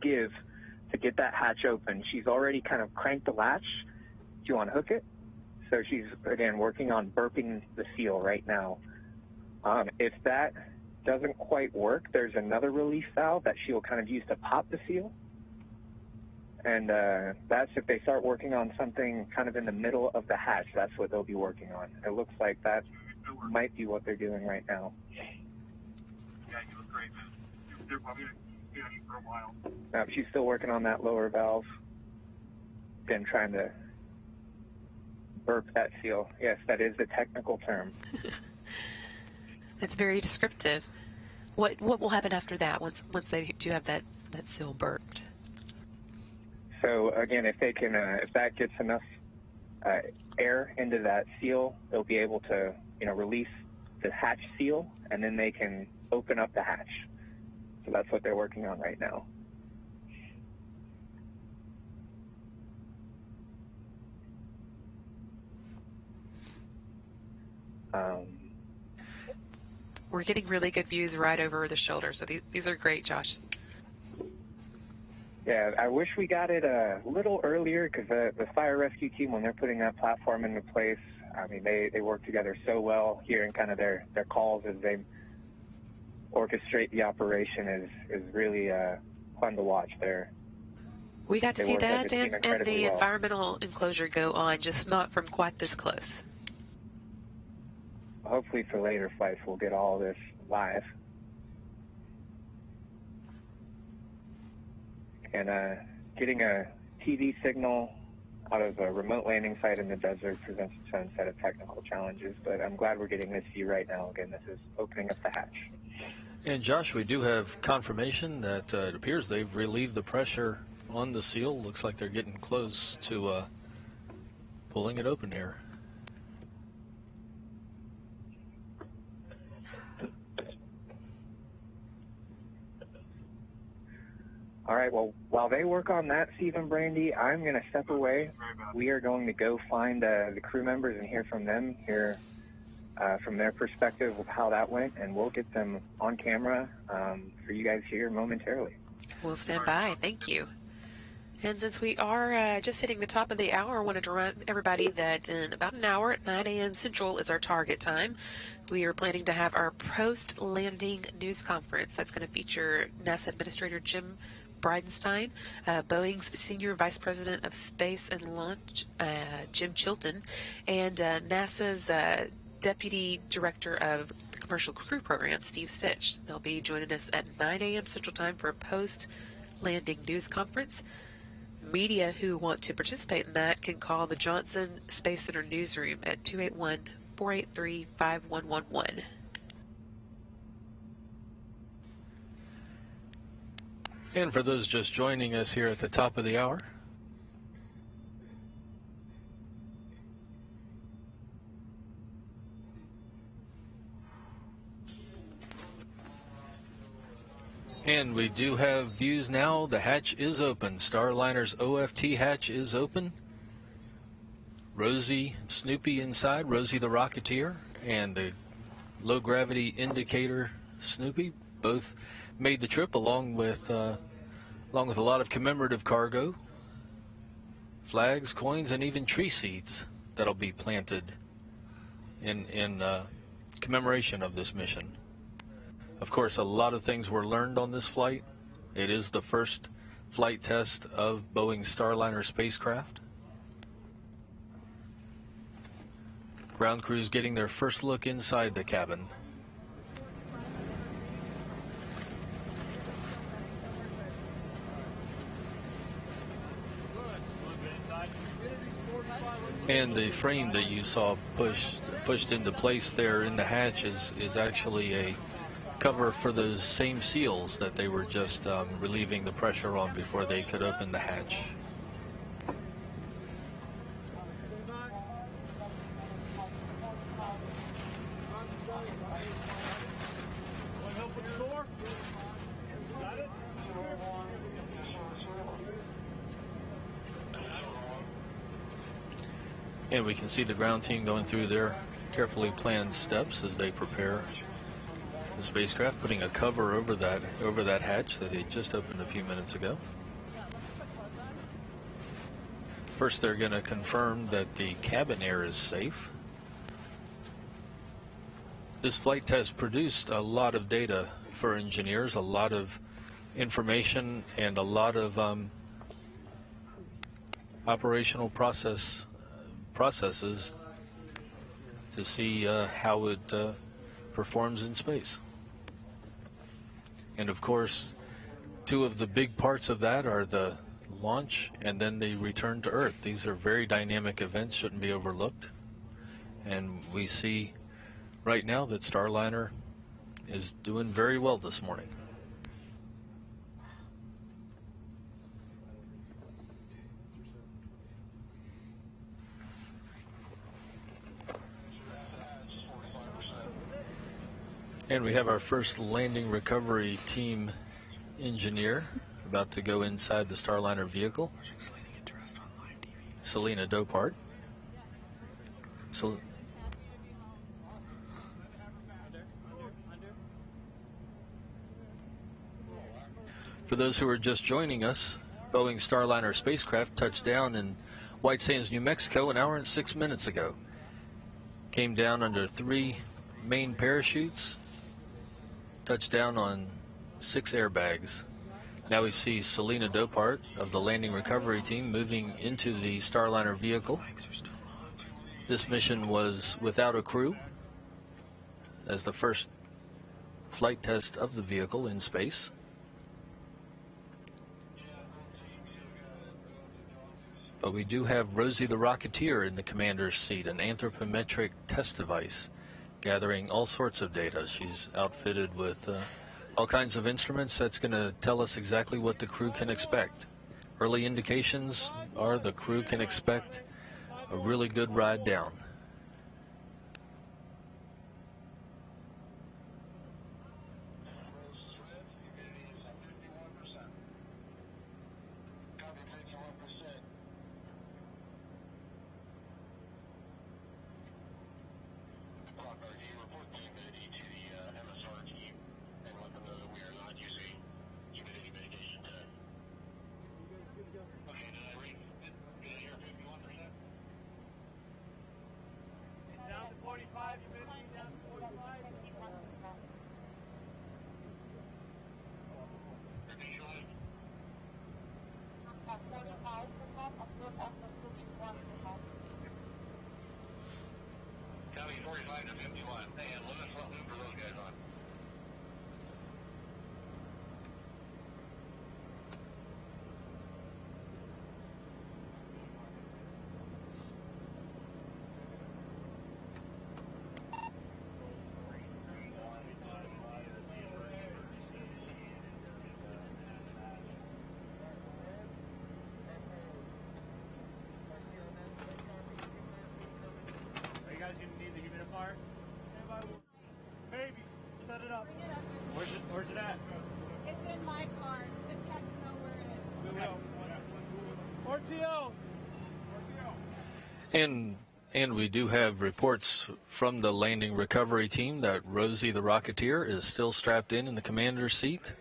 give to get that hatch open. She's already kind of cranked the latch to unhook it, so she's again working on burping the seal right now. If that doesn't quite work, there's another release valve that she'll kind of use to pop the seal. And that's if they start working on something kind of in the middle of the hatch, that's what they'll be working on. It looks like that might be what they're doing right now. Yeah, you look great, man. You're probably going to be on you for a while. She's still working on that lower valve. Again, trying to burp that seal. Yes, that is the technical term. That's very descriptive. What will happen after that once they do have that seal burped? So again, if that gets enough air into that seal, they'll be able to release the hatch seal, and then they can open up the hatch. So that's what they're working on right now. We're getting really good views right over the shoulder, so these are great, Josh. Yeah, I wish we got it a little earlier, because the fire rescue team, when they're putting that platform into place, I mean, they work together so well. Hearing kind of their calls as they orchestrate the operation is really fun to watch there. We got to see that and the well. environmental enclosure go on, just not from quite this close. Hopefully for later flights, we'll get all this live. And getting a TV signal out of a remote landing site in the desert presents its own set of technical challenges, but I'm glad we're getting this view right now. Again, this is opening up the hatch. And Josh, we do have confirmation that it appears they've relieved the pressure on the seal. Looks like they're getting close to pulling it open here. All right, well, while they work on that, Steve and Brandy, I'm going to step away. We are going to go find the crew members and hear from them, from their perspective of how that went, and we'll get them on camera for you guys here momentarily. We'll stand by. Thank you. And since we are just hitting the top of the hour, I wanted to remind everybody that in about an hour at 9 a.m. Central is our target time. We are planning to have our post-landing news conference. That's going to feature NASA Administrator Jim Bridenstine, Boeing's Senior Vice President of Space and Launch, Jim Chilton, and NASA's Deputy Director of the Commercial Crew Program, Steve Stitch. They'll be joining us at 9 a.m. Central Time for a post-landing news conference. Media who want to participate in that can call the Johnson Space Center newsroom at 281-483-5111. And for those just joining us here at the top of the hour, and we do have views now. The hatch is open. Starliner's OFT hatch is open. Rosie and Snoopy inside. Rosie the Rocketeer and the low gravity indicator Snoopy both made the trip along with a lot of commemorative cargo, flags, coins, and even tree seeds that'll be planted in commemoration of this mission. Of course, a lot of things were learned on this flight. It is the first flight test of Boeing's Starliner spacecraft. Ground crews getting their first look inside the cabin. And the frame that you saw pushed pushed into place there in the hatch is actually a cover for those same seals that they were just relieving the pressure on before they could open the hatch. And we can see the ground team going through their carefully planned steps as they prepare the spacecraft, putting a cover over that hatch that they just opened a few minutes ago. First, they're going to confirm that the cabin air is safe. This flight test produced a lot of data for engineers, a lot of information, and a lot of operational processes to see how it performs in space. And of course, two of the big parts of that are the launch and then the return to Earth. These are very dynamic events, shouldn't be overlooked. And we see right now that Starliner is doing very well this morning. And we have our first landing recovery team engineer about to go inside the Starliner vehicle. Selena Dopart. For those who are just joining us, Boeing Starliner spacecraft touched down in White Sands, New Mexico an hour and 6 minutes ago. Came down under 3 main parachutes, touched down on 6 airbags. Now we see Selena Dopart of the landing recovery team moving into the Starliner vehicle. This mission was without a crew as the first flight test of the vehicle in space. But we do have Rosie the Rocketeer in the commander's seat, an anthropometric test device, gathering all sorts of data. She's outfitted with all kinds of instruments that's going to tell us exactly what the crew can expect. Early indications are the crew can expect a really good ride down. County 45 to 51. And limit slow move for those guys on. Baby, set it up. Where's it at? It's in my car. The techs know where it is. RTO. And we do have reports from the landing recovery team that Rosie the Rocketeer is still strapped in the commander's seat.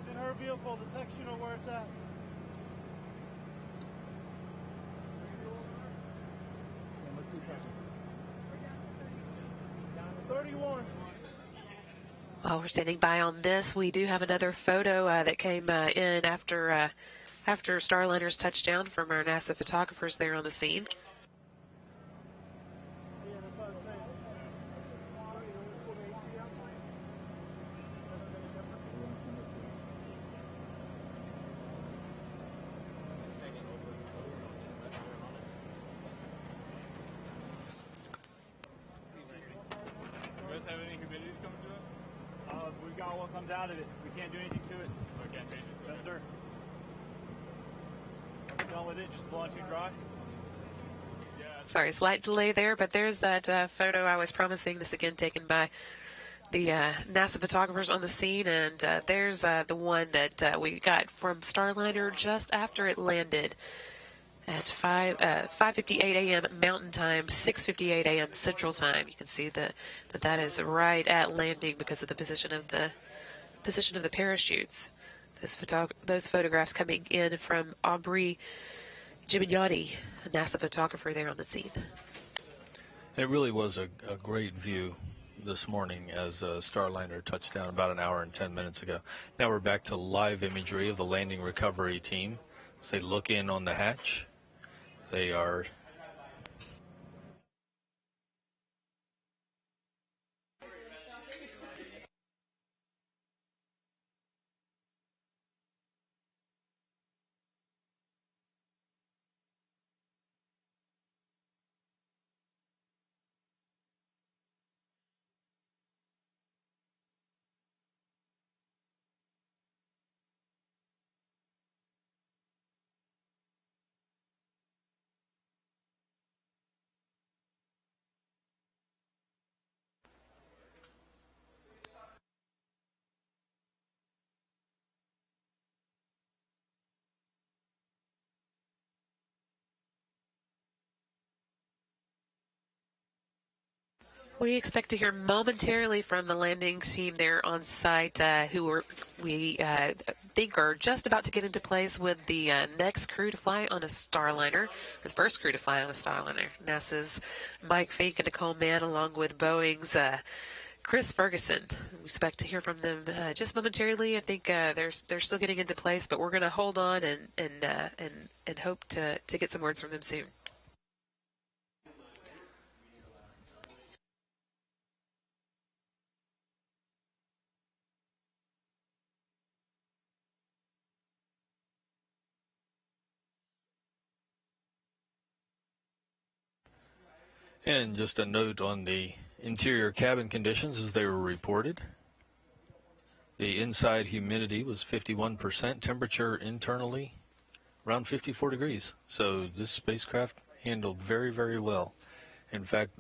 It's in her vehicle. The techs, you know where it's at. 31. While we're standing by on this, we do have another photo that came in after Starliner's touchdown from our NASA photographers there on the scene. tomorrow what comes out of it. We can't do anything to it. So I can't change it. Yes, sir. When we're done with it, just blow on too dry. Sorry, slight delay there, but there's that photo I was promising. This again taken by the NASA photographers on the scene, and there's the one that we got from Starliner just after it landed at 5:58 a.m. Mountain Time, 6:58 a.m. Central Time. You can see that is right at landing because of the position of the parachutes. Those photographs coming in from Aubrey Gimignani, a NASA photographer there on the scene. It really was a great view this morning as Starliner touched down about an hour and 10 minutes ago. Now we're back to live imagery of the landing recovery team as they look in on the hatch. They are We expect to hear momentarily from the landing team there on site, who we think are just about to get into place with the next crew to fly on a Starliner, or the first crew to fly on a Starliner. NASA's Mike Fink and Nicole Mann, along with Boeing's Chris Ferguson. We expect to hear from them just momentarily. I think they're still getting into place, but we're going to hold on and hope to get some words from them soon. And just a note on the interior cabin conditions as they were reported. The inside humidity was 51%, temperature internally around 54 degrees. So this spacecraft handled very, very well. In fact,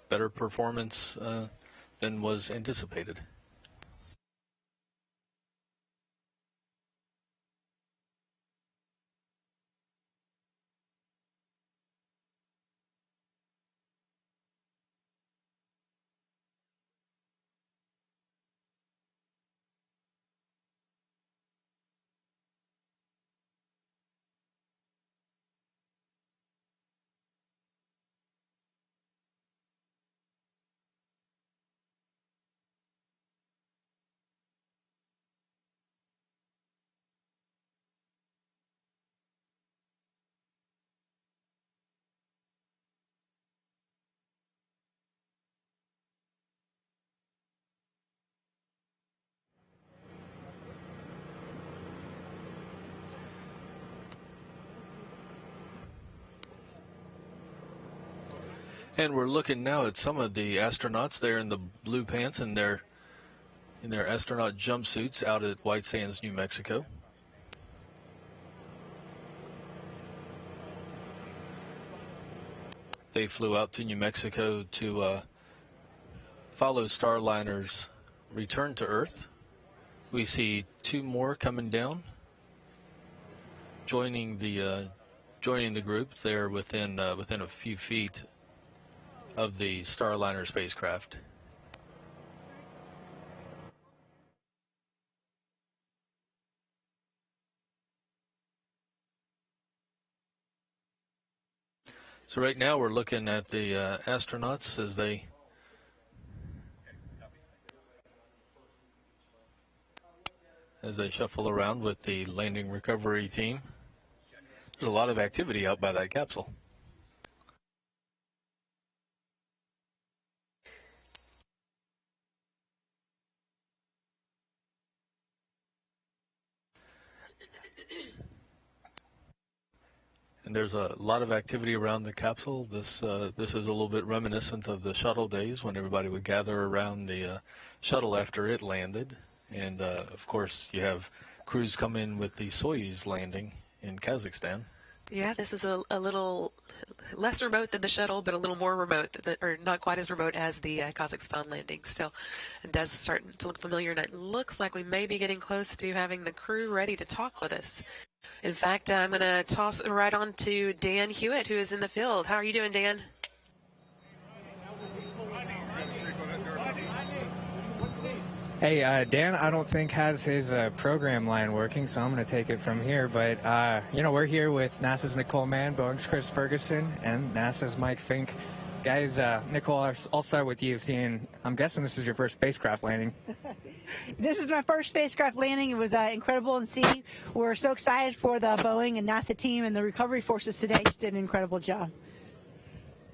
better performance than was anticipated. And we're looking now at some of the astronauts there in the blue pants and in their astronaut jumpsuits out at White Sands, New Mexico. They flew out to New Mexico to follow Starliner's return to Earth. We see two more coming down, joining the group there within a few feet of the Starliner spacecraft. So right now we're looking at the astronauts as they shuffle around with the landing recovery team. There's a lot of activity out by that capsule. And there's a lot of activity around the capsule. This is a little bit reminiscent of the shuttle days when everybody would gather around the shuttle after it landed. And, of course, you have crews come in with the Soyuz landing in Kazakhstan. Yeah, this is a little less remote than the shuttle, but a little more remote, or not quite as remote as the Kazakhstan landing. Still, it does start to look familiar, and it looks like we may be getting close to having the crew ready to talk with us. In fact, I'm going to toss it right on to Dan Hewitt, who is in the field. How are you doing, Dan? Hey, Dan, I don't think has his program line working, so I'm going to take it from here. But, we're here with NASA's Nicole Mann, Boeing's Chris Ferguson, and NASA's Mike Fink. Guys, Nicole, I'll start with you. I'm guessing this is your first spacecraft landing. This is my first spacecraft landing. It was incredible to see. We're so excited for the Boeing and NASA team, and the recovery forces today just did an incredible job.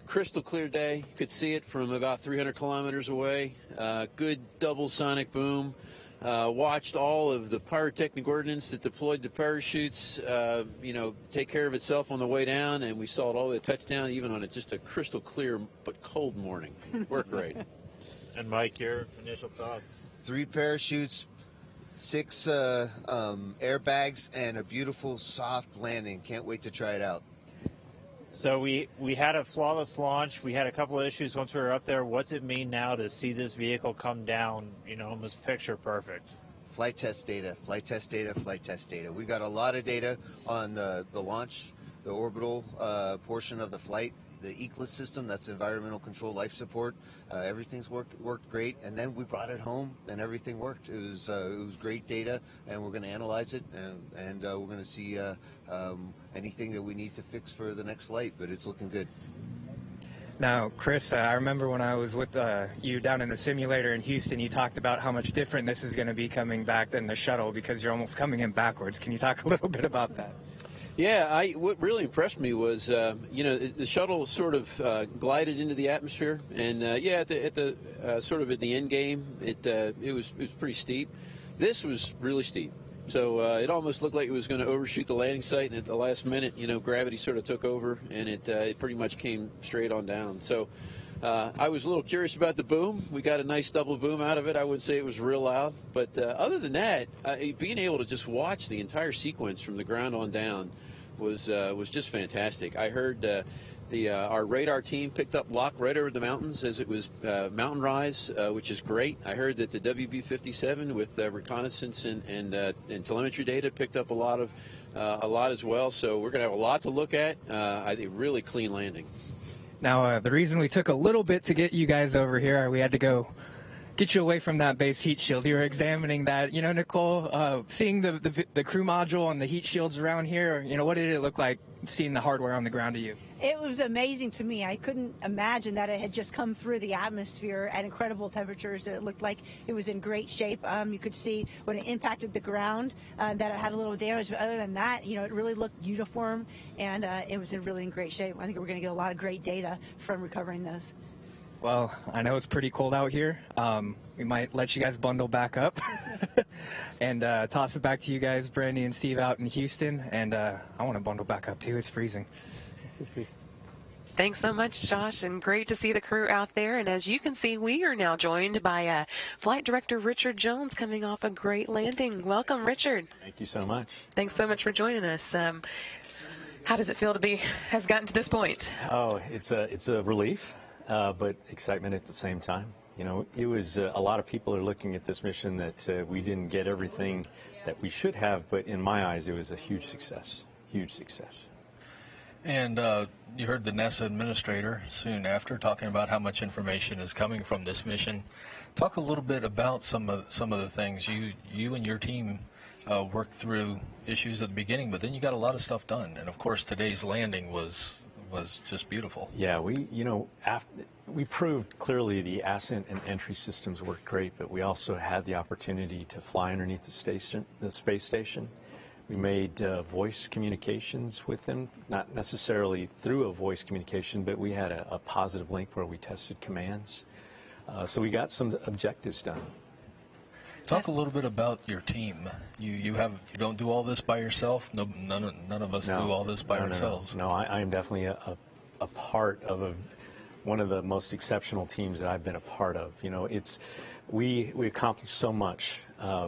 Crystal clear day. You could see it from about 300 kilometers away. Good double sonic boom. Watched all of the pyrotechnic ordnance that deployed the parachutes, take care of itself on the way down, and we saw it all the way to touchdown, even on just a crystal clear but cold morning. Worked great. And Mike, your initial thoughts? 3 parachutes, 6 airbags, and a beautiful soft landing. Can't wait to try it out. So we had a flawless launch. We had a couple of issues once we were up there. What's it mean now to see this vehicle come down, almost picture perfect? Flight test data, flight test data, flight test data. We got a lot of data on the launch, the orbital portion of the flight, the ECLIS system, that's environmental control life support. Everything's worked great, and then we brought it home, and everything worked. It was great data, and we're going to analyze it, and we're going to see anything that we need to fix for the next flight. But it's looking good. Now, Chris, I remember when I was with you down in the simulator in Houston, you talked about how much different this is going to be coming back than the shuttle because you're almost coming in backwards. Can you talk a little bit about that? Yeah, what really impressed me was, the shuttle sort of glided into the atmosphere, and at the sort of at the end game, it was pretty steep. This was really steep, so it almost looked like it was going to overshoot the landing site, and at the last minute, gravity sort of took over, and it pretty much came straight on down. So I was a little curious about the boom. We got a nice double boom out of it. I wouldn't say it was real loud, but other than that, being able to just watch the entire sequence from the ground on down was just fantastic. I heard our radar team picked up lock right over the mountains as it was mountain rise, which is great. I heard that the WB-57 with reconnaissance and telemetry data picked up a lot as well. So we're going to have a lot to look at. I think really clean landing. Now, the reason we took a little bit to get you guys over here, we had to go get you away from that base heat shield. You were examining that, Nicole, seeing the crew module and the heat shields around here, what did it look like seeing the hardware on the ground to you? It was amazing to me. I couldn't imagine that it had just come through the atmosphere at incredible temperatures. It looked like it was in great shape. You could see when it impacted the ground that it had a little damage. But other than that, it really looked uniform, and it was really in great shape. I think we're going to get a lot of great data from recovering those. Well, I know it's pretty cold out here. We might let you guys bundle back up and toss it back to you guys, Brandy and Steve, out in Houston. And I want to bundle back up, too. It's freezing. Thanks so much, Josh, and great to see the crew out there. And as you can see, we are now joined by Flight Director Richard Jones coming off a great landing. Welcome, Richard. Thank you so much. Thanks so much for joining us. How does it feel to have gotten to this point? Oh, it's a relief. But excitement at the same time. It was a lot of people are looking at this mission that we didn't get everything that we should have, but in my eyes, it was a huge success. Huge success. And you heard the NASA administrator soon after talking about how much information is coming from this mission. Talk a little bit about some of the things you and your team worked through issues at the beginning, but then you got a lot of stuff done. And of course, today's landing was just beautiful. Yeah, we proved clearly the ascent and entry systems worked great, but we also had the opportunity to fly underneath the space station. We made voice communications with them, not necessarily through a voice communication, but we had a positive link where we tested commands. So we got some objectives done. Talk a little bit about your team. You don't do all this by yourself. No, none of us do all this by ourselves. No, I am definitely a part of one of the most exceptional teams that I've been a part of. We accomplished so much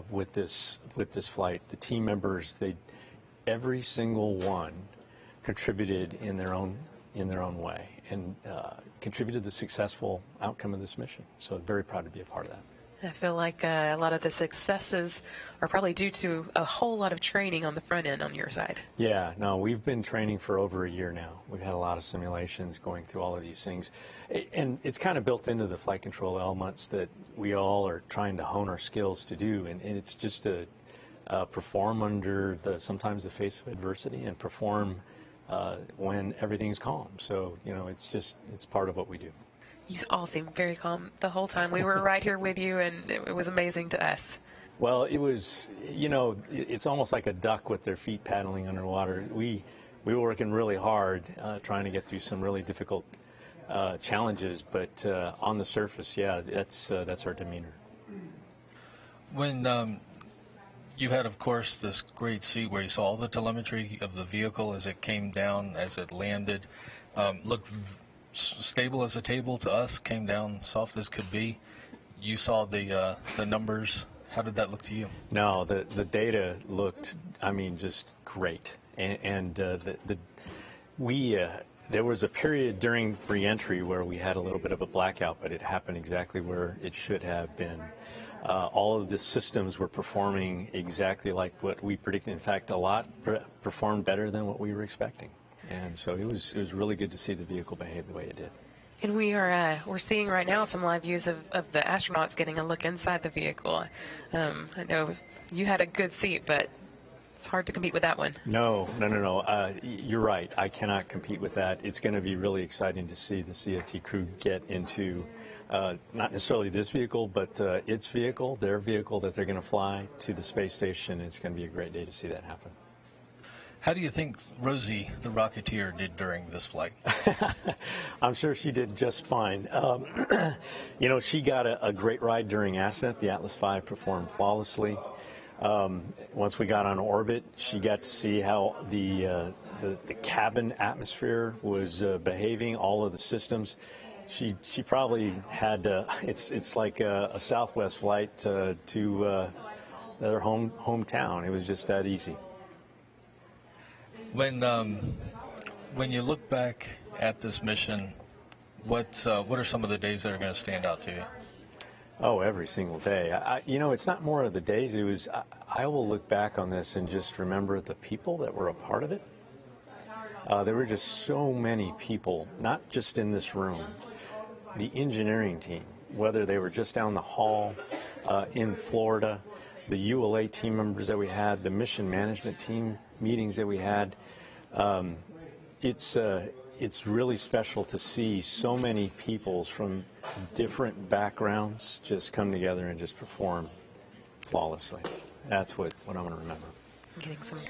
with this flight. The team members, every single one contributed in their own way and contributed to the successful outcome of this mission. So very proud to be a part of that. I feel like a lot of the successes are probably due to a whole lot of training on the front end on your side. Yeah, no, we've been training for over a year now. We've had a lot of simulations going through all of these things. And it's kind of built into the flight control elements that we all are trying to hone our skills to do. And it's just to perform under sometimes the face of adversity and perform when everything's calm. So, it's part of what we do. You all seemed very calm the whole time. We were right here with you, and it was amazing to us. Well, it was, it's almost like a duck with their feet paddling underwater. We were working really hard trying to get through some really difficult challenges, but on the surface, yeah, that's our demeanor. When you had, of course, this great seat where you saw all the telemetry of the vehicle as it came down, as it landed, looked stable as a table to us, came down soft as could be. You saw the numbers. How did that look to you? No, the data looked, just great. And there was a period during re-entry where we had a little bit of a blackout, but it happened exactly where it should have been. All of the systems were performing exactly like what we predicted. In fact, a lot performed better than what we were expecting. And so it was really good to see the vehicle behave the way it did. And we're seeing right now some live views of the astronauts getting a look inside the vehicle. I know you had a good seat, but it's hard to compete with that one. No. You're right. I cannot compete with that. It's going to be really exciting to see the CFT crew get into not necessarily this vehicle, but its vehicle, their vehicle that they're going to fly to the space station. It's going to be a great day to see that happen. How do you think Rosie, the Rocketeer, did during this flight? I'm sure she did just fine. She got a great ride during ascent. The Atlas V performed flawlessly. Once we got on orbit, she got to see how the cabin atmosphere was behaving, all of the systems. She probably had, it's like a Southwest flight to their hometown. It was just that easy. When you look back at this mission, what are some of the days that are going to stand out to you? Oh, every single day. It's not more of the days. It was. I will look back on this and just remember the people that were a part of it. There were just so many people, not just in this room. The engineering team, whether they were just down the hall in Florida, the ULA team members that we had, the mission management team meetings that we had. It's really special to see so many peoples from different backgrounds just come together and just perform flawlessly. That's what I'm going to remember.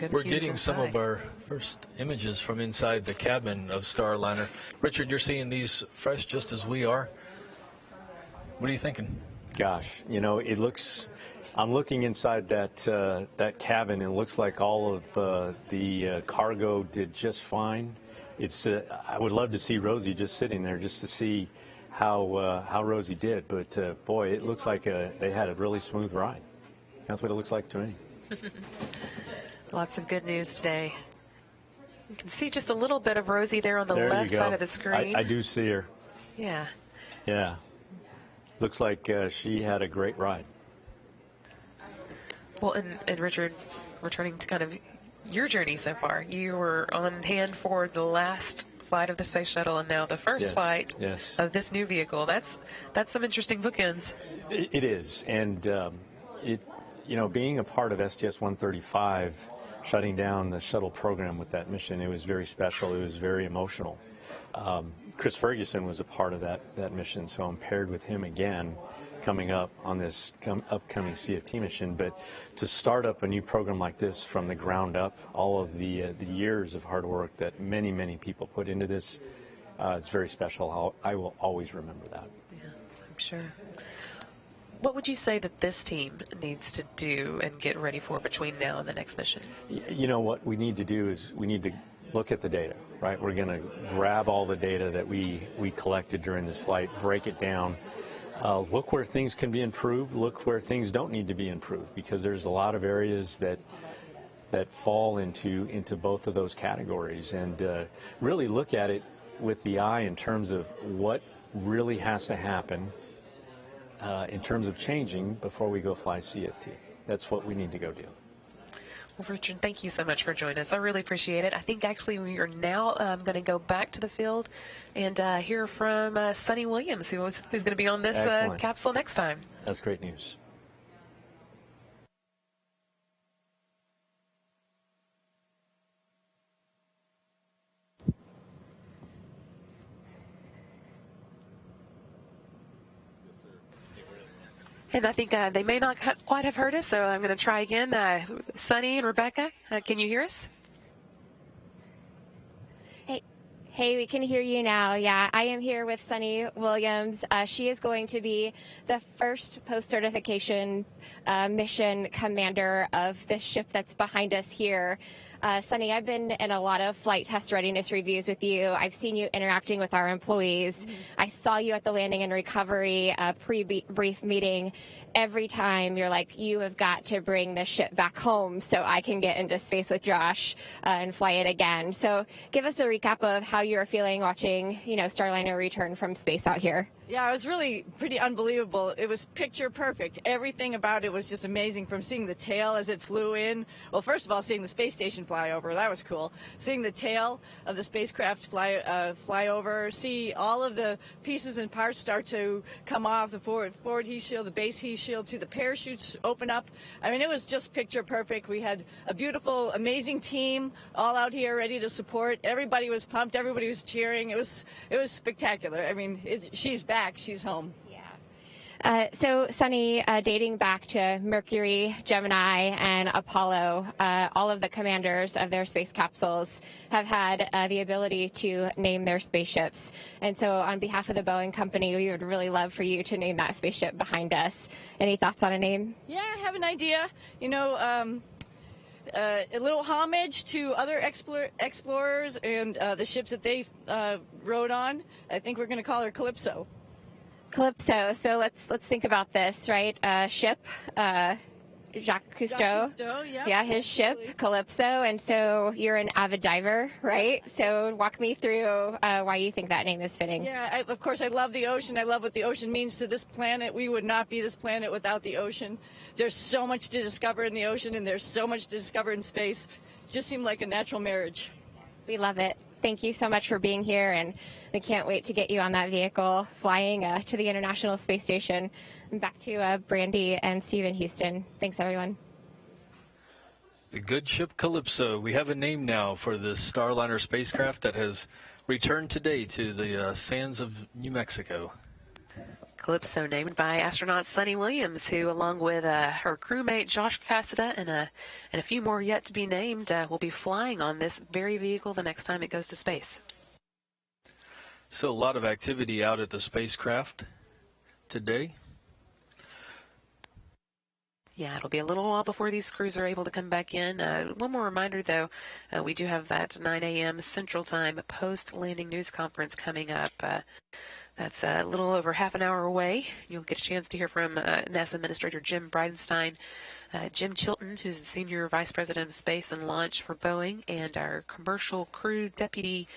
We're getting some of our first images from inside the cabin of Starliner. Richard, you're seeing these fresh just as we are. What are you thinking? Gosh, it looks. I'm looking inside that cabin, and it looks like all of the cargo did just fine. I would love to see Rosie just sitting there just to see how Rosie did. But boy, it looks like they had a really smooth ride. That's what it looks like to me. Lots of good news today. You can see just a little bit of Rosie there on the left side of the screen. I do see her. Yeah. Yeah. Looks like she had a great ride. Well, and Richard, returning to kind of your journey so far, you were on hand for the last flight of the space shuttle and now the first flight of this new vehicle. That's some interesting bookends. It is, and being a part of STS-135, shutting down the shuttle program with that mission, it was very special. It was very emotional. Chris Ferguson was a part of that mission, so I'm paired with him again coming up on this upcoming CFT mission. But to start up a new program like this from the ground up, all of the years of hard work that many, many people put into this, it's very special. I will always remember that. Yeah, I'm sure. What would you say that this team needs to do and get ready for between now and the next mission? What we need to do is we need to look at the data, right? We're going to grab all the data that we collected during this flight, break it down, look where things can be improved, look where things don't need to be improved, because there's a lot of areas that fall into both of those categories, and really look at it with the eye in terms of what really has to happen in terms of changing before we go fly CFT. That's what we need to go do. Well, Richard, thank you so much for joining us. I really appreciate it. I think actually we are now going to go back to the field and hear from Sonny Williams, who's going to be on this capsule next time. That's great news. And I think they may not quite have heard us, so I'm going to try again. Sonny and Rebecca, can you hear us? Hey, we can hear you now. Yeah, I am here with Sonny Williams. She is going to be the first post-certification mission commander of this ship that's behind us here. Sonny, I've been in a lot of flight test readiness reviews with you. I've seen you interacting with our employees. I saw you at the landing and recovery pre-brief meeting. Every time you're like, you have got to bring the ship back home so I can get into space with Josh and fly it again. So give us a recap of how you were feeling watching, Starliner return from space out here. Yeah, it was really pretty unbelievable. It was picture perfect. Everything about it was just amazing, from seeing the tail as it flew in. Well, first of all, seeing the space station fly over, that was cool. Seeing the tail of the spacecraft fly over, see all of the pieces and parts start to come off, the forward heat shield, the base heat shield, see the parachutes open up. I mean, it was just picture perfect. We had a beautiful, amazing team all out here ready to support. Everybody was pumped. Everybody was cheering. It was spectacular. I mean, she's back. She's home. So, Sonny, dating back to Mercury, Gemini, and Apollo, all of the commanders of their space capsules have had the ability to name their spaceships. And so, on behalf of the Boeing company, we would really love for you to name that spaceship behind us. Any thoughts on a name? Yeah, I have an idea. A little homage to other explorers and the ships that they rode on. I think we're going to call her Calypso. Calypso. So let's think about this, right? Ship, Jacques Cousteau. Yep, yeah, his ship, Calypso. And so you're an avid diver, right? So walk me through why you think that name is fitting. Yeah, of course, I love the ocean. I love what the ocean means to this planet. We would not be this planet without the ocean. There's so much to discover in the ocean, and there's so much to discover in space. It just seemed like a natural marriage. We love it. Thank you so much for being here, and we can't wait to get you on that vehicle flying to the International Space Station. And back to Brandy and Steve in Houston. Thanks, everyone. The good ship Calypso. We have a name now for this Starliner spacecraft that has returned today to the sands of New Mexico. Calypso, named by astronaut Sonny Williams, who, along with her crewmate Josh Cassada and a few more yet to be named, will be flying on this very vehicle the next time it goes to space. So a lot of activity out at the spacecraft today. Yeah, it'll be a little while before these crews are able to come back in. One more reminder, though, we do have that 9 a.m. Central Time post-landing news conference coming up. That's a little over half an hour away. You'll get a chance to hear from NASA Administrator Jim Bridenstine, Jim Chilton, who's the Senior Vice President of Space and Launch for Boeing, and our Commercial Crew Deputy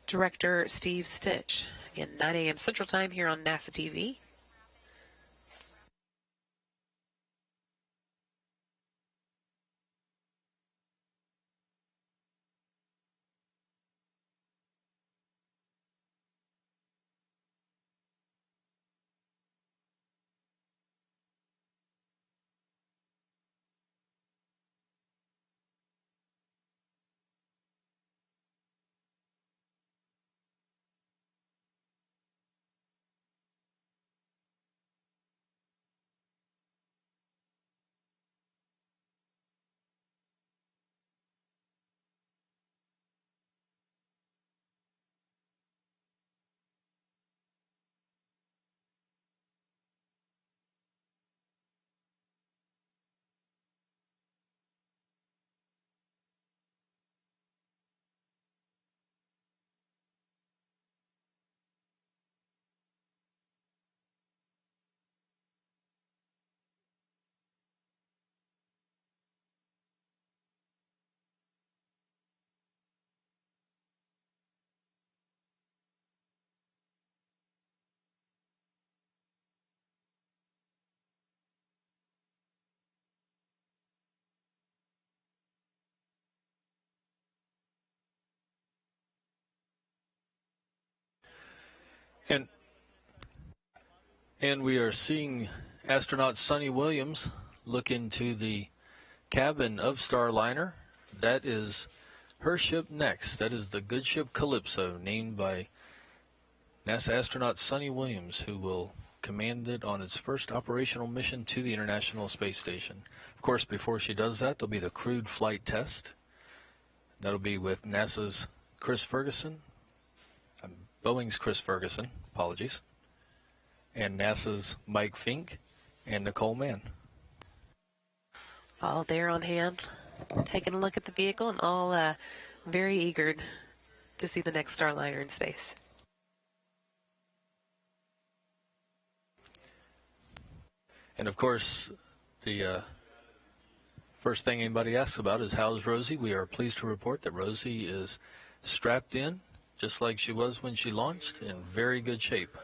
Director, Steve Stitch. Again, 9 a.m. Central Time here on NASA TV. And we are seeing astronaut Sunny Williams look into the cabin of Starliner. That is her ship next. That is the good ship Calypso, named by NASA astronaut Sunny Williams, who will command it on its first operational mission to the International Space Station. Of course, before she does that, there'll be the crewed flight test. That'll be with NASA's Chris Ferguson, Boeing's Chris Ferguson, apologies, and NASA's Mike Fink and Nicole Mann. All there on hand, taking a look at the vehicle, and all very eager to see the next Starliner in space. And of course, the first thing anybody asks about is, how's Rosie? We are pleased to report that Rosie is strapped in, just like she was when she launched, in very good shape.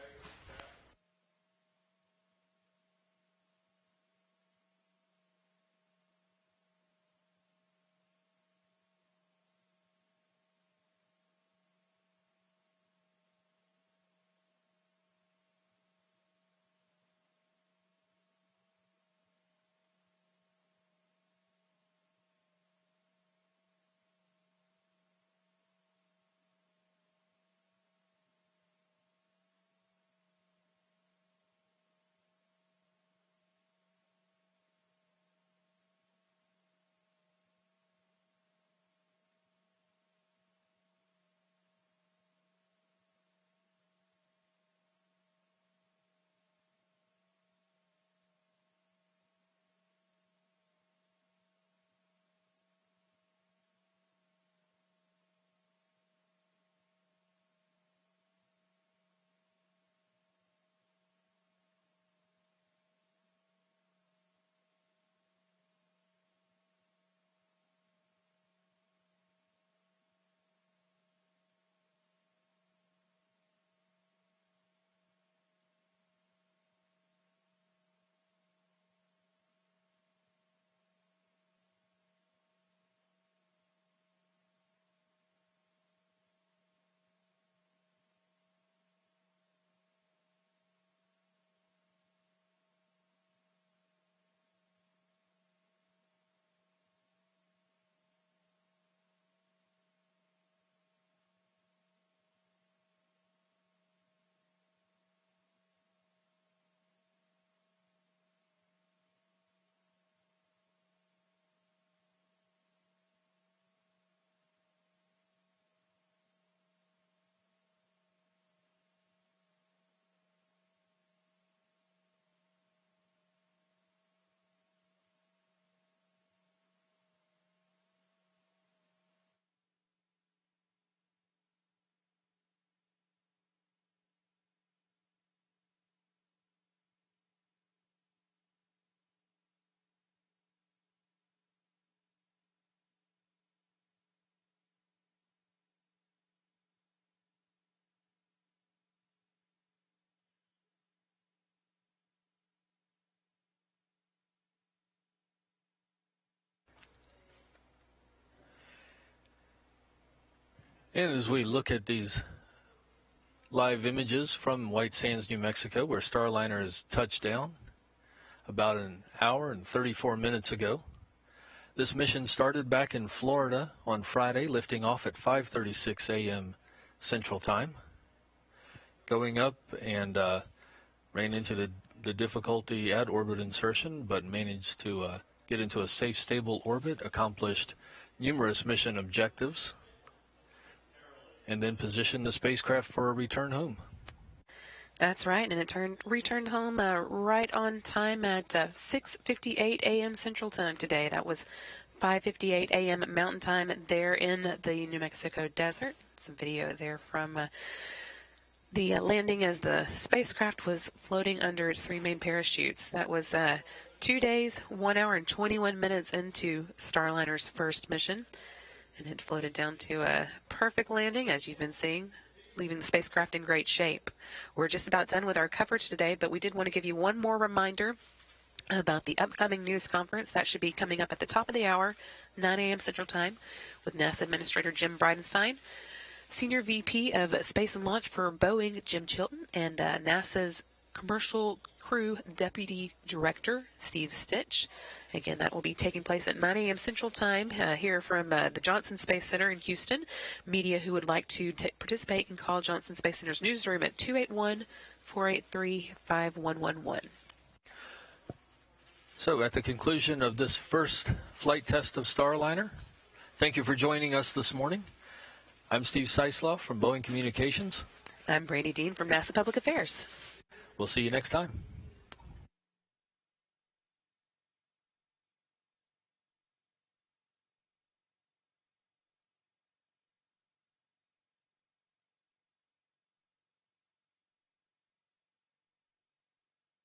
And as we look at these live images from White Sands, New Mexico, where Starliner has touched down about an hour and 34 minutes ago. This mission started back in Florida on Friday, lifting off at 5:36 a.m. Central Time. Going up and ran into the difficulty at orbit insertion, but managed to get into a safe, stable orbit, accomplished numerous mission objectives, and then positioned the spacecraft for a return home. That's right, and it returned home right on time at 6:58 a.m. Central Time today. That was 5:58 a.m. Mountain Time there in the New Mexico desert. Some video there from the landing as the spacecraft was floating under its three main parachutes. That was 2 days, 1 hour, and 21 minutes into Starliner's first mission. And it floated down to a perfect landing, as you've been seeing, leaving the spacecraft in great shape. We're just about done with our coverage today, but we did want to give you one more reminder about the upcoming news conference. That should be coming up at the top of the hour, 9 a.m. Central Time, with NASA Administrator Jim Bridenstine. Senior VP of Space and Launch for Boeing, Jim Chilton, and NASA's Commercial Crew Deputy Director, Steve Stitch. Again, that will be taking place at 9 a.m. Central Time here from the Johnson Space Center in Houston. Media who would like to participate can call Johnson Space Center's newsroom at 281-483-5111. So at the conclusion of this first flight test of Starliner, thank you for joining us this morning. I'm Steve Seisloff from Boeing Communications. I'm Brandy Dean from NASA Public Affairs. We'll see you next time.